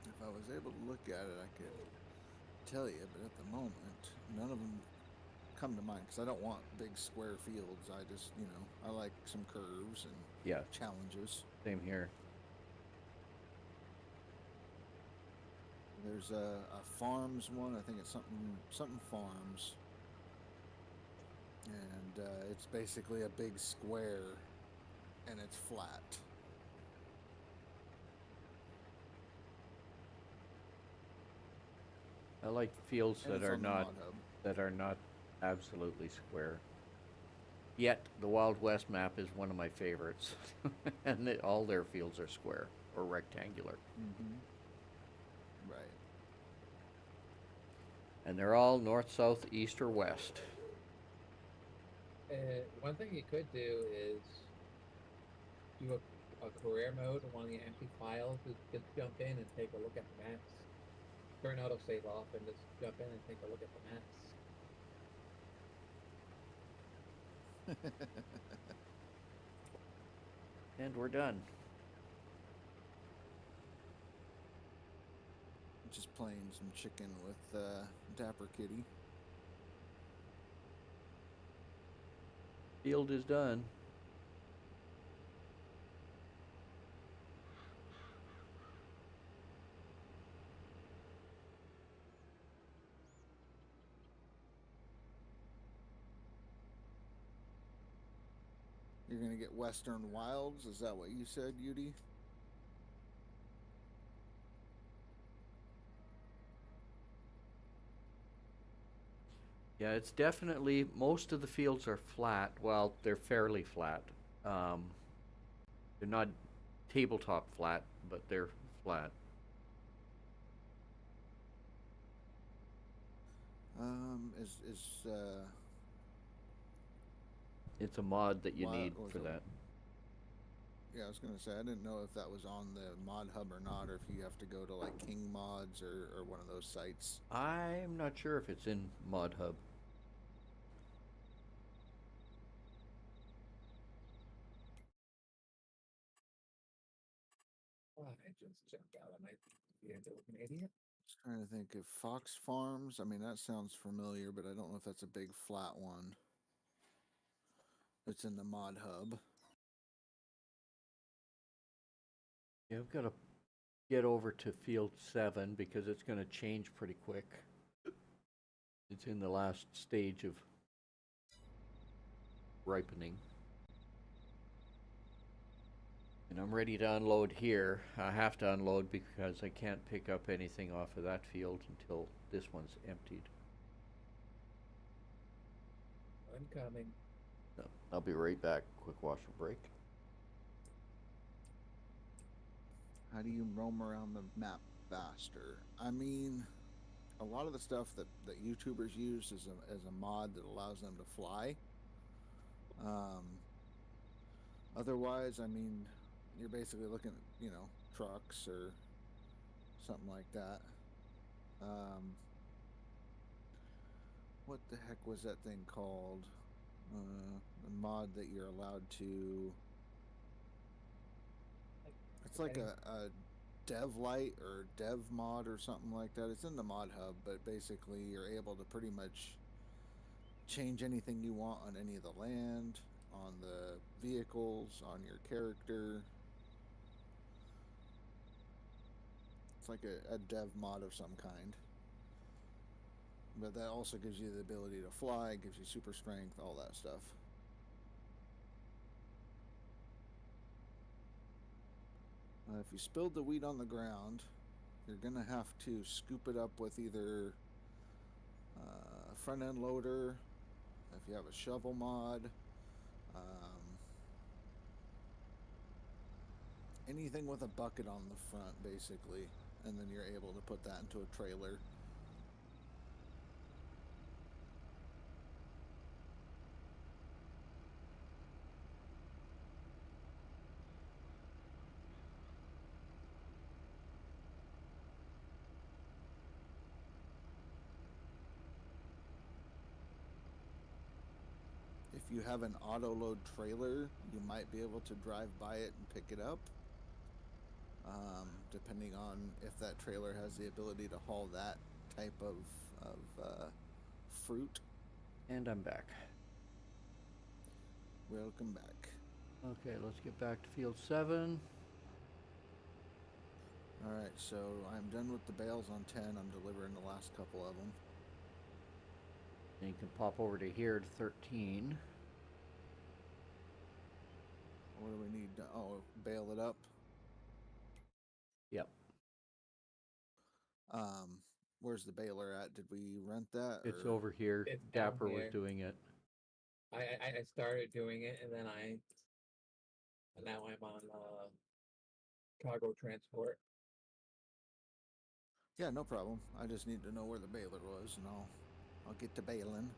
[SPEAKER 3] If I was able to look at it, I could tell you, but at the moment, none of them come to mind because I don't want big square fields. I just, I like some curves and
[SPEAKER 1] Yeah,
[SPEAKER 3] challenges.
[SPEAKER 1] same here.
[SPEAKER 3] There's a farms one. I think it's something farms, and it's basically a big square, and it's flat.
[SPEAKER 1] I like fields
[SPEAKER 3] And
[SPEAKER 1] that
[SPEAKER 3] it's
[SPEAKER 1] are
[SPEAKER 3] on the
[SPEAKER 1] not
[SPEAKER 3] Mod Hub.
[SPEAKER 1] that are not absolutely square. Yet the Wild West map is one of my favorites, and all their fields are square or rectangular,
[SPEAKER 3] Mm-hmm. Right.
[SPEAKER 1] and they're all north, south, east, or west.
[SPEAKER 2] One thing you could do is do a career mode on one of the empty files. Just jump in and take a look at the maps. Turn autosave off and just jump in and take a look at the maps.
[SPEAKER 1] And we're done.
[SPEAKER 3] Just playing some chicken with DapperKitty.
[SPEAKER 1] Field is done.
[SPEAKER 3] You're gonna get Western Wilds. Is that what you said, Yudi?
[SPEAKER 1] Yeah, it's definitely, most of the fields are flat. Well, they're fairly flat. They're not tabletop flat, but they're flat.
[SPEAKER 3] Is
[SPEAKER 1] It's a mod that you
[SPEAKER 3] Wild-
[SPEAKER 1] need
[SPEAKER 3] was
[SPEAKER 1] for
[SPEAKER 3] it-
[SPEAKER 1] that.
[SPEAKER 3] Yeah, I was gonna say I didn't know if that was on the mod hub or not, or if you have to go to like King Mods or one of those sites.
[SPEAKER 1] I'm not sure if it's in Mod Hub.
[SPEAKER 2] Oh, I just jumped out. I might be an idiot.
[SPEAKER 3] Just trying to think if Fox Farms. I mean, that sounds familiar, but I don't know if that's a big flat one. It's in the mod hub.
[SPEAKER 1] Yeah, I've got to get over to field 7 because it's going to change pretty quick. It's in the last stage of ripening. And I'm ready to unload here. I have to unload because I can't pick up anything off of that field until this one's emptied.
[SPEAKER 2] I'm coming.
[SPEAKER 1] So I'll be right back. Quick wash and break.
[SPEAKER 3] How do you roam around the map faster? I mean, a lot of the stuff that YouTubers use as a mod that allows them to fly. Otherwise, I mean, you're basically looking at, trucks or something like that. What the heck was that thing called? The mod that you're allowed to. It's like a dev light or dev mod or something like that. It's in the mod hub, but basically you're able to pretty much change anything you want on any of the land, on the vehicles, on your character. It's like a dev mod of some kind. But that also gives you the ability to fly, gives you super strength, all that stuff. If you spilled the wheat on the ground, you're going to have to scoop it up with either a front end loader, if you have a shovel mod, anything with a bucket on the front, basically, and then you're able to put that into a trailer. If you have an auto load trailer, you might be able to drive by it and pick it up, depending on if that trailer has the ability to haul that type of fruit.
[SPEAKER 1] And I'm back.
[SPEAKER 3] Welcome back.
[SPEAKER 1] Okay, let's get back to field 7.
[SPEAKER 3] Alright, so I'm done with the bales on 10. I'm delivering the last couple of them.
[SPEAKER 1] And you can pop over to here to 13.
[SPEAKER 3] What do we need? Bale it up.
[SPEAKER 1] Yep.
[SPEAKER 3] Where's the baler at? Did we rent that?
[SPEAKER 1] It's
[SPEAKER 3] or-
[SPEAKER 1] over here.
[SPEAKER 2] It's down
[SPEAKER 1] Dapper was
[SPEAKER 2] here.
[SPEAKER 1] doing it.
[SPEAKER 2] I started doing it, and then now I'm on cargo transport.
[SPEAKER 3] Yeah, no problem. I just need to know where the baler was, and I'll get to baling.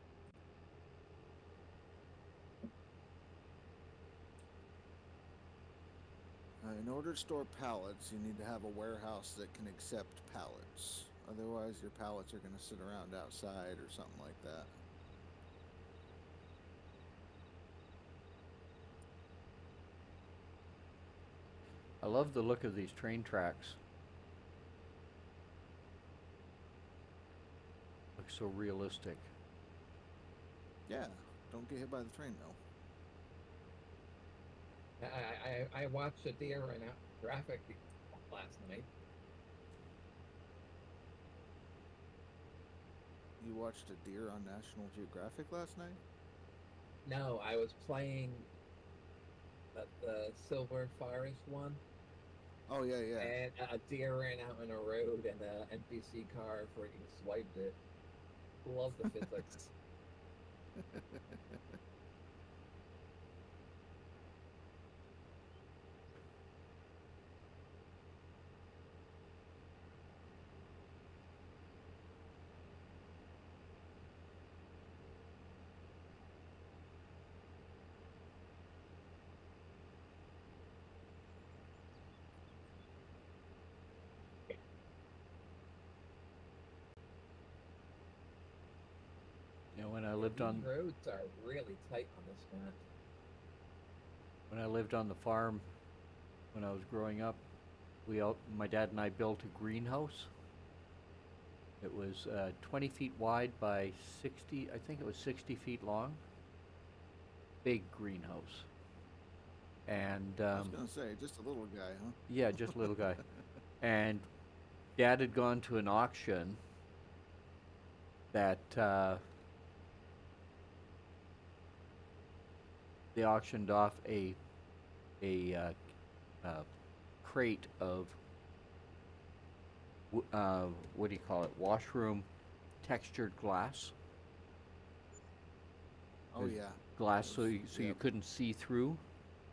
[SPEAKER 3] In order to store pallets, you need to have a warehouse that can accept pallets. Otherwise, your pallets are going to sit around outside or something like that.
[SPEAKER 1] I love the look of these train tracks. Looks so realistic.
[SPEAKER 3] Yeah, don't get hit by the train though.
[SPEAKER 2] I watched a deer run out in traffic last night.
[SPEAKER 3] You watched a deer on National Geographic last night?
[SPEAKER 2] No, I was playing the Silver Forest one,
[SPEAKER 3] Oh yeah, yeah.
[SPEAKER 2] and a deer ran out in a road, and the NPC car freaking swiped it. Love the physics.
[SPEAKER 1] You know, when I lived on
[SPEAKER 2] These roads are really tight on this map.
[SPEAKER 1] when I lived on the farm when I was growing up, my dad and I built a greenhouse. It was 20 feet wide by 60, I think it was 60 feet long. Big greenhouse. And
[SPEAKER 3] I was gonna say, just a little guy, huh?
[SPEAKER 1] yeah, just a little guy. And Dad had gone to an auction that they auctioned off a crate of what do you call it? Washroom textured glass.
[SPEAKER 3] Oh
[SPEAKER 1] There's
[SPEAKER 3] yeah,
[SPEAKER 1] Glass, so
[SPEAKER 3] those-
[SPEAKER 1] you
[SPEAKER 3] yep.
[SPEAKER 1] couldn't see through.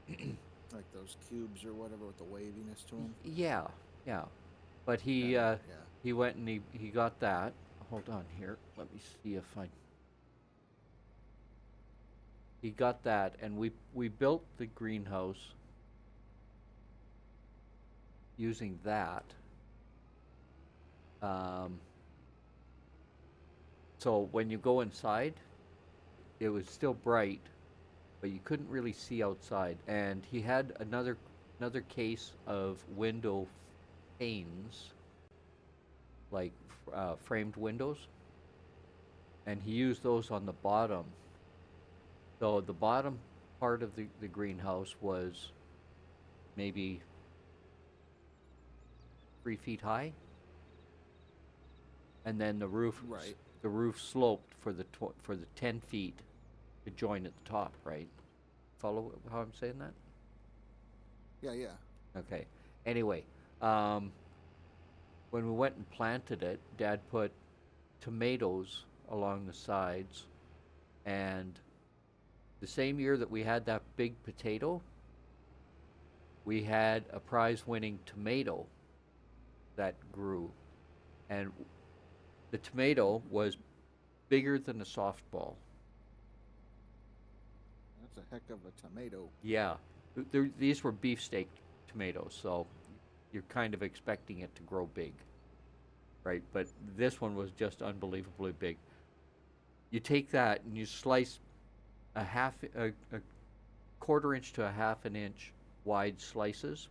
[SPEAKER 3] like those cubes or whatever with the waviness to them.
[SPEAKER 1] Yeah, yeah. But he
[SPEAKER 3] Yeah.
[SPEAKER 1] he went and he got that. Hold on here. Let me see if I. He got that, and we built the greenhouse using that. So when you go inside, it was still bright, but you couldn't really see outside. And he had another case of window panes, like framed windows, and he used those on the bottom. So the bottom part of the greenhouse was maybe 3 feet high, and then the roof
[SPEAKER 3] Right.
[SPEAKER 1] the roof sloped for the 10 feet to join at the top. Right? Follow how I'm saying that?
[SPEAKER 3] Yeah, yeah.
[SPEAKER 1] Okay. Anyway, when we went and planted it, Dad put tomatoes along the sides, and the same year that we had that big potato, we had a prize-winning tomato that grew, and the tomato was bigger than a softball.
[SPEAKER 3] That's a heck of a tomato.
[SPEAKER 1] Yeah, these were beefsteak tomatoes, so you're kind of expecting it to grow big, right? But this one was just unbelievably big. You take that and you slice a quarter inch to a half an inch wide slices,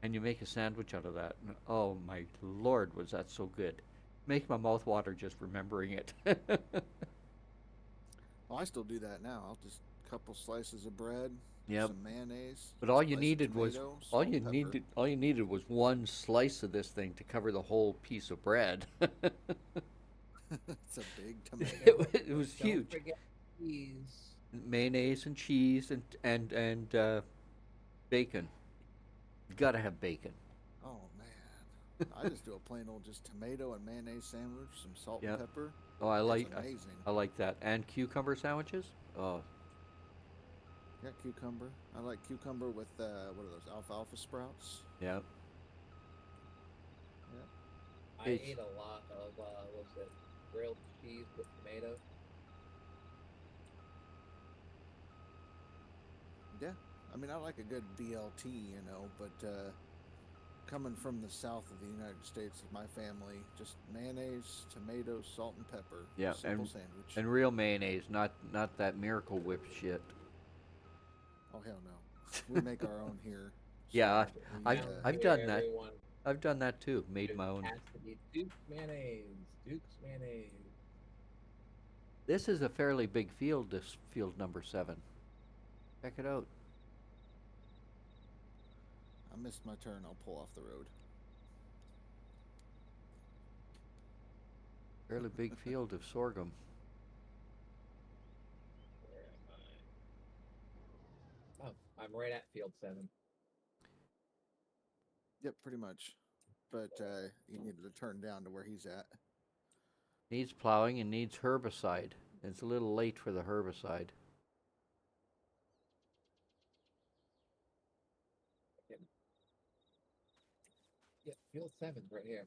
[SPEAKER 1] and you make a sandwich out of that. And, oh my Lord, was that so good! Make my mouth water just remembering it.
[SPEAKER 3] Well, I still do that now. I'll just couple slices of bread,
[SPEAKER 1] Yep.
[SPEAKER 3] some mayonnaise.
[SPEAKER 1] But all
[SPEAKER 3] slice
[SPEAKER 1] you
[SPEAKER 3] of
[SPEAKER 1] needed was
[SPEAKER 3] tomato, salt, pepper.
[SPEAKER 1] all you needed was one slice of this thing to cover the whole piece of bread.
[SPEAKER 3] It's a big tomato.
[SPEAKER 1] It was
[SPEAKER 2] Don't
[SPEAKER 1] huge.
[SPEAKER 2] forget cheese.
[SPEAKER 1] Mayonnaise and cheese and bacon. You gotta have bacon.
[SPEAKER 3] Oh man. I just do a plain old just tomato and mayonnaise sandwich, some salt
[SPEAKER 1] Yep.
[SPEAKER 3] and pepper.
[SPEAKER 1] Oh, I like
[SPEAKER 3] It's amazing.
[SPEAKER 1] I like that. And cucumber sandwiches? Oh,
[SPEAKER 3] Yeah, cucumber. I like cucumber with what are those alfalfa sprouts?
[SPEAKER 1] yeah.
[SPEAKER 3] Yep.
[SPEAKER 2] I
[SPEAKER 1] It's
[SPEAKER 2] ate a lot of what was it, grilled cheese with tomato.
[SPEAKER 3] Yeah. I mean, I like a good BLT, but coming from the south of the United States, my family, just mayonnaise, tomato, salt, and pepper.
[SPEAKER 1] yeah,
[SPEAKER 3] Simple sandwich.
[SPEAKER 1] and real mayonnaise, not that Miracle Whip shit.
[SPEAKER 3] Oh hell no, we make our own here.
[SPEAKER 1] Yeah,
[SPEAKER 3] So we
[SPEAKER 1] I've
[SPEAKER 2] Around
[SPEAKER 1] I've
[SPEAKER 2] here,
[SPEAKER 1] done that.
[SPEAKER 2] everyone
[SPEAKER 1] I've done that too. Made
[SPEAKER 2] just
[SPEAKER 1] my own.
[SPEAKER 2] has to be Duke's mayonnaise. Duke's mayonnaise.
[SPEAKER 1] This is a fairly big field. This field number 7. Check it out.
[SPEAKER 3] I missed my turn. I'll pull off the road.
[SPEAKER 1] Fairly big field of sorghum.
[SPEAKER 2] Where am I? Oh, I'm right at field 7.
[SPEAKER 3] Yep, pretty much. But you needed to turn down to where he's at.
[SPEAKER 1] Needs plowing and needs herbicide. It's a little late for the herbicide.
[SPEAKER 2] Yeah, field 7's right here.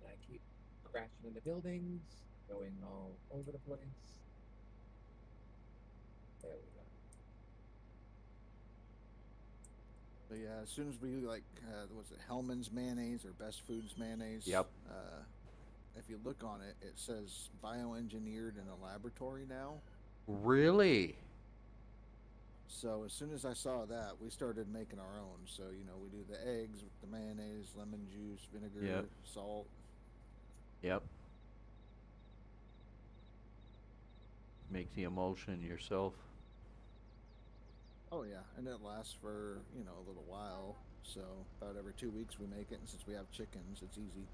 [SPEAKER 2] And I keep crashing into buildings, going all over the place. There we go.
[SPEAKER 3] But yeah, as soon as we was it Hellman's mayonnaise or Best Foods mayonnaise?
[SPEAKER 1] Yep.
[SPEAKER 3] If you look on it, it says bioengineered in a laboratory now.
[SPEAKER 1] Really?
[SPEAKER 3] So as soon as I saw that, we started making our own. So we do the eggs with the mayonnaise, lemon juice, vinegar,
[SPEAKER 1] Yep.
[SPEAKER 3] salt.
[SPEAKER 1] Yep. Make the emulsion yourself.
[SPEAKER 3] Oh yeah, and it lasts for a little while. So about every 2 weeks we make it, and since we have chickens, it's easy.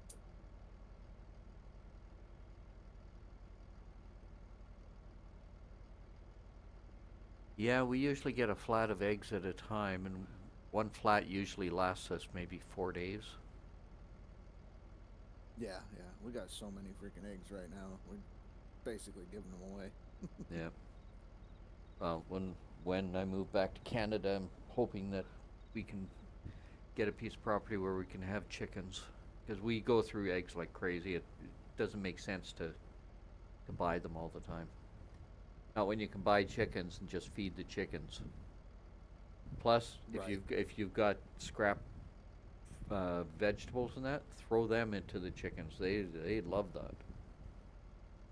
[SPEAKER 1] Yeah, we usually get a flat of eggs at a time, and one flat usually lasts us maybe 4 days.
[SPEAKER 3] Yeah, we got so many freaking eggs right now. We're basically giving them away.
[SPEAKER 1] Yeah. Well, when I move back to Canada, I'm hoping that we can get a piece of property where we can have chickens, because we go through eggs like crazy. It doesn't make sense to buy them all the time. Not when you can buy chickens and just feed the chickens. Plus,
[SPEAKER 3] Right.
[SPEAKER 1] if you've got scrap vegetables and that, throw them into the chickens. They love that.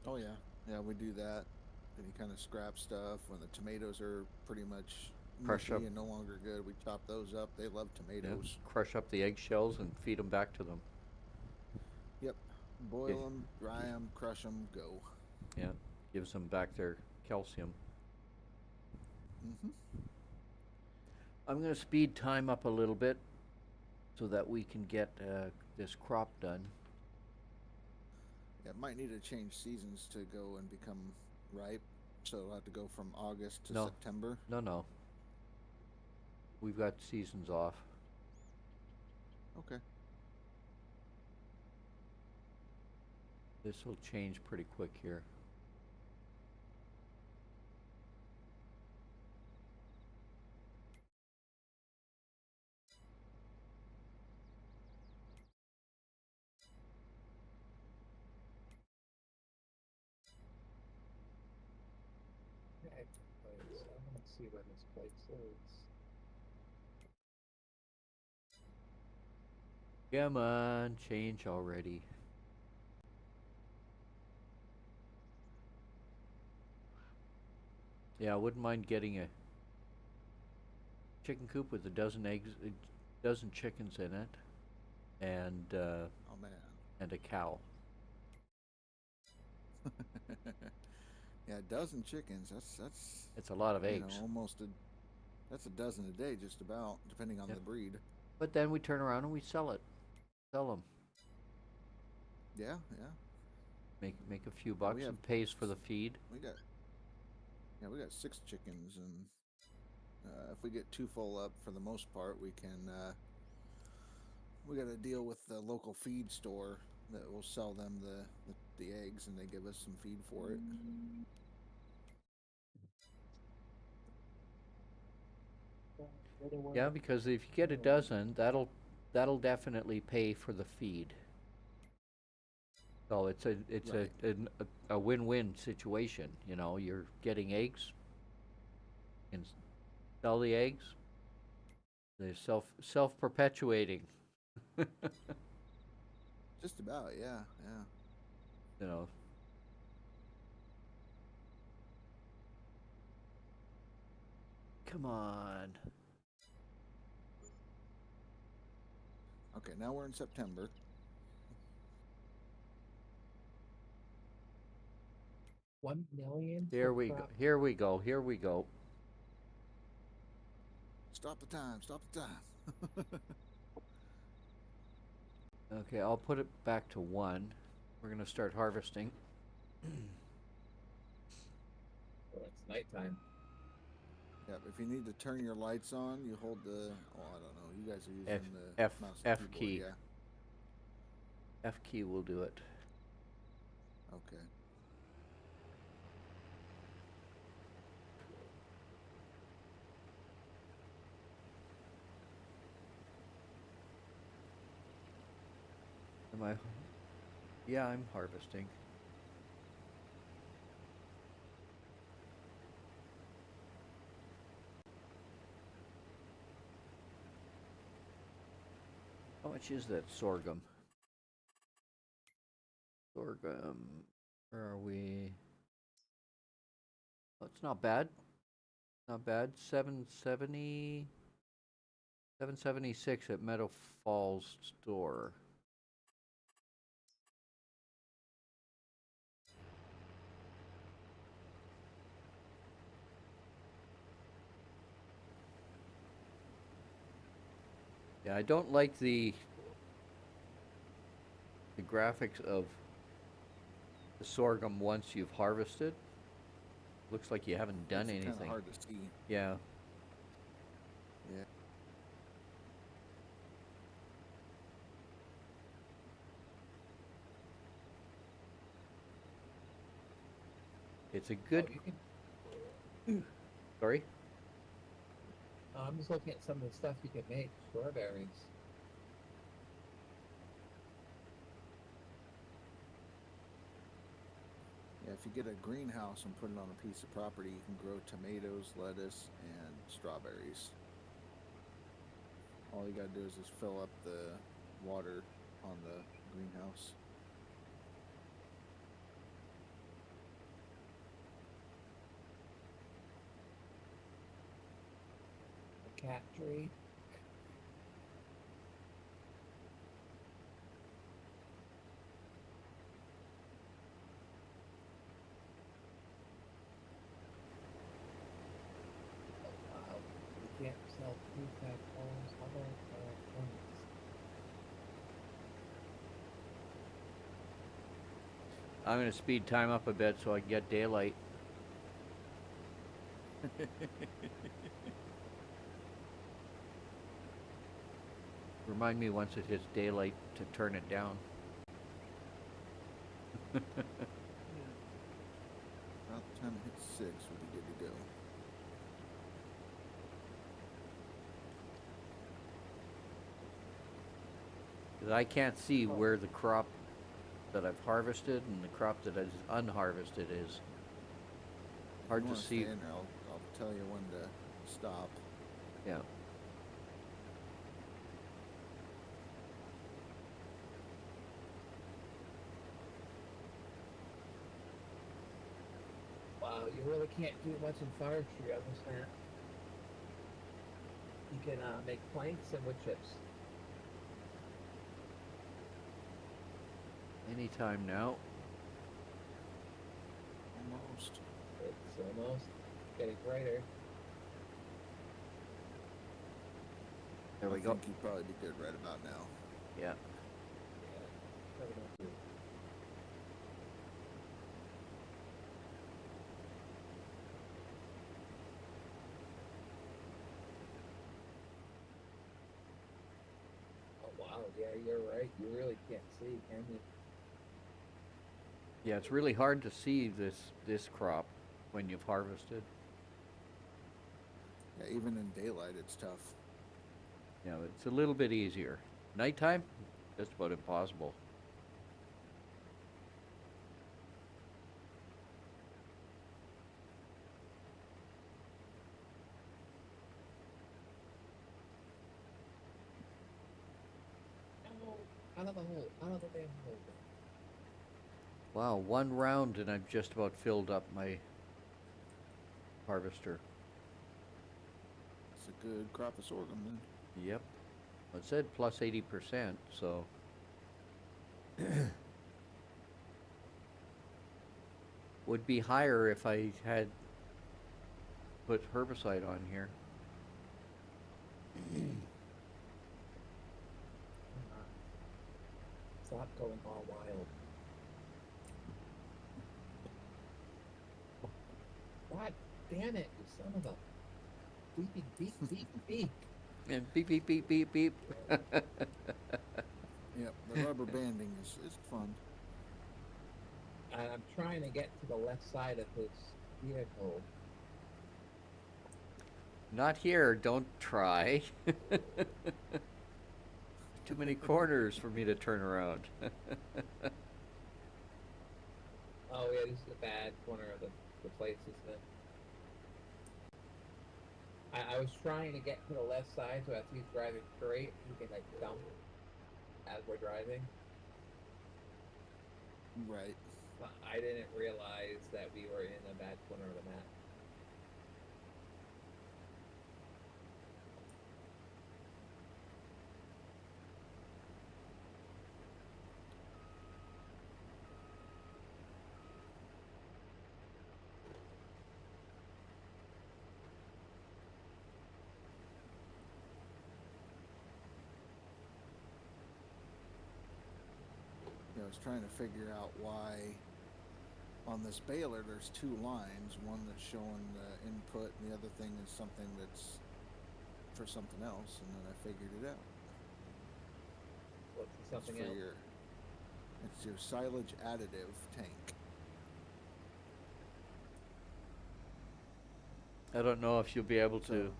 [SPEAKER 3] Oh yeah, we do that. Any kind of scrap stuff. When the tomatoes are pretty much
[SPEAKER 1] Crush
[SPEAKER 3] mushy
[SPEAKER 1] up.
[SPEAKER 3] and no longer good, we chop those up. They love
[SPEAKER 1] Yeah,
[SPEAKER 3] tomatoes.
[SPEAKER 1] crush up the eggshells and feed them back to them.
[SPEAKER 3] Yep.
[SPEAKER 1] Yeah.
[SPEAKER 3] Boil them, dry them, crush them, go.
[SPEAKER 1] Yeah, gives them back their calcium.
[SPEAKER 3] Mhm.
[SPEAKER 1] I'm going to speed time up a little bit so that we can get this crop done.
[SPEAKER 3] Yeah, might need to change seasons to go and become ripe. So it'll have to go from August to
[SPEAKER 1] No.
[SPEAKER 3] September.
[SPEAKER 1] No. We've got seasons off.
[SPEAKER 3] Okay.
[SPEAKER 1] This will change pretty quick here.
[SPEAKER 2] Okay, place. I want to see where this place is.
[SPEAKER 1] Come on, change already. Yeah, I wouldn't mind getting a chicken coop with a dozen eggs, a dozen chickens in it, and
[SPEAKER 3] Oh man.
[SPEAKER 1] a cow.
[SPEAKER 3] Yeah, a dozen chickens. That's
[SPEAKER 1] It's a lot of eggs.
[SPEAKER 3] almost that's a dozen a day, just about, depending on
[SPEAKER 1] Yep.
[SPEAKER 3] the breed.
[SPEAKER 1] But then we turn around and we sell it. Sell them.
[SPEAKER 3] Yeah.
[SPEAKER 1] Make a few
[SPEAKER 3] Yeah,
[SPEAKER 1] bucks
[SPEAKER 3] we have
[SPEAKER 1] and pays for the feed.
[SPEAKER 3] we got 6 chickens, and If we get too full up, for the most part, we can. We got to deal with the local feed store that will sell them the eggs, and they give us some feed for it.
[SPEAKER 1] Yeah, because if you get a dozen, that'll definitely pay for the feed. So it's
[SPEAKER 3] Right.
[SPEAKER 1] a win-win situation. You know, you're getting eggs, and sell the eggs. They're self-perpetuating.
[SPEAKER 3] Just about, yeah, yeah.
[SPEAKER 1] You know. Come on.
[SPEAKER 3] Okay, now we're in September.
[SPEAKER 2] $1 million
[SPEAKER 1] Here
[SPEAKER 2] for
[SPEAKER 1] we go.
[SPEAKER 2] crop.
[SPEAKER 1] Here we go. Here we go.
[SPEAKER 3] Stop the time. Stop the time.
[SPEAKER 1] Okay, I'll put it back to 1. We're gonna start harvesting.
[SPEAKER 2] Well, it's nighttime.
[SPEAKER 3] Yep. If you need to turn your lights on, you hold the. Oh, I don't know. You guys are using
[SPEAKER 1] F
[SPEAKER 3] the
[SPEAKER 1] F
[SPEAKER 3] mouse
[SPEAKER 1] F
[SPEAKER 3] and keyboard,
[SPEAKER 1] key.
[SPEAKER 3] yeah.
[SPEAKER 1] F key will do it.
[SPEAKER 3] Okay.
[SPEAKER 1] Am I? Yeah, I'm harvesting. How much is that sorghum? Sorghum. Where are we? Oh, it's not bad. Not bad. 770. 776 at Meadow Falls store. Yeah, I don't like the graphics of the sorghum once you've harvested. Looks like you haven't done
[SPEAKER 3] It's kind of
[SPEAKER 1] anything.
[SPEAKER 3] hard to see.
[SPEAKER 1] Yeah.
[SPEAKER 3] Yeah.
[SPEAKER 1] It's a good.
[SPEAKER 2] Oh, you can.
[SPEAKER 1] Sorry?
[SPEAKER 2] I'm just looking at some of the stuff you can make. Strawberries.
[SPEAKER 3] Yeah, if you get a greenhouse and put it on a piece of property, you can grow tomatoes, lettuce, and strawberries. All you gotta do is just fill up the water on the greenhouse.
[SPEAKER 2] A cat tree. Wow. You can't sell prepack homes. How about homes?
[SPEAKER 1] I'm going to speed time up a bit so I can get daylight. Remind me once it hits daylight to turn it down.
[SPEAKER 3] About the time it hits 6, we'll be good to go.
[SPEAKER 1] Because I can't see where the crop that I've harvested and the crop that is unharvested is. Hard
[SPEAKER 3] If you
[SPEAKER 1] to
[SPEAKER 3] wanna
[SPEAKER 1] see.
[SPEAKER 3] stay in there, I'll tell you when to stop.
[SPEAKER 1] Yeah.
[SPEAKER 2] Wow, you really can't do much in forestry other than that. You can make planks and wood chips.
[SPEAKER 1] Anytime now.
[SPEAKER 3] Almost.
[SPEAKER 2] It's almost getting brighter.
[SPEAKER 1] There we
[SPEAKER 3] I
[SPEAKER 1] go.
[SPEAKER 3] think you'd probably be good right about now.
[SPEAKER 1] Yeah.
[SPEAKER 2] Yeah, probably don't do. Oh yeah, you're right. You really can't see, can you?
[SPEAKER 1] Yeah, it's really hard to see this crop when you've harvested.
[SPEAKER 3] Yeah, even in daylight, it's tough.
[SPEAKER 1] Yeah, it's a little bit easier. Nighttime, just about impossible.
[SPEAKER 2] No, out of the hole, out of the damn hole.
[SPEAKER 1] Wow, one round and I've just about filled up my harvester.
[SPEAKER 3] It's a good crop of sorghum then.
[SPEAKER 1] Yep. It said plus 80%, so. Would be higher if I had put herbicide on here.
[SPEAKER 2] Stop going all wild. God damn it, you son of a beep beep beep beep.
[SPEAKER 1] And beep, beep, beep, beep, beep.
[SPEAKER 3] Yep, the rubber banding is fun.
[SPEAKER 2] And I'm trying to get to the left side of this vehicle.
[SPEAKER 1] Not here, don't try. Too many corners for me to turn around.
[SPEAKER 2] Oh yeah, this is a bad corner of the place, isn't it? I was trying to get to the left side so as he's driving straight, he can like dump as we're driving.
[SPEAKER 3] Right.
[SPEAKER 2] But I didn't realize that we were in a bad corner of the map.
[SPEAKER 3] Yeah, I was trying to figure out why on this baler there's two lines, one that's showing the input and the other thing is something that's for something else, and then I figured it out.
[SPEAKER 2] What's
[SPEAKER 3] It's
[SPEAKER 2] something
[SPEAKER 3] for
[SPEAKER 2] else?
[SPEAKER 3] it's your silage additive tank.
[SPEAKER 1] I don't know if you'll be able to.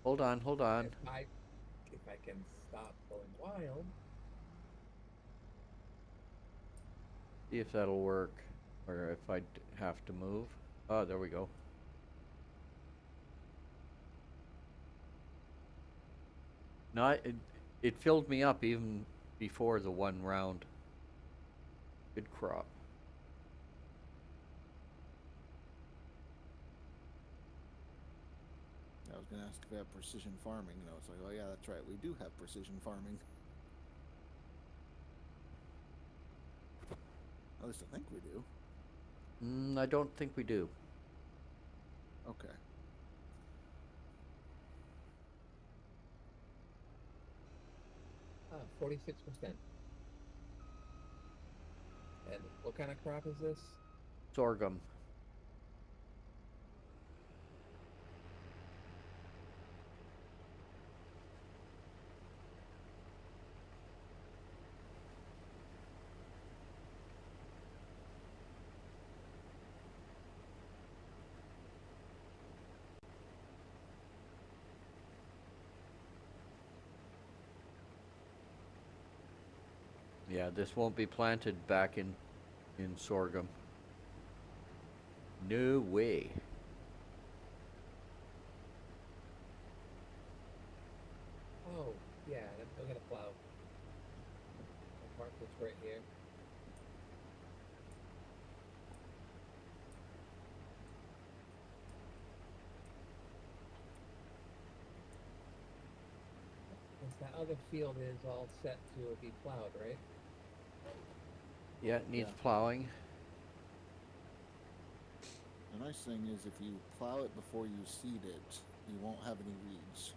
[SPEAKER 1] Hold on, hold on.
[SPEAKER 2] If I can stop going wild.
[SPEAKER 1] See if that'll work. Or if I have to move. Oh, there we go. No, it filled me up even before the one round. Good crop.
[SPEAKER 3] I was going to ask if we have precision farming, and I was like, oh yeah, that's right, we do have precision farming. At least I think we do.
[SPEAKER 1] I don't think we do.
[SPEAKER 3] Okay.
[SPEAKER 2] 46%. And what kind of crop is this?
[SPEAKER 1] Sorghum. Yeah, this won't be planted back in sorghum. No way.
[SPEAKER 2] Oh, yeah, I'm gonna plow. I'll mark this right here. Because that other field is all set to be plowed, right?
[SPEAKER 1] Yeah, it needs
[SPEAKER 3] Yeah.
[SPEAKER 1] plowing.
[SPEAKER 3] The nice thing is if you plow it before you seed it, you won't have any weeds.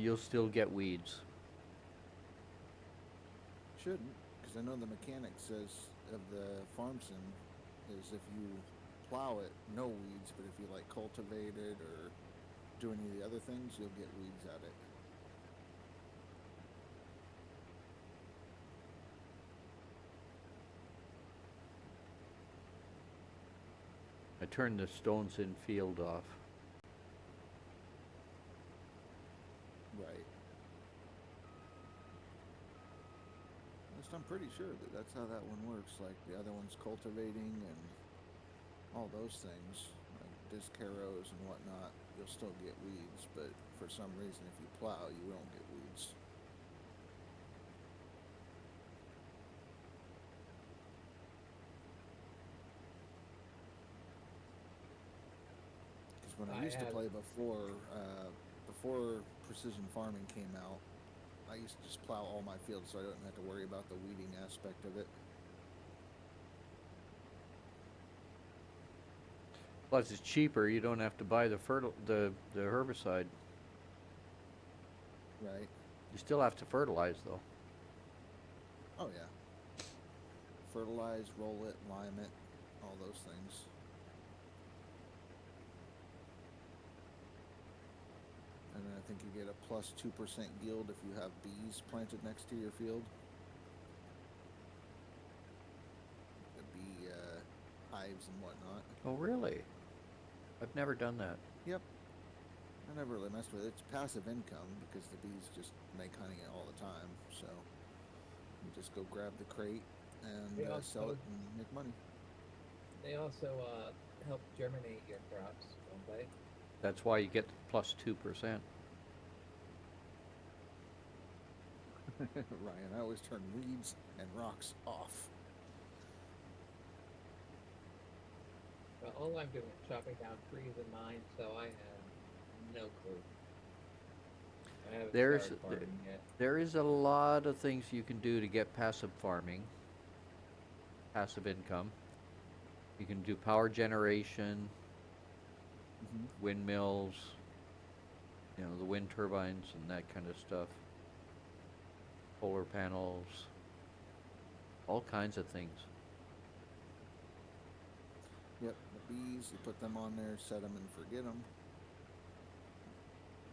[SPEAKER 1] You'll still get weeds.
[SPEAKER 3] Shouldn't, because I know the mechanic says of the farm sim is if you plow it, no weeds, but if you like cultivate it or do any of the other things, you'll get weeds at it.
[SPEAKER 1] I turned the stones in field off.
[SPEAKER 3] Right. Just, I'm pretty sure that that's how that one works. Like the other one's cultivating and all those things, like disc harrows and whatnot. You'll still get weeds, but for some reason, if you plow, you won't get weeds. Because when I used to play before precision farming came out, I used to just plow all my fields, so I didn't have to worry about the weeding aspect of it.
[SPEAKER 1] Plus, it's cheaper. You don't have to buy the herbicide.
[SPEAKER 3] Right.
[SPEAKER 1] You still have to fertilize, though.
[SPEAKER 3] Oh yeah. Fertilize, roll it, lime it, all those things. And then I think you get a plus 2% yield if you have bees planted next to your field. The bee hives and whatnot.
[SPEAKER 1] Oh, really? I've never done that.
[SPEAKER 3] Yep. I never really messed with it. It's passive income because the bees just make honey all the time. So you just go grab the crate and sell it and make money.
[SPEAKER 2] They also help germinate your crops, don't they?
[SPEAKER 1] That's why you get plus 2%.
[SPEAKER 3] Ryan, I always turn weeds and rocks off.
[SPEAKER 2] Well, all I'm doing is chopping down trees in mine, so I have no clue. I haven't started farming yet.
[SPEAKER 1] There is a lot of things you can do to get passive farming, passive income. You can do power generation, windmills, you know, the wind turbines and that kind of stuff. Solar panels, all kinds of things.
[SPEAKER 3] Yep, the bees, you put them on there, set them and forget them.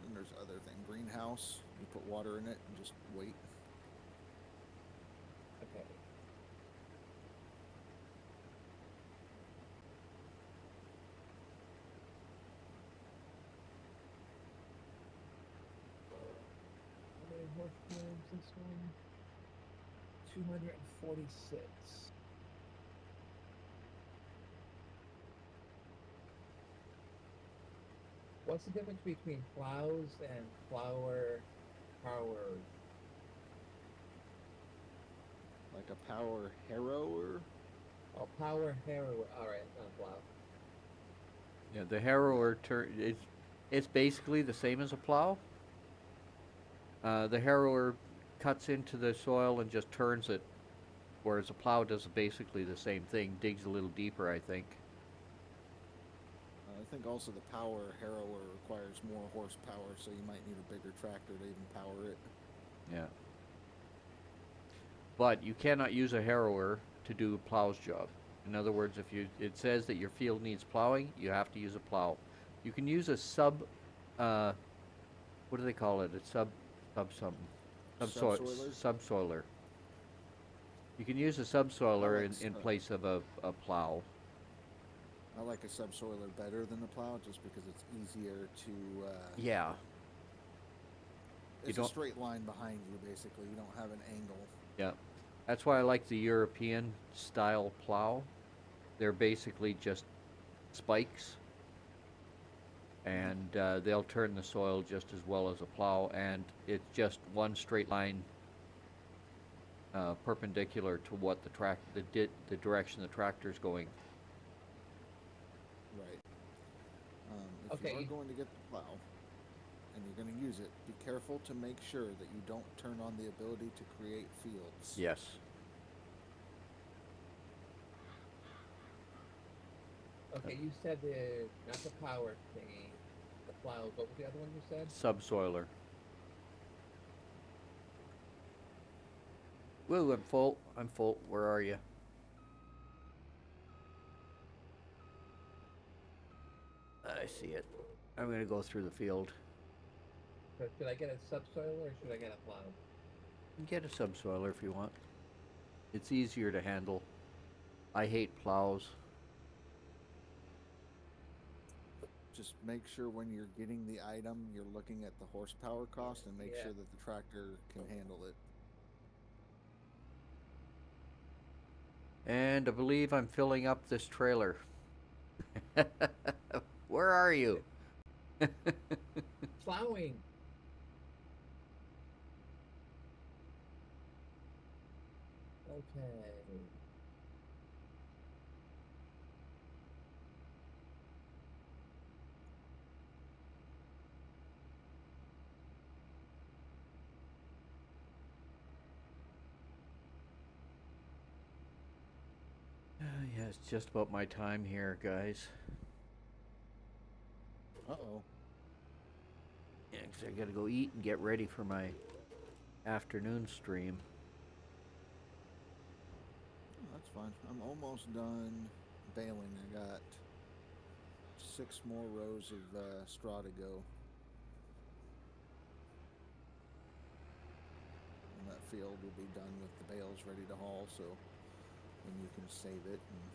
[SPEAKER 3] Then there's other thing, greenhouse, you put water in it and just wait.
[SPEAKER 2] Okay. How many horsepower is this one? 246. What's the difference between plows and power?
[SPEAKER 3] Like a power harrower?
[SPEAKER 2] Oh, power harrower. All right, not a plow.
[SPEAKER 1] Yeah, the harrower it's basically the same as a plow. The harrower cuts into the soil and just turns it, whereas a plow does basically the same thing, digs a little deeper, I think.
[SPEAKER 3] I think also the power harrower requires more horsepower, so you might need a bigger tractor to even power it.
[SPEAKER 1] Yeah. But you cannot use a harrower to do a plow's job. In other words, it says that your field needs plowing, you have to use a plow. You can use a what do they call it? A subsoiler. You can use a subsoiler in place of a plow.
[SPEAKER 3] I like a subsoiler better than a plow just because it's easier to...
[SPEAKER 1] yeah.
[SPEAKER 3] It's a straight line behind you, basically. You don't have an angle.
[SPEAKER 1] Yeah. That's why I like the European style plow. They're basically just spikes. And they'll turn the soil just as well as a plow. And it's just one straight line perpendicular to what the direction the tractor's going.
[SPEAKER 3] Right. If you are going to get the plow and you're going to use it, be careful to make sure that you don't turn on the ability to create fields.
[SPEAKER 1] Yes.
[SPEAKER 2] Okay, you said not the power thingy, the plow. What was the other one you said?
[SPEAKER 1] Subsoiler. Woo, I'm full. I'm full. Where are you? I see it. I'm going to go through the field.
[SPEAKER 2] So should I get a subsoiler or should I get a plow?
[SPEAKER 1] You can get a subsoiler if you want. It's easier to handle. I hate plows.
[SPEAKER 3] just make sure when you're getting the item, you're looking at the horsepower cost and make
[SPEAKER 2] Yeah.
[SPEAKER 3] sure that the tractor can handle it.
[SPEAKER 1] And I believe I'm filling up this trailer. Where are you?
[SPEAKER 2] Plowing. Okay.
[SPEAKER 1] Yeah, it's just about my time here, guys.
[SPEAKER 3] Uh-oh.
[SPEAKER 1] Yeah, 'cause I gotta go eat and get ready for my afternoon stream.
[SPEAKER 3] Oh, that's fine. I'm almost done baling. I got 6 more rows of straw to go. And that field will be done with the bales ready to haul, so then you can save it and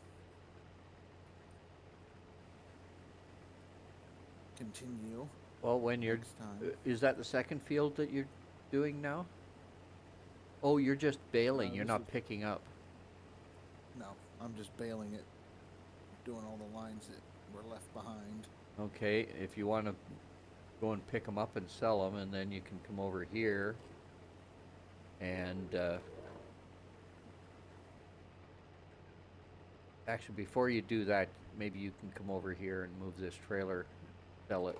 [SPEAKER 3] continue
[SPEAKER 1] Well, when you're,
[SPEAKER 3] next time.
[SPEAKER 1] is that the second field that you're doing now? Oh, you're just baling. You're
[SPEAKER 3] This
[SPEAKER 1] not
[SPEAKER 3] is-
[SPEAKER 1] picking up.
[SPEAKER 3] No, I'm just baling it, doing all the lines that were left behind.
[SPEAKER 1] Okay, if you want to go and pick them up and sell them, and then you can come over here and actually, before you do that, maybe you can come over here and move this trailer, sell it.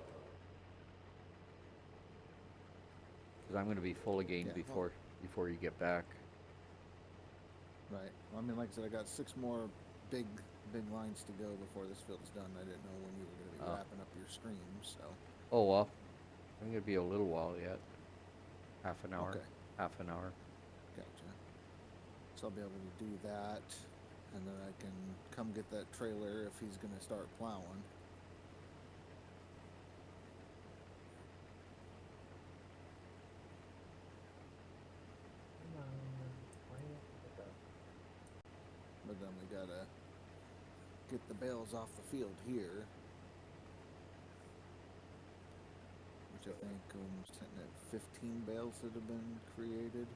[SPEAKER 1] Because I'm going to be full again
[SPEAKER 3] Yeah, well-
[SPEAKER 1] before you get back.
[SPEAKER 3] Right. Well, I mean, like I said, I got 6 more big lines to go before this field's done. I didn't know when you were going to be
[SPEAKER 1] Oh.
[SPEAKER 3] wrapping up your stream, so.
[SPEAKER 1] Oh well, I'm going to be a little while yet. Half an hour.
[SPEAKER 3] Okay.
[SPEAKER 1] Half an hour.
[SPEAKER 3] Gotcha. So I'll be able to do that, and then I can come get that trailer if he's going to start plowing.
[SPEAKER 2] Come on. Why not pick up?
[SPEAKER 3] But then we gotta get the bales off the field here, which I think I'm sitting at 15 bales that have been created.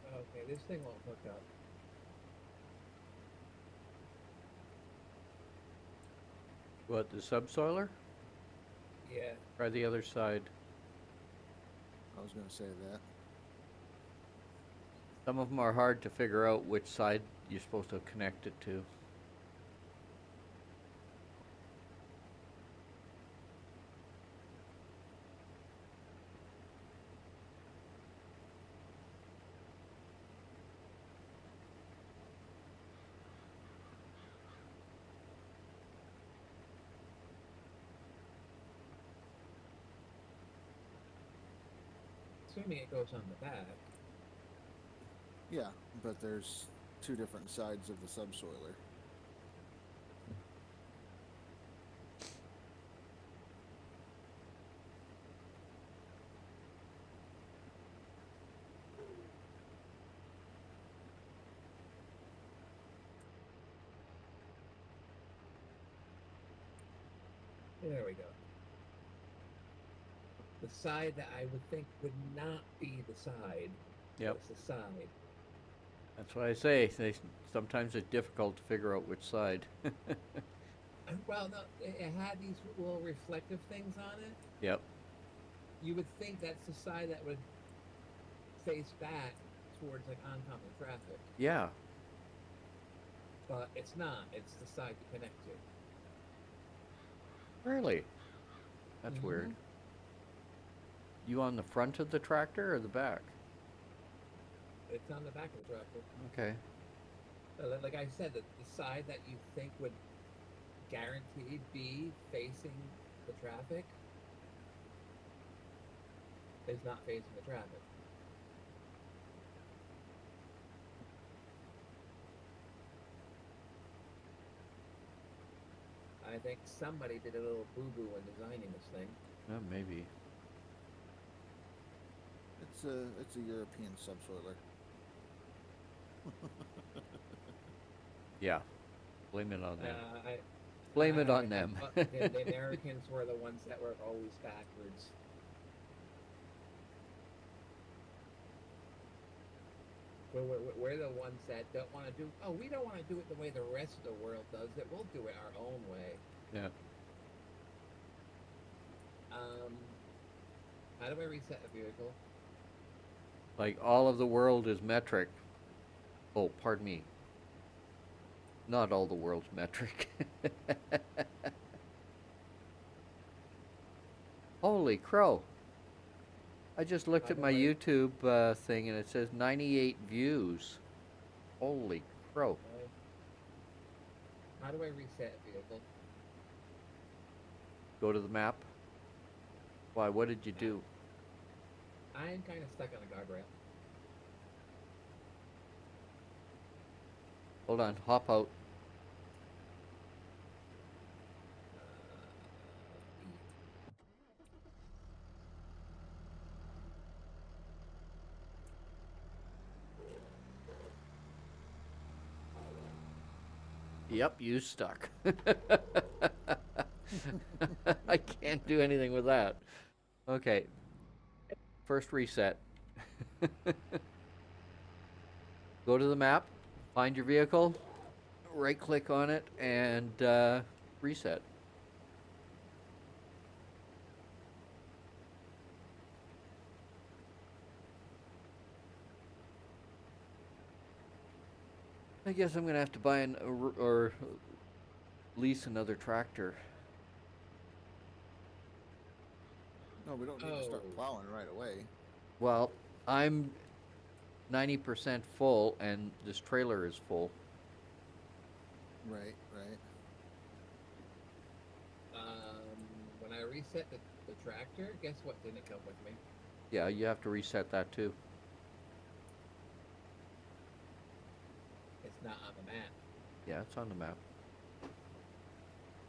[SPEAKER 3] So,
[SPEAKER 2] Okay, this thing won't hook up.
[SPEAKER 1] What, the subsoiler?
[SPEAKER 2] Yeah.
[SPEAKER 1] Try the other side.
[SPEAKER 3] I was gonna say that.
[SPEAKER 1] Some of them are hard to figure out which side you're supposed to connect it to.
[SPEAKER 2] Assuming it goes on the back.
[SPEAKER 3] Yeah, but there's 2 different sides of the subsoiler.
[SPEAKER 2] There we go. The side that I would think would not be the side.
[SPEAKER 1] Yep.
[SPEAKER 2] was the side.
[SPEAKER 1] That's what I say. Sometimes it's difficult to figure out which side.
[SPEAKER 2] Well, no, it had these little reflective things on it.
[SPEAKER 1] Yep.
[SPEAKER 2] You would think that's the side that would face back towards like oncoming traffic,
[SPEAKER 1] Yeah.
[SPEAKER 2] but it's not. It's the side you connect to.
[SPEAKER 1] Really? That's weird.
[SPEAKER 2] Mhm.
[SPEAKER 1] You on the front of the tractor or the back?
[SPEAKER 2] It's on the back of the tractor.
[SPEAKER 1] Okay.
[SPEAKER 2] Like I said, the side that you think would guaranteed be facing the traffic is not facing the traffic. I think somebody did a little boo-boo when designing this thing.
[SPEAKER 1] Maybe.
[SPEAKER 3] It's a European subsoiler.
[SPEAKER 1] Yeah. Blame it on them.
[SPEAKER 2] I,
[SPEAKER 1] Blame it
[SPEAKER 2] I-
[SPEAKER 1] on
[SPEAKER 2] I
[SPEAKER 1] them.
[SPEAKER 2] thought the Americans were the ones that were always backwards. We're the ones that don't want to do. Oh, we don't want to do it the way the rest of the world does it. We'll do it our own way.
[SPEAKER 1] Yeah.
[SPEAKER 2] How do I reset a vehicle?
[SPEAKER 1] Like all of the world is metric. Oh, pardon me. Not all the world's metric. Holy crow. I just looked at my YouTube thing and it says 98 views. Holy crow.
[SPEAKER 2] Okay. How do I reset a vehicle?
[SPEAKER 1] Go to the map. Why, what did you do?
[SPEAKER 2] I'm kind of stuck on a guardrail.
[SPEAKER 1] Hold on, hop out. Yep, you stuck. I can't do anything with that. Okay. First reset. Go to the map, find your vehicle, right click on it, and reset. I guess I'm gonna have to buy or lease another tractor.
[SPEAKER 3] No, we don't need to start
[SPEAKER 2] Oh.
[SPEAKER 3] plowing right away.
[SPEAKER 1] Well, I'm 90% full, and this trailer is full.
[SPEAKER 3] Right, right.
[SPEAKER 2] When I reset the tractor, guess what didn't come with me?
[SPEAKER 1] Yeah, you have to reset that too.
[SPEAKER 2] It's not on the map.
[SPEAKER 1] Yeah, it's on the map.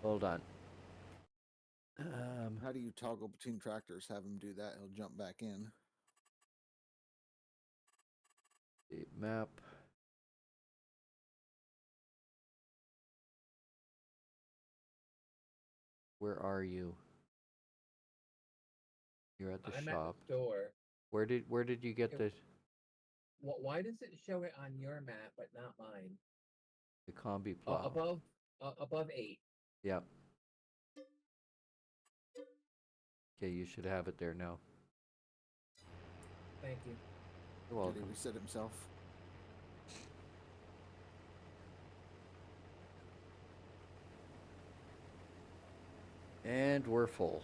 [SPEAKER 1] Hold on.
[SPEAKER 3] How do you toggle between tractors? Have him do that. He'll jump back in.
[SPEAKER 1] The map. Where are you? You're at the
[SPEAKER 2] I'm
[SPEAKER 1] shop.
[SPEAKER 2] at the store.
[SPEAKER 1] Where did you get the
[SPEAKER 2] Why does it show it on your map but not mine?
[SPEAKER 1] combi plow?
[SPEAKER 2] Above 8.
[SPEAKER 1] Yep. Okay, you should have it there now.
[SPEAKER 2] Thank you.
[SPEAKER 1] You're
[SPEAKER 3] Did he
[SPEAKER 1] welcome.
[SPEAKER 3] reset himself?
[SPEAKER 1] And we're full.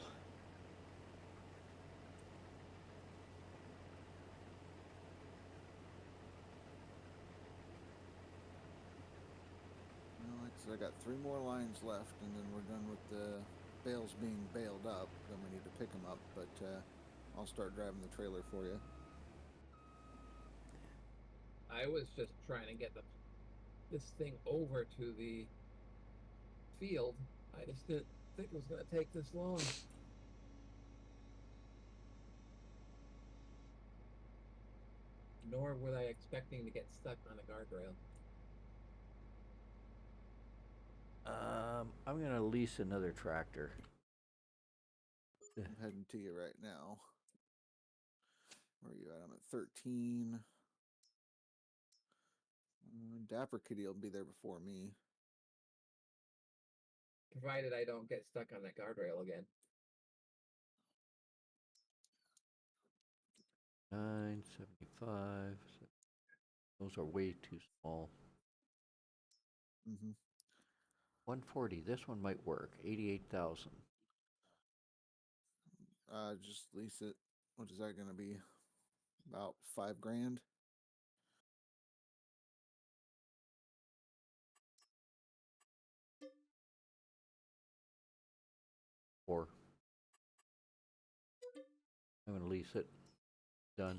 [SPEAKER 3] No, like I said, I got 3 more lines left, and then we're done with the bales being baled up. Then we need to pick them up, but I'll start driving the trailer for you.
[SPEAKER 2] I was just trying to get this thing over to the field. I just didn't think it was going to take this long. Nor was I expecting to get stuck on a guardrail.
[SPEAKER 1] I'm gonna lease another tractor.
[SPEAKER 3] I'm heading to you right now. Where are you at? I'm at 13. DapperKitty will be there before me.
[SPEAKER 2] Provided I don't get stuck on that guardrail again.
[SPEAKER 1] 975. Those are way too small. 140. This one might work. 88,000.
[SPEAKER 3] Just lease it. What is that going to be? About $5 grand.
[SPEAKER 1] Or I'm gonna lease it. Done.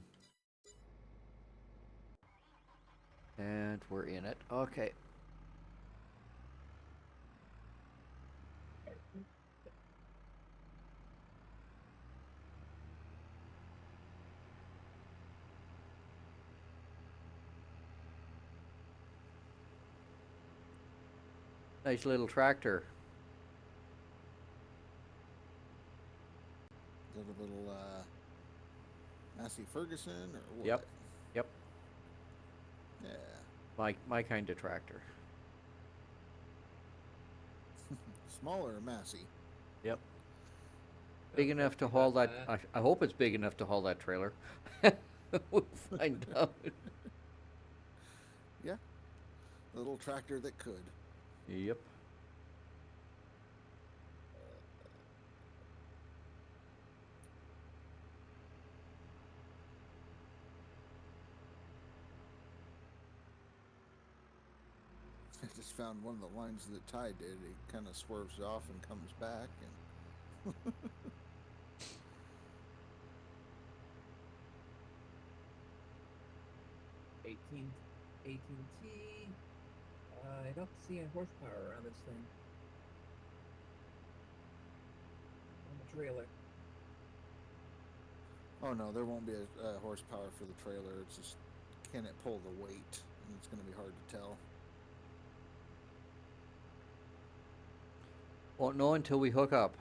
[SPEAKER 1] And we're in it. Okay. Nice little tractor.
[SPEAKER 3] Is that a little Massey Ferguson or what?
[SPEAKER 1] Yep. Yep.
[SPEAKER 3] Yeah.
[SPEAKER 1] My kind of tractor.
[SPEAKER 3] Smaller Massey.
[SPEAKER 1] Yep. Big
[SPEAKER 2] Don't
[SPEAKER 1] enough to
[SPEAKER 2] think
[SPEAKER 1] haul
[SPEAKER 2] about
[SPEAKER 1] that. I hope it's big enough to haul that trailer. We'll find out.
[SPEAKER 3] Yeah. A little tractor that could.
[SPEAKER 1] Yep.
[SPEAKER 3] I just found one of the lines that Ty did. He kind of swerves off and comes back, and
[SPEAKER 2] 18T. I don't see any horsepower around this thing. On the trailer.
[SPEAKER 3] oh no, there won't be a horsepower for the trailer. It's just, can it pull the weight? And it's going to be hard to tell.
[SPEAKER 1] Won't know until we hook up.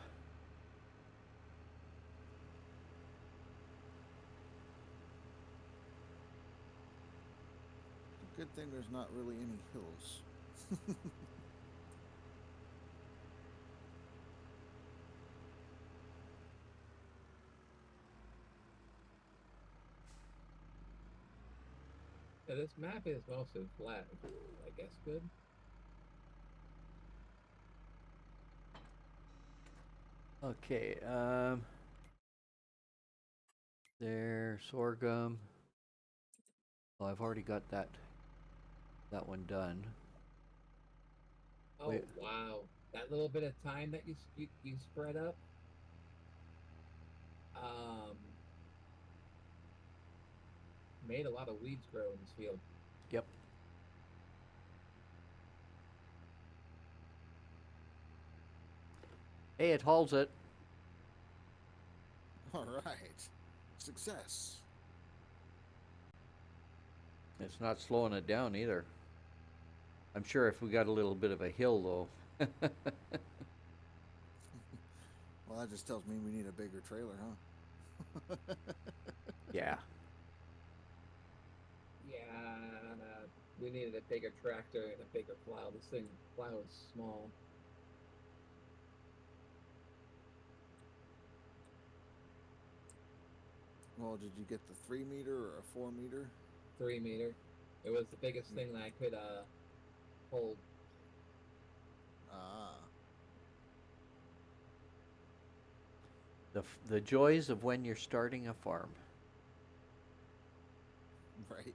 [SPEAKER 3] Good thing there's not really any hills.
[SPEAKER 2] Yeah, this map is mostly flat, which is, I guess, good.
[SPEAKER 1] Okay. There, sorghum. Oh, I've already got that one done.
[SPEAKER 2] Oh,
[SPEAKER 1] Wait.
[SPEAKER 2] wow. That little bit of time that you spread up. Made a lot of weeds grow in this field.
[SPEAKER 1] Yep. Hey, it hauls it.
[SPEAKER 3] All right. Success.
[SPEAKER 1] It's not slowing it down either. I'm sure if we got a little bit of a hill though.
[SPEAKER 3] Well, that just tells me we need a bigger trailer, huh?
[SPEAKER 1] Yeah.
[SPEAKER 2] Yeah, we needed a bigger tractor and a bigger plow. This plow is small.
[SPEAKER 3] Well, did you get the 3 meter or a 4 meter?
[SPEAKER 2] 3 meter. It was the biggest thing that I could hold.
[SPEAKER 3] Ah.
[SPEAKER 1] The joys of when you're starting a farm.
[SPEAKER 3] Right.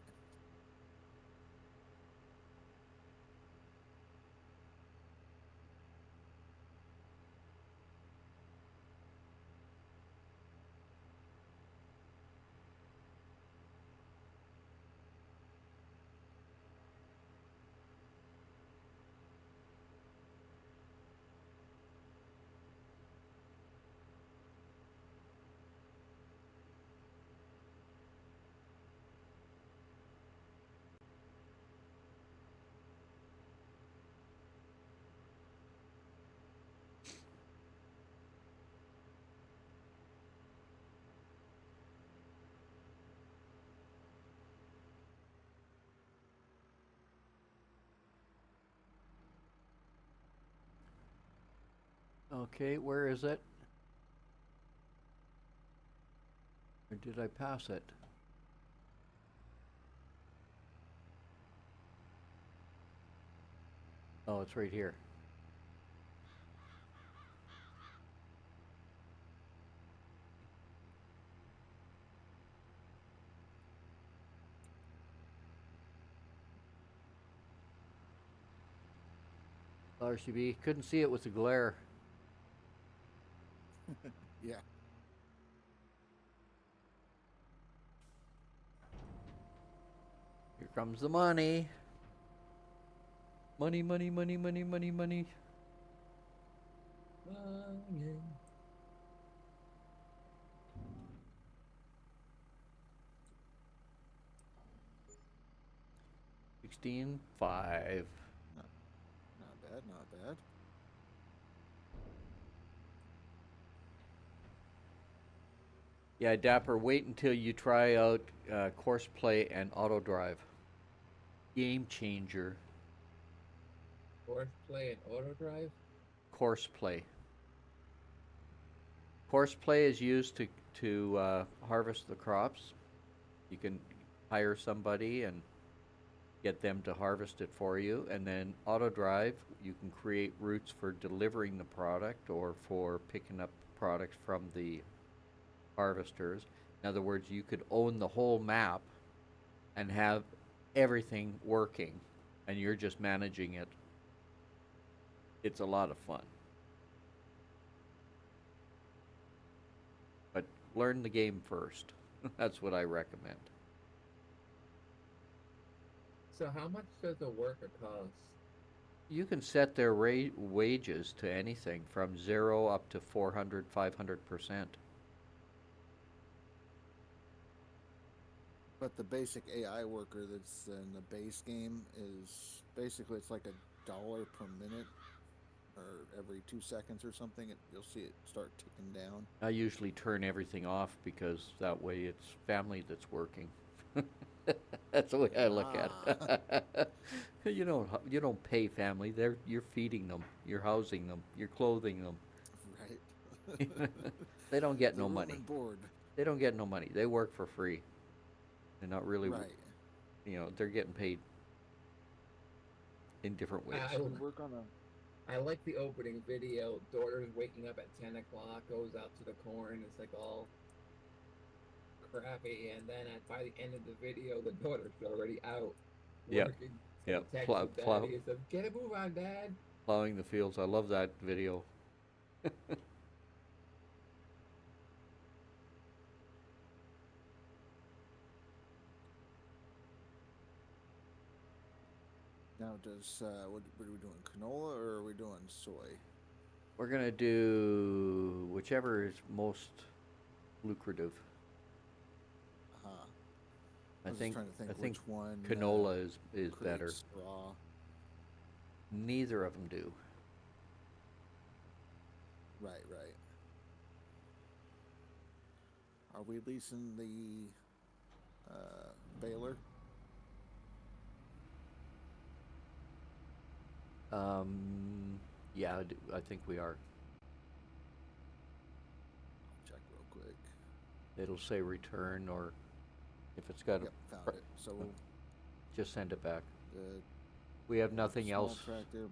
[SPEAKER 1] Okay, where is it? Or did I pass it? Oh, it's right here. RCB, couldn't see it with the glare.
[SPEAKER 3] Yeah.
[SPEAKER 1] Here comes the money. Money, money, money, money, money, money.
[SPEAKER 2] Money.
[SPEAKER 1] $16.5.
[SPEAKER 3] Not bad, not bad.
[SPEAKER 1] Yeah, Dapper, wait until you try out course play and auto drive. Game changer.
[SPEAKER 2] Horseplay and auto drive.
[SPEAKER 1] Course play. Course play is used to harvest the crops. You can hire somebody and get them to harvest it for you, and then auto drive, you can create routes for delivering the product or for picking up products from the harvesters. In other words, you could own the whole map and have everything working, and you're just managing it. It's a lot of fun. But learn the game first. That's what I recommend.
[SPEAKER 2] So how much does a worker cost?
[SPEAKER 1] You can set their wages to anything from 0 up to 400, 500%.
[SPEAKER 3] But the basic AI worker that's in the base game is basically, it's like $1 per minute, or every 2 seconds or something. You'll see it start ticking down.
[SPEAKER 1] I usually turn everything off because that way it's family that's working. That's the way I look at it. You don't pay family. You're feeding them, you're housing them, you're clothing them.
[SPEAKER 3] Right.
[SPEAKER 1] They don't get
[SPEAKER 3] The
[SPEAKER 1] no
[SPEAKER 3] room
[SPEAKER 1] money.
[SPEAKER 3] and board.
[SPEAKER 1] They don't get no money. They work for free. They're not really,
[SPEAKER 3] Right.
[SPEAKER 1] They're getting paid in different ways.
[SPEAKER 2] I,
[SPEAKER 3] We work on a
[SPEAKER 2] I like the opening video. Daughter's waking up at 10 o'clock, goes out to the corn. It's like all crappy, and then by the end of the video, the daughter's already out
[SPEAKER 1] Yep.
[SPEAKER 2] working.
[SPEAKER 1] Yep.
[SPEAKER 2] Text
[SPEAKER 1] Plow-
[SPEAKER 2] with
[SPEAKER 1] plow-
[SPEAKER 2] daddy and says, "Get a move on, Dad."
[SPEAKER 1] Plowing the fields. I love that video.
[SPEAKER 3] now. Does what are we doing? Canola or are we doing soy?
[SPEAKER 1] We're gonna do whichever is most lucrative.
[SPEAKER 3] Uh-huh.
[SPEAKER 1] I
[SPEAKER 3] was
[SPEAKER 1] think
[SPEAKER 3] just trying to think
[SPEAKER 1] I think
[SPEAKER 3] which one
[SPEAKER 1] canola is
[SPEAKER 3] creates
[SPEAKER 1] better.
[SPEAKER 3] straw.
[SPEAKER 1] Neither of them do.
[SPEAKER 3] Right. Are we leasing the baler?
[SPEAKER 1] Yeah, I think we are.
[SPEAKER 3] I'll check real quick.
[SPEAKER 1] It'll say return, or if it's got
[SPEAKER 3] Yep, found it. So
[SPEAKER 1] just send it back.
[SPEAKER 3] the
[SPEAKER 1] We have nothing
[SPEAKER 3] small
[SPEAKER 1] else.
[SPEAKER 3] tractor,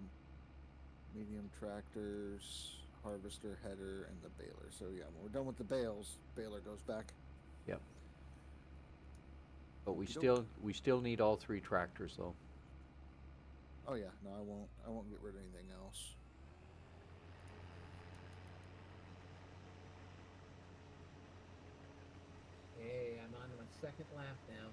[SPEAKER 3] medium tractors, harvester, header, and the baler. So yeah, when we're done with the bales, baler goes back.
[SPEAKER 1] Yep. But we
[SPEAKER 3] Okey-doke.
[SPEAKER 1] still need all 3 tractors though.
[SPEAKER 3] Oh yeah, no, I won't get rid of anything else.
[SPEAKER 2] Hey, I'm on my second lap now.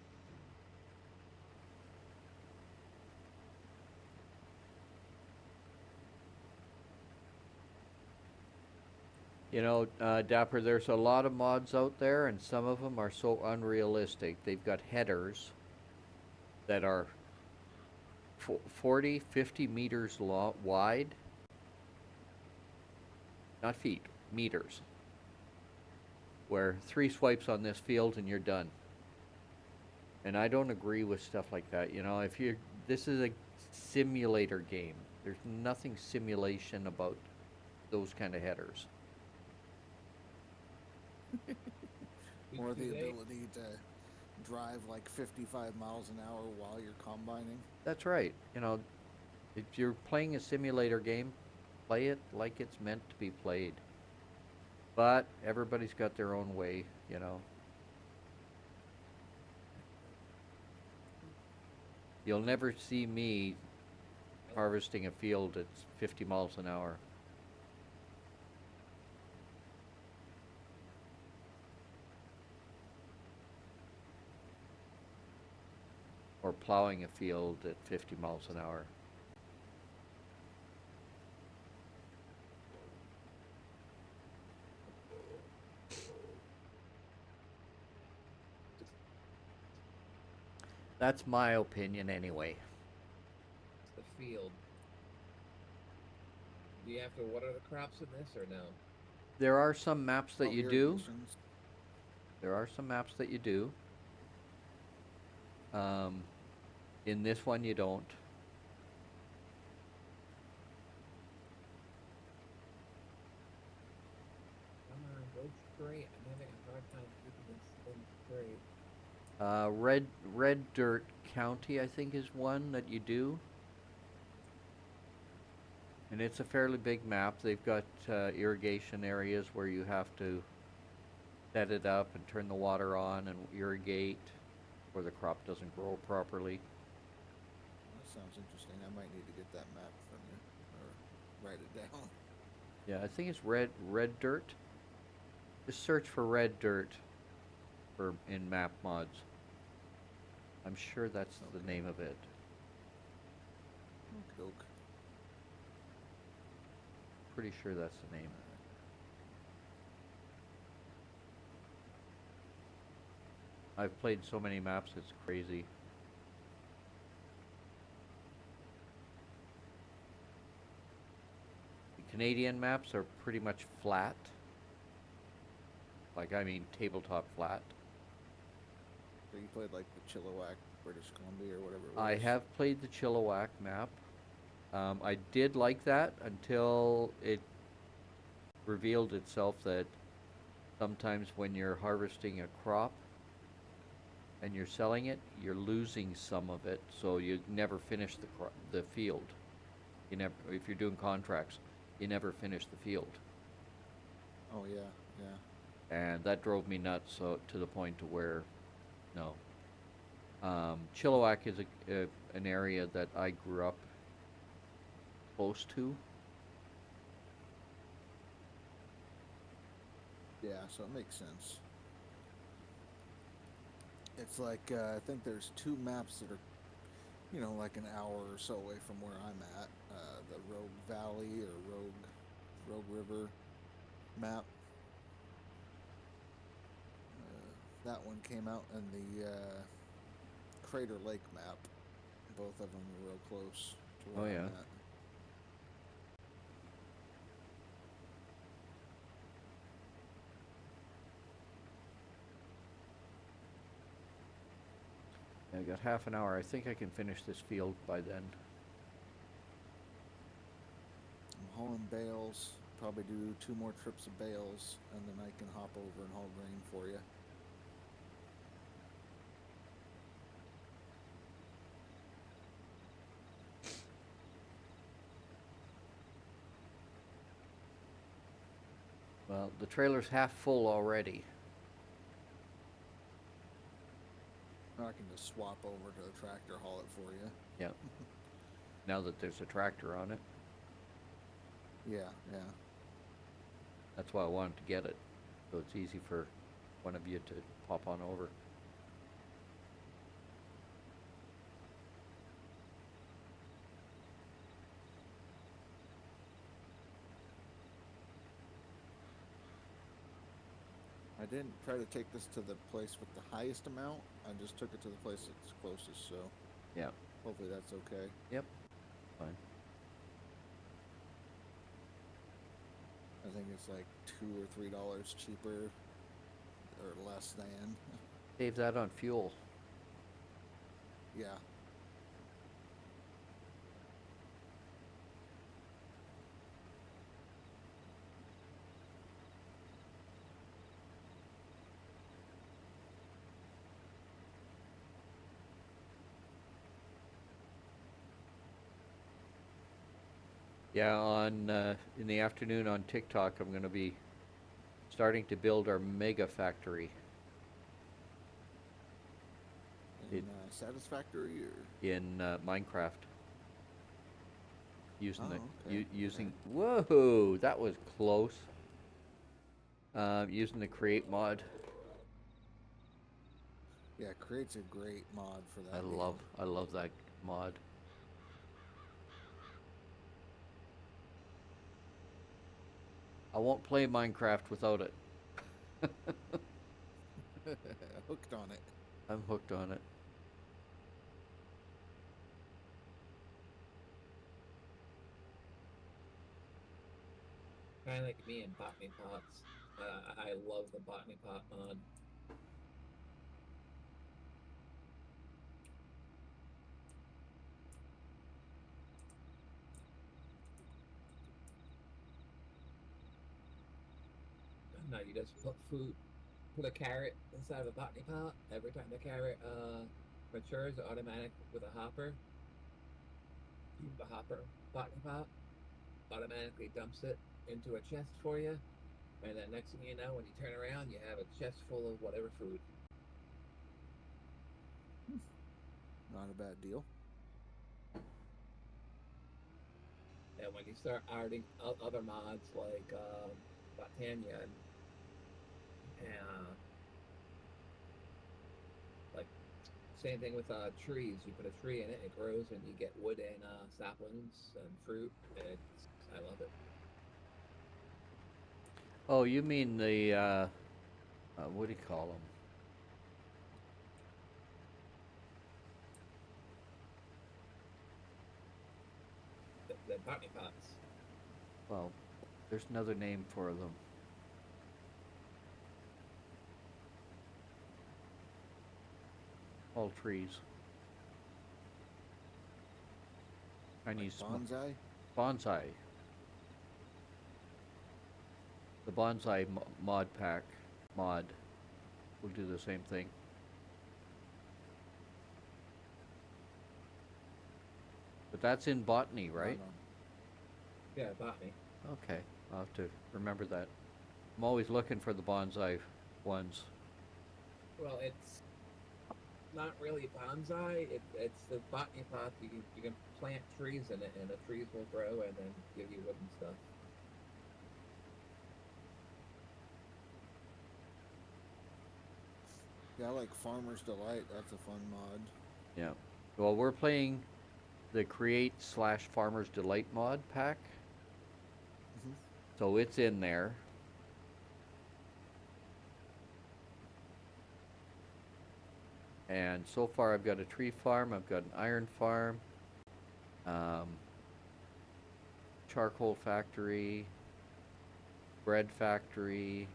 [SPEAKER 1] Dapper, there's a lot of mods out there, and some of them are so unrealistic. They've got headers that are 40, 50 meters wide. Not feet, meters. Where 3 swipes on this field and you're done. And I don't agree with stuff like that. This is a simulator game. There's nothing simulation about those kind of headers.
[SPEAKER 3] Or the
[SPEAKER 2] Today-
[SPEAKER 3] ability to drive like 55 miles an hour while you're combining.
[SPEAKER 1] That's right. If you're playing a simulator game, play it like it's meant to be played. But everybody's got their own way. You'll never see me harvesting a field at 50 miles an hour. or plowing a field at 50 miles an hour. That's my opinion anyway.
[SPEAKER 2] It's the field. Do you have to water the crops in this or no?
[SPEAKER 1] There are some maps that
[SPEAKER 3] Oh,
[SPEAKER 1] you do.
[SPEAKER 3] irrigations.
[SPEAKER 1] There are some maps that you do. In this one, you don't.
[SPEAKER 2] Come on, go straight. I'm having a hard time keeping this thing straight.
[SPEAKER 1] Red Dirt County, I think, is one that you do. And it's a fairly big map. They've got irrigation areas where you have to set it up and turn the water on and irrigate, or the crop doesn't grow properly.
[SPEAKER 3] That sounds interesting. I might need to get that map from you, or write it down.
[SPEAKER 1] Yeah, I think it's Red Dirt. Just search for Red Dirt in map mods. I'm sure that's the name of it.
[SPEAKER 3] Oak.
[SPEAKER 1] Pretty sure that's the name of it. I've played so many maps, it's crazy. The Canadian maps are pretty much flat. Like, I mean, tabletop flat.
[SPEAKER 3] So you played like the Chilliwack, British Columbia, or whatever it was.
[SPEAKER 1] I have played the Chilliwack map. I did like that until it revealed itself that sometimes when you're harvesting a crop and you're selling it, you're losing some of it, so you never finish the field. You never, if you're doing contracts, you never finish the field,
[SPEAKER 3] Oh yeah, yeah.
[SPEAKER 1] and that drove me nuts. So to the point to where, no. Chilliwack is an area that I grew up close to.
[SPEAKER 3] Yeah, so it makes sense. It's like I think there's two maps that are, like an hour or so away from where I'm at. The Rogue Valley or Rogue River map. That one came out in the Crater Lake map. Both of them were real close to where
[SPEAKER 1] Oh,
[SPEAKER 3] I'm
[SPEAKER 1] yeah.
[SPEAKER 3] at.
[SPEAKER 1] I got half an hour. I think I can finish this field by then.
[SPEAKER 3] I'm hauling bales. Probably do 2 more trips of bales, and then I can hop over and haul grain for you.
[SPEAKER 1] Well, the trailer's half full already.
[SPEAKER 3] Or I can just swap over to the tractor, haul it for you.
[SPEAKER 1] Yeah. Now that there's a tractor on it.
[SPEAKER 3] Yeah, yeah.
[SPEAKER 1] That's why I wanted to get it, so it's easy for one of you to pop on over.
[SPEAKER 3] I didn't try to take this to the place with the highest amount. I just took it to the place that's closest, so
[SPEAKER 1] Yeah.
[SPEAKER 3] hopefully that's okay.
[SPEAKER 1] Yep. Fine.
[SPEAKER 3] I think it's like $2 or $3 cheaper or less than.
[SPEAKER 1] Save that on fuel.
[SPEAKER 3] Yeah.
[SPEAKER 1] Yeah, in the afternoon on TikTok, I'm going to be starting to build our mega factory
[SPEAKER 3] In
[SPEAKER 1] It-
[SPEAKER 3] Satisfactory or?
[SPEAKER 1] in Minecraft. Using
[SPEAKER 3] Oh, okay,
[SPEAKER 1] using
[SPEAKER 3] okay.
[SPEAKER 1] whoa, that was close. Using the create mod.
[SPEAKER 3] Yeah, Create's a great mod for that.
[SPEAKER 1] I love that mod. I won't play Minecraft without it.
[SPEAKER 3] Hooked on it.
[SPEAKER 1] I'm hooked on it.
[SPEAKER 2] Kind of like me and botany pots. I love the botany pot mod. No, you just put a carrot inside of a botany pot. Every time the carrot matures, it automatic with a hopper. The hopper botany pot automatically dumps it into a chest for you, and then next thing you know, when you turn around, you have a chest full of whatever food.
[SPEAKER 3] Not a bad deal.
[SPEAKER 2] And when you start adding other mods like Botania and like same thing with trees, you put a tree in it, it grows, and you get wood and saplings and fruit. I love it.
[SPEAKER 1] Oh, you mean the what do you call them?
[SPEAKER 2] The botany pots.
[SPEAKER 1] Well, there's another name for them. All trees. Chinese
[SPEAKER 3] Like bonsai.
[SPEAKER 1] bonsai. The bonsai mod pack mod will do the same thing. But that's in botany, right?
[SPEAKER 2] Yeah, botany.
[SPEAKER 1] Okay, I'll have to remember that. I'm always looking for the bonsai ones.
[SPEAKER 2] Well, it's not really bonsai. It's the botany pot. You can plant trees in it, and the trees will grow and then give you wood and stuff.
[SPEAKER 3] Yeah, I like Farmer's Delight. That's a fun mod.
[SPEAKER 1] Yeah. Well, we're playing the Create/Farmer's Delight mod pack.
[SPEAKER 3] Mhm.
[SPEAKER 1] So it's in there. And so far I've got a tree farm, I've got an iron farm, charcoal factory, bread factory.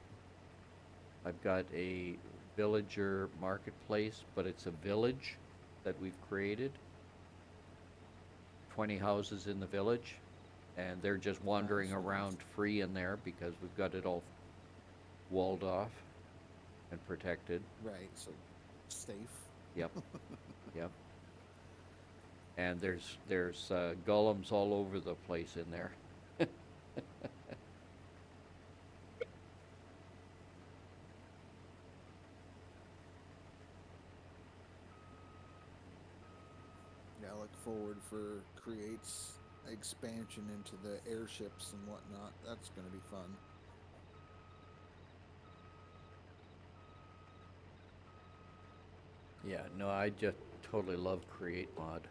[SPEAKER 1] I've got a villager marketplace, but it's a village that we've created. 20 houses in the village, and they're just wandering
[SPEAKER 3] Nice.
[SPEAKER 1] around free in there because we've got it all walled off and protected.
[SPEAKER 3] Right, so safe.
[SPEAKER 1] Yep. Yep. And there's golems all over the place in there.
[SPEAKER 3] Yeah, I look forward for Create's expansion into the airships and whatnot. That's going to be fun.
[SPEAKER 1] Yeah, no, I just totally love Create mod.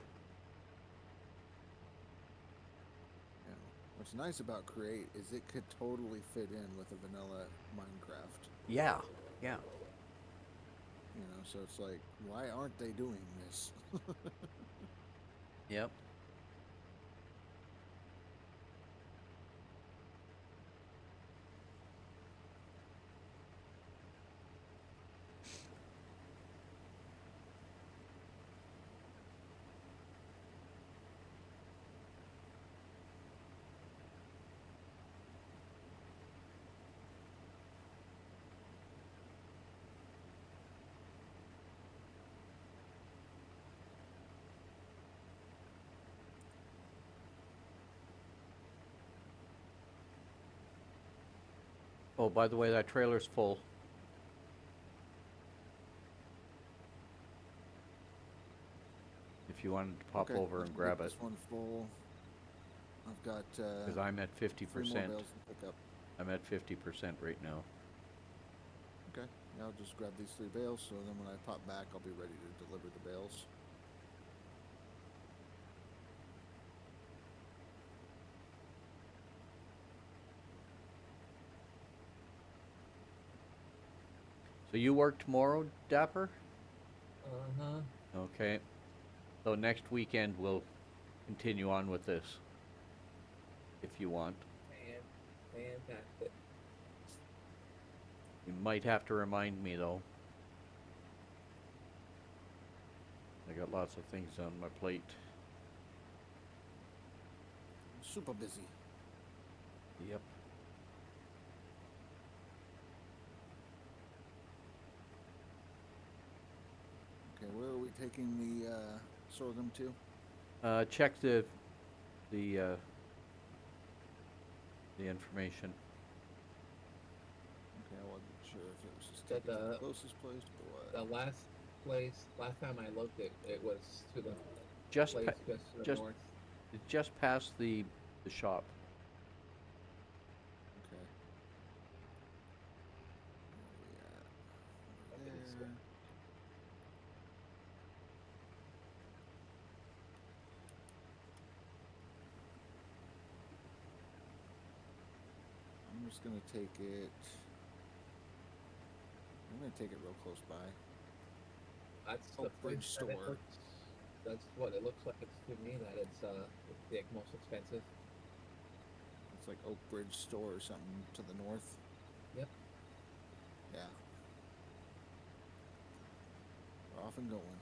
[SPEAKER 3] Yeah. What's nice about Create is it could totally fit in with a vanilla Minecraft.
[SPEAKER 1] Yeah, yeah.
[SPEAKER 3] You know, so it's like, why aren't they doing this?
[SPEAKER 1] Yep. Oh, by the way, that trailer's full. If you wanted to pop
[SPEAKER 3] Okay,
[SPEAKER 1] over
[SPEAKER 3] let's
[SPEAKER 1] and
[SPEAKER 3] get
[SPEAKER 1] grab it,
[SPEAKER 3] this one full. I've got
[SPEAKER 1] because I'm at
[SPEAKER 3] 3 more
[SPEAKER 1] 50%.
[SPEAKER 3] bales to pick up.
[SPEAKER 1] I'm at 50% right now.
[SPEAKER 3] Okay. Okay. Yeah, I'll just grab these 3 bales, so then when I pop back, I'll be ready to deliver the bales.
[SPEAKER 1] So you work tomorrow, Dapper?
[SPEAKER 2] Uh-huh.
[SPEAKER 1] Okay. So next weekend we'll continue on with this, if you want.
[SPEAKER 2] Fantastic.
[SPEAKER 1] You might have to remind me though. I got lots of things on my plate.
[SPEAKER 3] Super busy.
[SPEAKER 1] Yep.
[SPEAKER 3] Okay, where are we taking the sorghum to?
[SPEAKER 1] Check the information.
[SPEAKER 3] Okay, I wasn't sure if it was just
[SPEAKER 2] That
[SPEAKER 3] taken to the
[SPEAKER 2] the-
[SPEAKER 3] closest place or
[SPEAKER 2] The
[SPEAKER 3] what.
[SPEAKER 2] last time I looked, it was to the
[SPEAKER 1] Just
[SPEAKER 2] place
[SPEAKER 1] pa-
[SPEAKER 2] just to the
[SPEAKER 1] just
[SPEAKER 2] north.
[SPEAKER 1] it's just past the shop.
[SPEAKER 3] Okay. Where are we at?
[SPEAKER 2] Okay, so-
[SPEAKER 3] There. I'm just gonna take it. I'm gonna take it real close by.
[SPEAKER 2] That's
[SPEAKER 3] Oak
[SPEAKER 2] the place
[SPEAKER 3] Bridge
[SPEAKER 2] that it
[SPEAKER 3] store.
[SPEAKER 2] looks. That's what it looks like. It's to me that it's the most expensive.
[SPEAKER 3] It's like Oak Bridge store or something to the north.
[SPEAKER 2] Yep.
[SPEAKER 3] Yeah. We're off and going.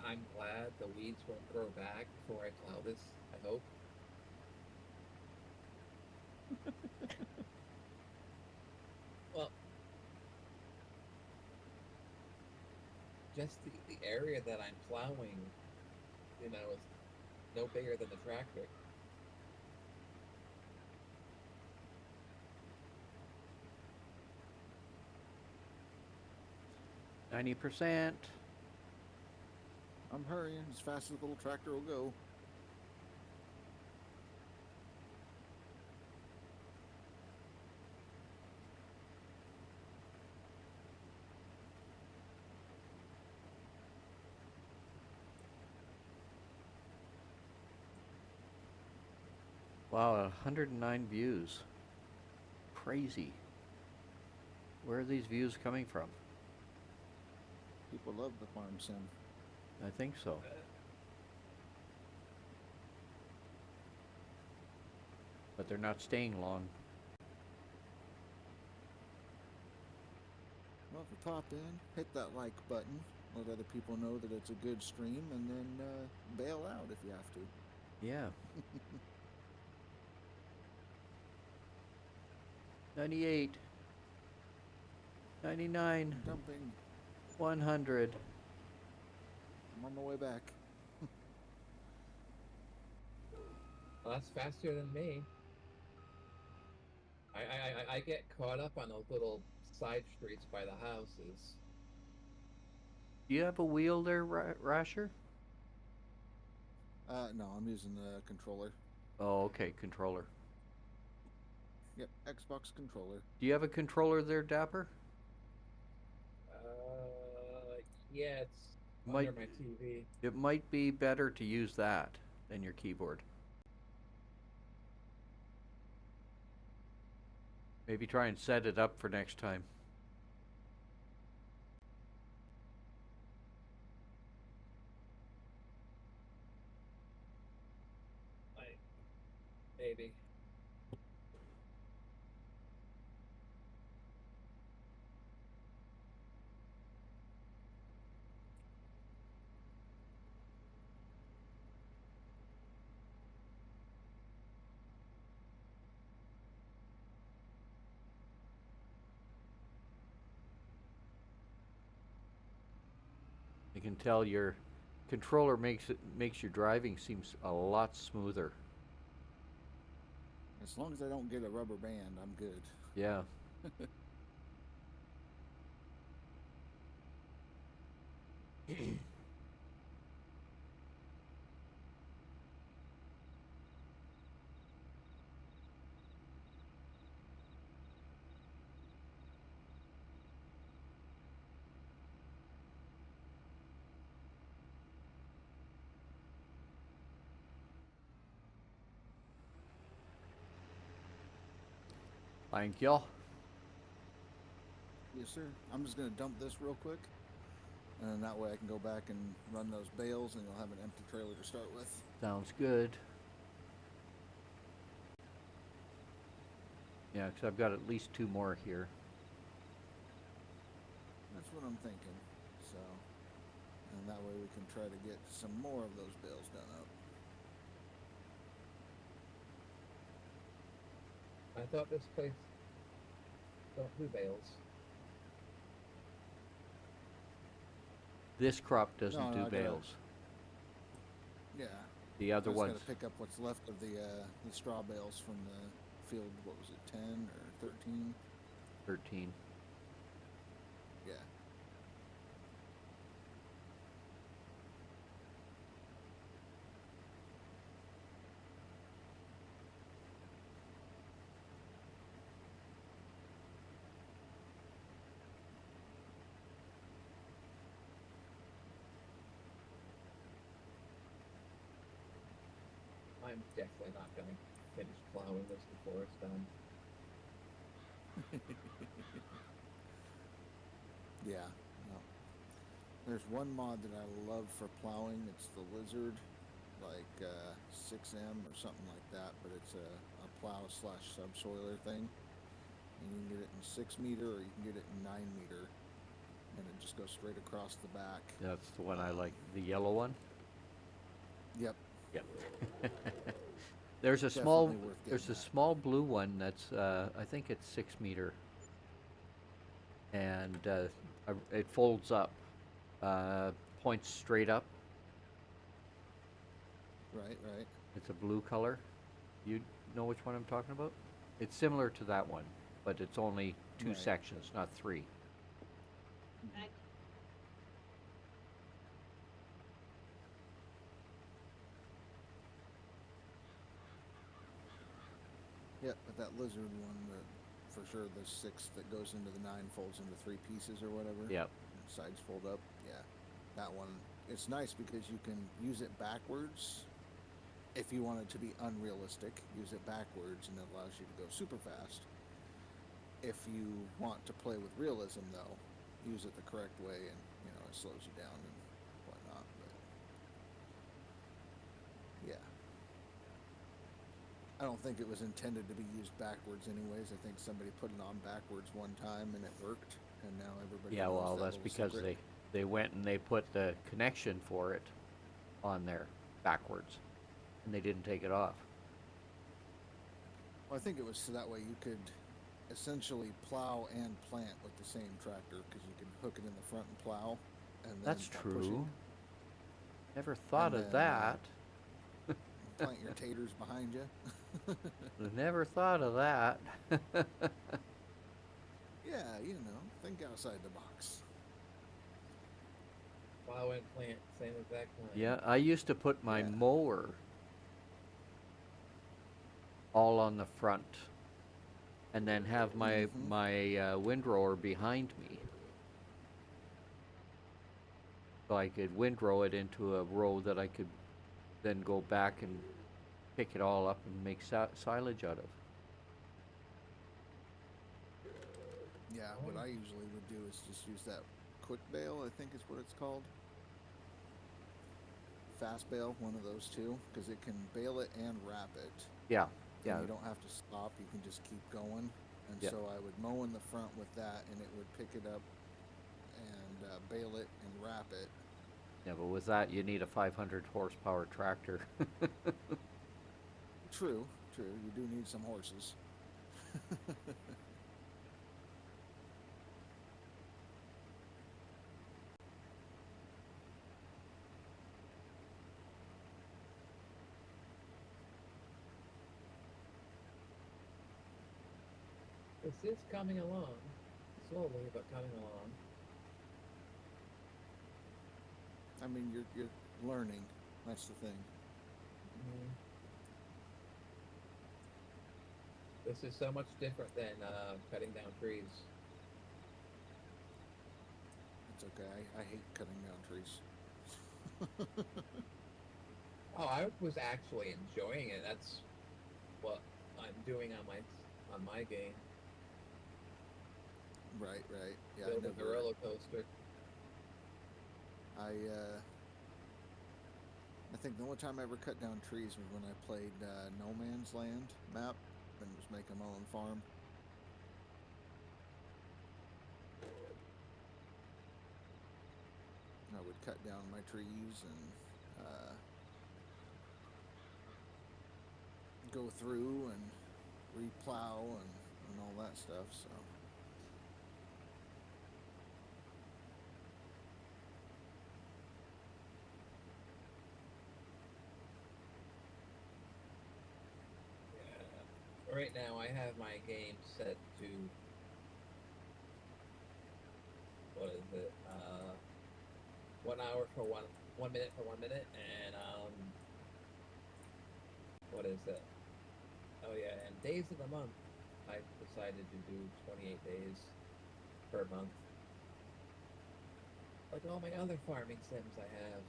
[SPEAKER 2] I'm glad the weeds won't grow back before I plow this. I hope. Well, just the area that I'm plowing, is no bigger than the tractor.
[SPEAKER 1] %.
[SPEAKER 3] I'm hurrying as fast as the little tractor will go.
[SPEAKER 1] Wow, 109 views. Crazy. Where are these views coming from?
[SPEAKER 3] People love the farm sim.
[SPEAKER 1] I think so. But they're not staying long.
[SPEAKER 3] Well, if you pop in, hit that like button, let other people know that it's a good stream, and then bail out if you have to.
[SPEAKER 1] Yeah. 98. 99.
[SPEAKER 3] Dumping.
[SPEAKER 1] 100.
[SPEAKER 3] I'm on my way back.
[SPEAKER 2] Well, that's faster than me. I get caught up on those little side streets by the houses.
[SPEAKER 1] Do you have a wheel there, Rasher?
[SPEAKER 3] No, I'm using the controller.
[SPEAKER 1] Oh, okay, controller.
[SPEAKER 3] Yep, Xbox controller.
[SPEAKER 1] Do you have a controller there, Dapper?
[SPEAKER 2] Yeah, it's
[SPEAKER 1] Might-
[SPEAKER 2] under my TV.
[SPEAKER 1] It might be better to use that than your keyboard. Maybe try and set it up for next time.
[SPEAKER 2] Maybe.
[SPEAKER 1] You can tell your controller makes your driving seems a lot smoother.
[SPEAKER 3] As long as I don't get a rubber band, I'm good.
[SPEAKER 1] Yeah. Thank you.
[SPEAKER 3] Yes, sir. I'm just gonna dump this real quick, and then that way I can go back and run those bales, and you'll have an empty trailer to start with.
[SPEAKER 1] Sounds good. Yeah, 'cause I've got at least 2 more here.
[SPEAKER 3] That's what I'm thinking. So, and that way we can try to get some more of those bales done up.
[SPEAKER 2] I thought this place don't do bales.
[SPEAKER 1] This crop doesn't
[SPEAKER 3] No,
[SPEAKER 1] do
[SPEAKER 3] I gotta-
[SPEAKER 1] bales.
[SPEAKER 3] Yeah.
[SPEAKER 1] The
[SPEAKER 3] I
[SPEAKER 1] other
[SPEAKER 3] just
[SPEAKER 1] ones,
[SPEAKER 3] gotta pick up what's left of the straw bales from the field. What was it, 10 or 13?
[SPEAKER 1] 13.
[SPEAKER 3] Yeah.
[SPEAKER 2] I'm definitely not going to finish plowing this before it's done.
[SPEAKER 3] Yeah. No. There's one mod that I love for plowing. It's the Lizard, like 6M or something like that, but it's a plow / subsoiler thing. And you can get it in 6 meter or you can get it in 9 meter, and it just goes straight across the back.
[SPEAKER 1] That's the one I like. The yellow one?
[SPEAKER 3] Yep.
[SPEAKER 1] Yep. There's a
[SPEAKER 3] Definitely worth
[SPEAKER 1] there's
[SPEAKER 3] getting
[SPEAKER 1] a
[SPEAKER 3] that.
[SPEAKER 1] small blue one that's I think it's 6 meter, and it folds up, points straight up.
[SPEAKER 3] Right.
[SPEAKER 1] It's a blue color. You know which one I'm talking about? It's similar to that one, but it's only 2
[SPEAKER 3] Right.
[SPEAKER 1] sections, not 3.
[SPEAKER 3] Yep, but that Lizard one, for sure, the 6 that goes into the 9 folds into 3 pieces or whatever.
[SPEAKER 1] Yep.
[SPEAKER 3] And sides fold up. Yeah, that one. It's nice because you can use it backwards. If you want it to be unrealistic, use it backwards, and it allows you to go super fast. If you want to play with realism, though, use it the correct way, and it slows you down and whatnot. But yeah, I don't think it was intended to be used backwards, anyways. I think somebody put it on backwards one time and it worked, and now everybody.
[SPEAKER 1] Yeah,
[SPEAKER 3] knows
[SPEAKER 1] well,
[SPEAKER 3] that
[SPEAKER 1] that's
[SPEAKER 3] little
[SPEAKER 1] because
[SPEAKER 3] secret.
[SPEAKER 1] they went and they put the connection for it on there backwards, and they didn't take it off.
[SPEAKER 3] Well, I think it was so that way you could essentially plow and plant with the same tractor, because you can hook it in the front and plow, and then
[SPEAKER 1] That's
[SPEAKER 3] by
[SPEAKER 1] true.
[SPEAKER 3] pushing,
[SPEAKER 1] Never thought of
[SPEAKER 3] then,
[SPEAKER 1] that.
[SPEAKER 3] plant your taters behind you.
[SPEAKER 1] Never thought of that.
[SPEAKER 3] Yeah, think outside the box.
[SPEAKER 2] Plow and plant, same exact time.
[SPEAKER 1] Yeah, I used to put my
[SPEAKER 3] Yeah.
[SPEAKER 1] mower all on the front, and then have my windrower behind me, so I could windrow it into a row that I could then go back and pick it all up and make silage out of.
[SPEAKER 3] Yeah, what I usually would do is just use that quick bale, I think is what it's called. Fast bale, one of those two, because it can bale it and wrap it.
[SPEAKER 1] Yeah,
[SPEAKER 3] And
[SPEAKER 1] yeah,
[SPEAKER 3] you don't have to stop, you can just keep going. And
[SPEAKER 1] Yeah.
[SPEAKER 3] so I would mow in the front with that, and it would pick it up and bale it and wrap it.
[SPEAKER 1] yeah. But with that, you need a 500 horsepower tractor.
[SPEAKER 3] True, you do need some horses.
[SPEAKER 2] This is coming along. Slowly, but coming along.
[SPEAKER 3] I mean, you're learning, that's the thing.
[SPEAKER 2] This is so much different than cutting down trees.
[SPEAKER 3] It's okay, I hate cutting down trees.
[SPEAKER 2] Oh, I was actually enjoying it. That's what I'm doing on my game.
[SPEAKER 3] Right. Yeah,
[SPEAKER 2] Building a roller coaster.
[SPEAKER 3] I think the only time I ever cut down trees was when I played No Man's Land map and was making my own farm. I would cut down my trees and go through and replow and all that stuff. So
[SPEAKER 2] Yeah. Right now, I have my game set to what is it? 1 hour for 1 minute for 1 minute, and what is it? Oh yeah, and days of the month. I decided to do 28 days per month, like all my other farming sims I have.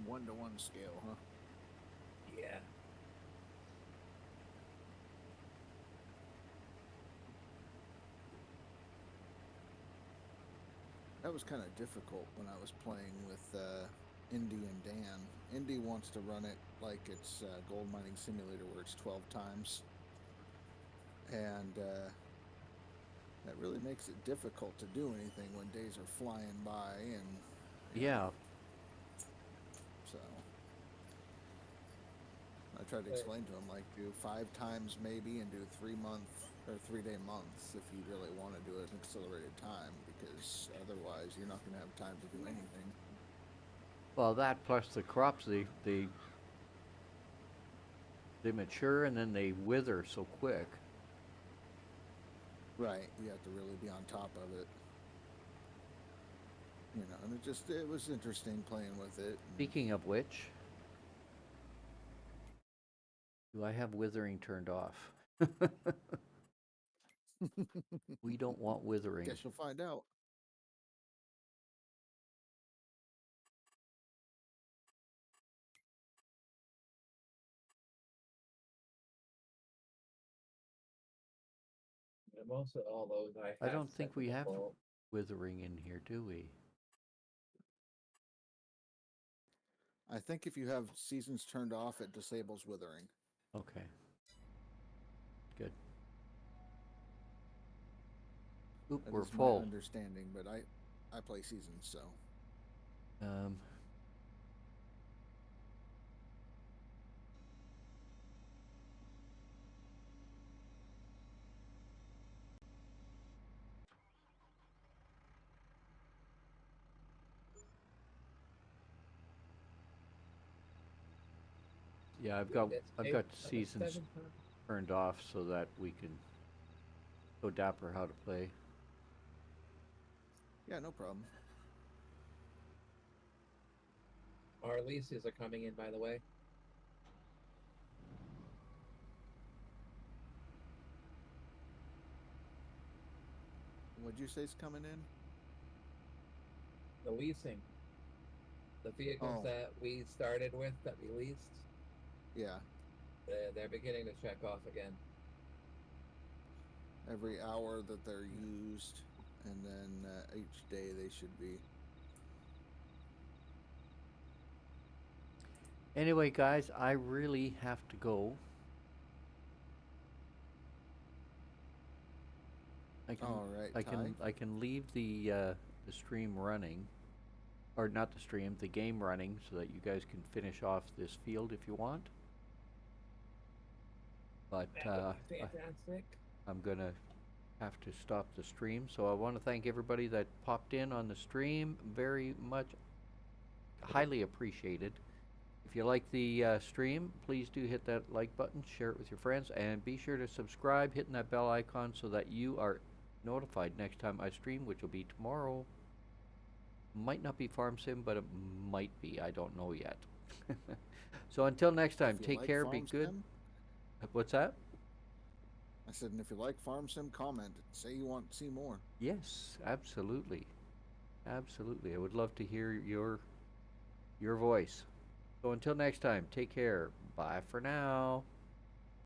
[SPEAKER 3] 1-to-1 scale, huh?
[SPEAKER 2] Yeah.
[SPEAKER 3] That was kind of difficult when I was playing with Indy and Dan. Indy wants to run it like it's Gold Mining Simulator where it's 12 times. And that really makes it difficult to do anything when days are flying by and...
[SPEAKER 1] Yeah.
[SPEAKER 3] So... I tried to explain to him, like, do 5 times maybe and do 3-day months if you really want to do it in accelerated time, because otherwise you're not going to have time to do anything.
[SPEAKER 1] Well, that plus the crops, they mature and then they wither so quick.
[SPEAKER 3] Right, you have to really be on top of it. You know, and it was interesting playing with it.
[SPEAKER 1] Speaking of which, do I have withering turned off? We don't want withering.
[SPEAKER 3] Guess you'll find out.
[SPEAKER 2] And most of all those I
[SPEAKER 1] I
[SPEAKER 2] have
[SPEAKER 1] don't think
[SPEAKER 2] set to
[SPEAKER 1] we have
[SPEAKER 2] default.
[SPEAKER 1] withering in here, do we?
[SPEAKER 3] I think if you have seasons turned off, it disables withering.
[SPEAKER 1] Okay. Good. Oop,
[SPEAKER 3] That
[SPEAKER 1] we're
[SPEAKER 3] is
[SPEAKER 1] full.
[SPEAKER 3] my understanding, but I play seasons, so...
[SPEAKER 1] Yeah, I've
[SPEAKER 2] That's
[SPEAKER 1] got
[SPEAKER 2] like
[SPEAKER 1] seasons
[SPEAKER 2] 7 times.
[SPEAKER 1] turned off so that we can show Dapper how to play.
[SPEAKER 3] Yeah, no problem.
[SPEAKER 2] Our leases are coming in, by the way.
[SPEAKER 3] What'd you say's coming in?
[SPEAKER 2] The leasing. The vehicles that we started with, that we leased,
[SPEAKER 3] Yeah.
[SPEAKER 2] they're beginning to check off again.
[SPEAKER 3] Every hour that they're used, and then each day they should be.
[SPEAKER 1] Anyway, guys, I really have to go.
[SPEAKER 3] All right, Ty.
[SPEAKER 1] I can leave the stream running, or not the stream, the game running, so that you guys can finish off this field if you want. But
[SPEAKER 2] Fantastic.
[SPEAKER 1] I'm gonna have to stop the stream. So I want to thank everybody that popped in on the stream. Very much, highly appreciated. If you like the stream, please do hit that like button, share it with your friends, and be sure to subscribe, hitting that bell icon so that you are notified next time I stream, which will be tomorrow. Might not be Farm Sim, but it might be. I don't know yet. So until next time, take care, be good. What's that?
[SPEAKER 3] I said, and if you like Farm Sim, comment. Say you want to see more.
[SPEAKER 1] Yes, absolutely. Absolutely. I would love to hear your voice. So until next time, take care. Bye for now.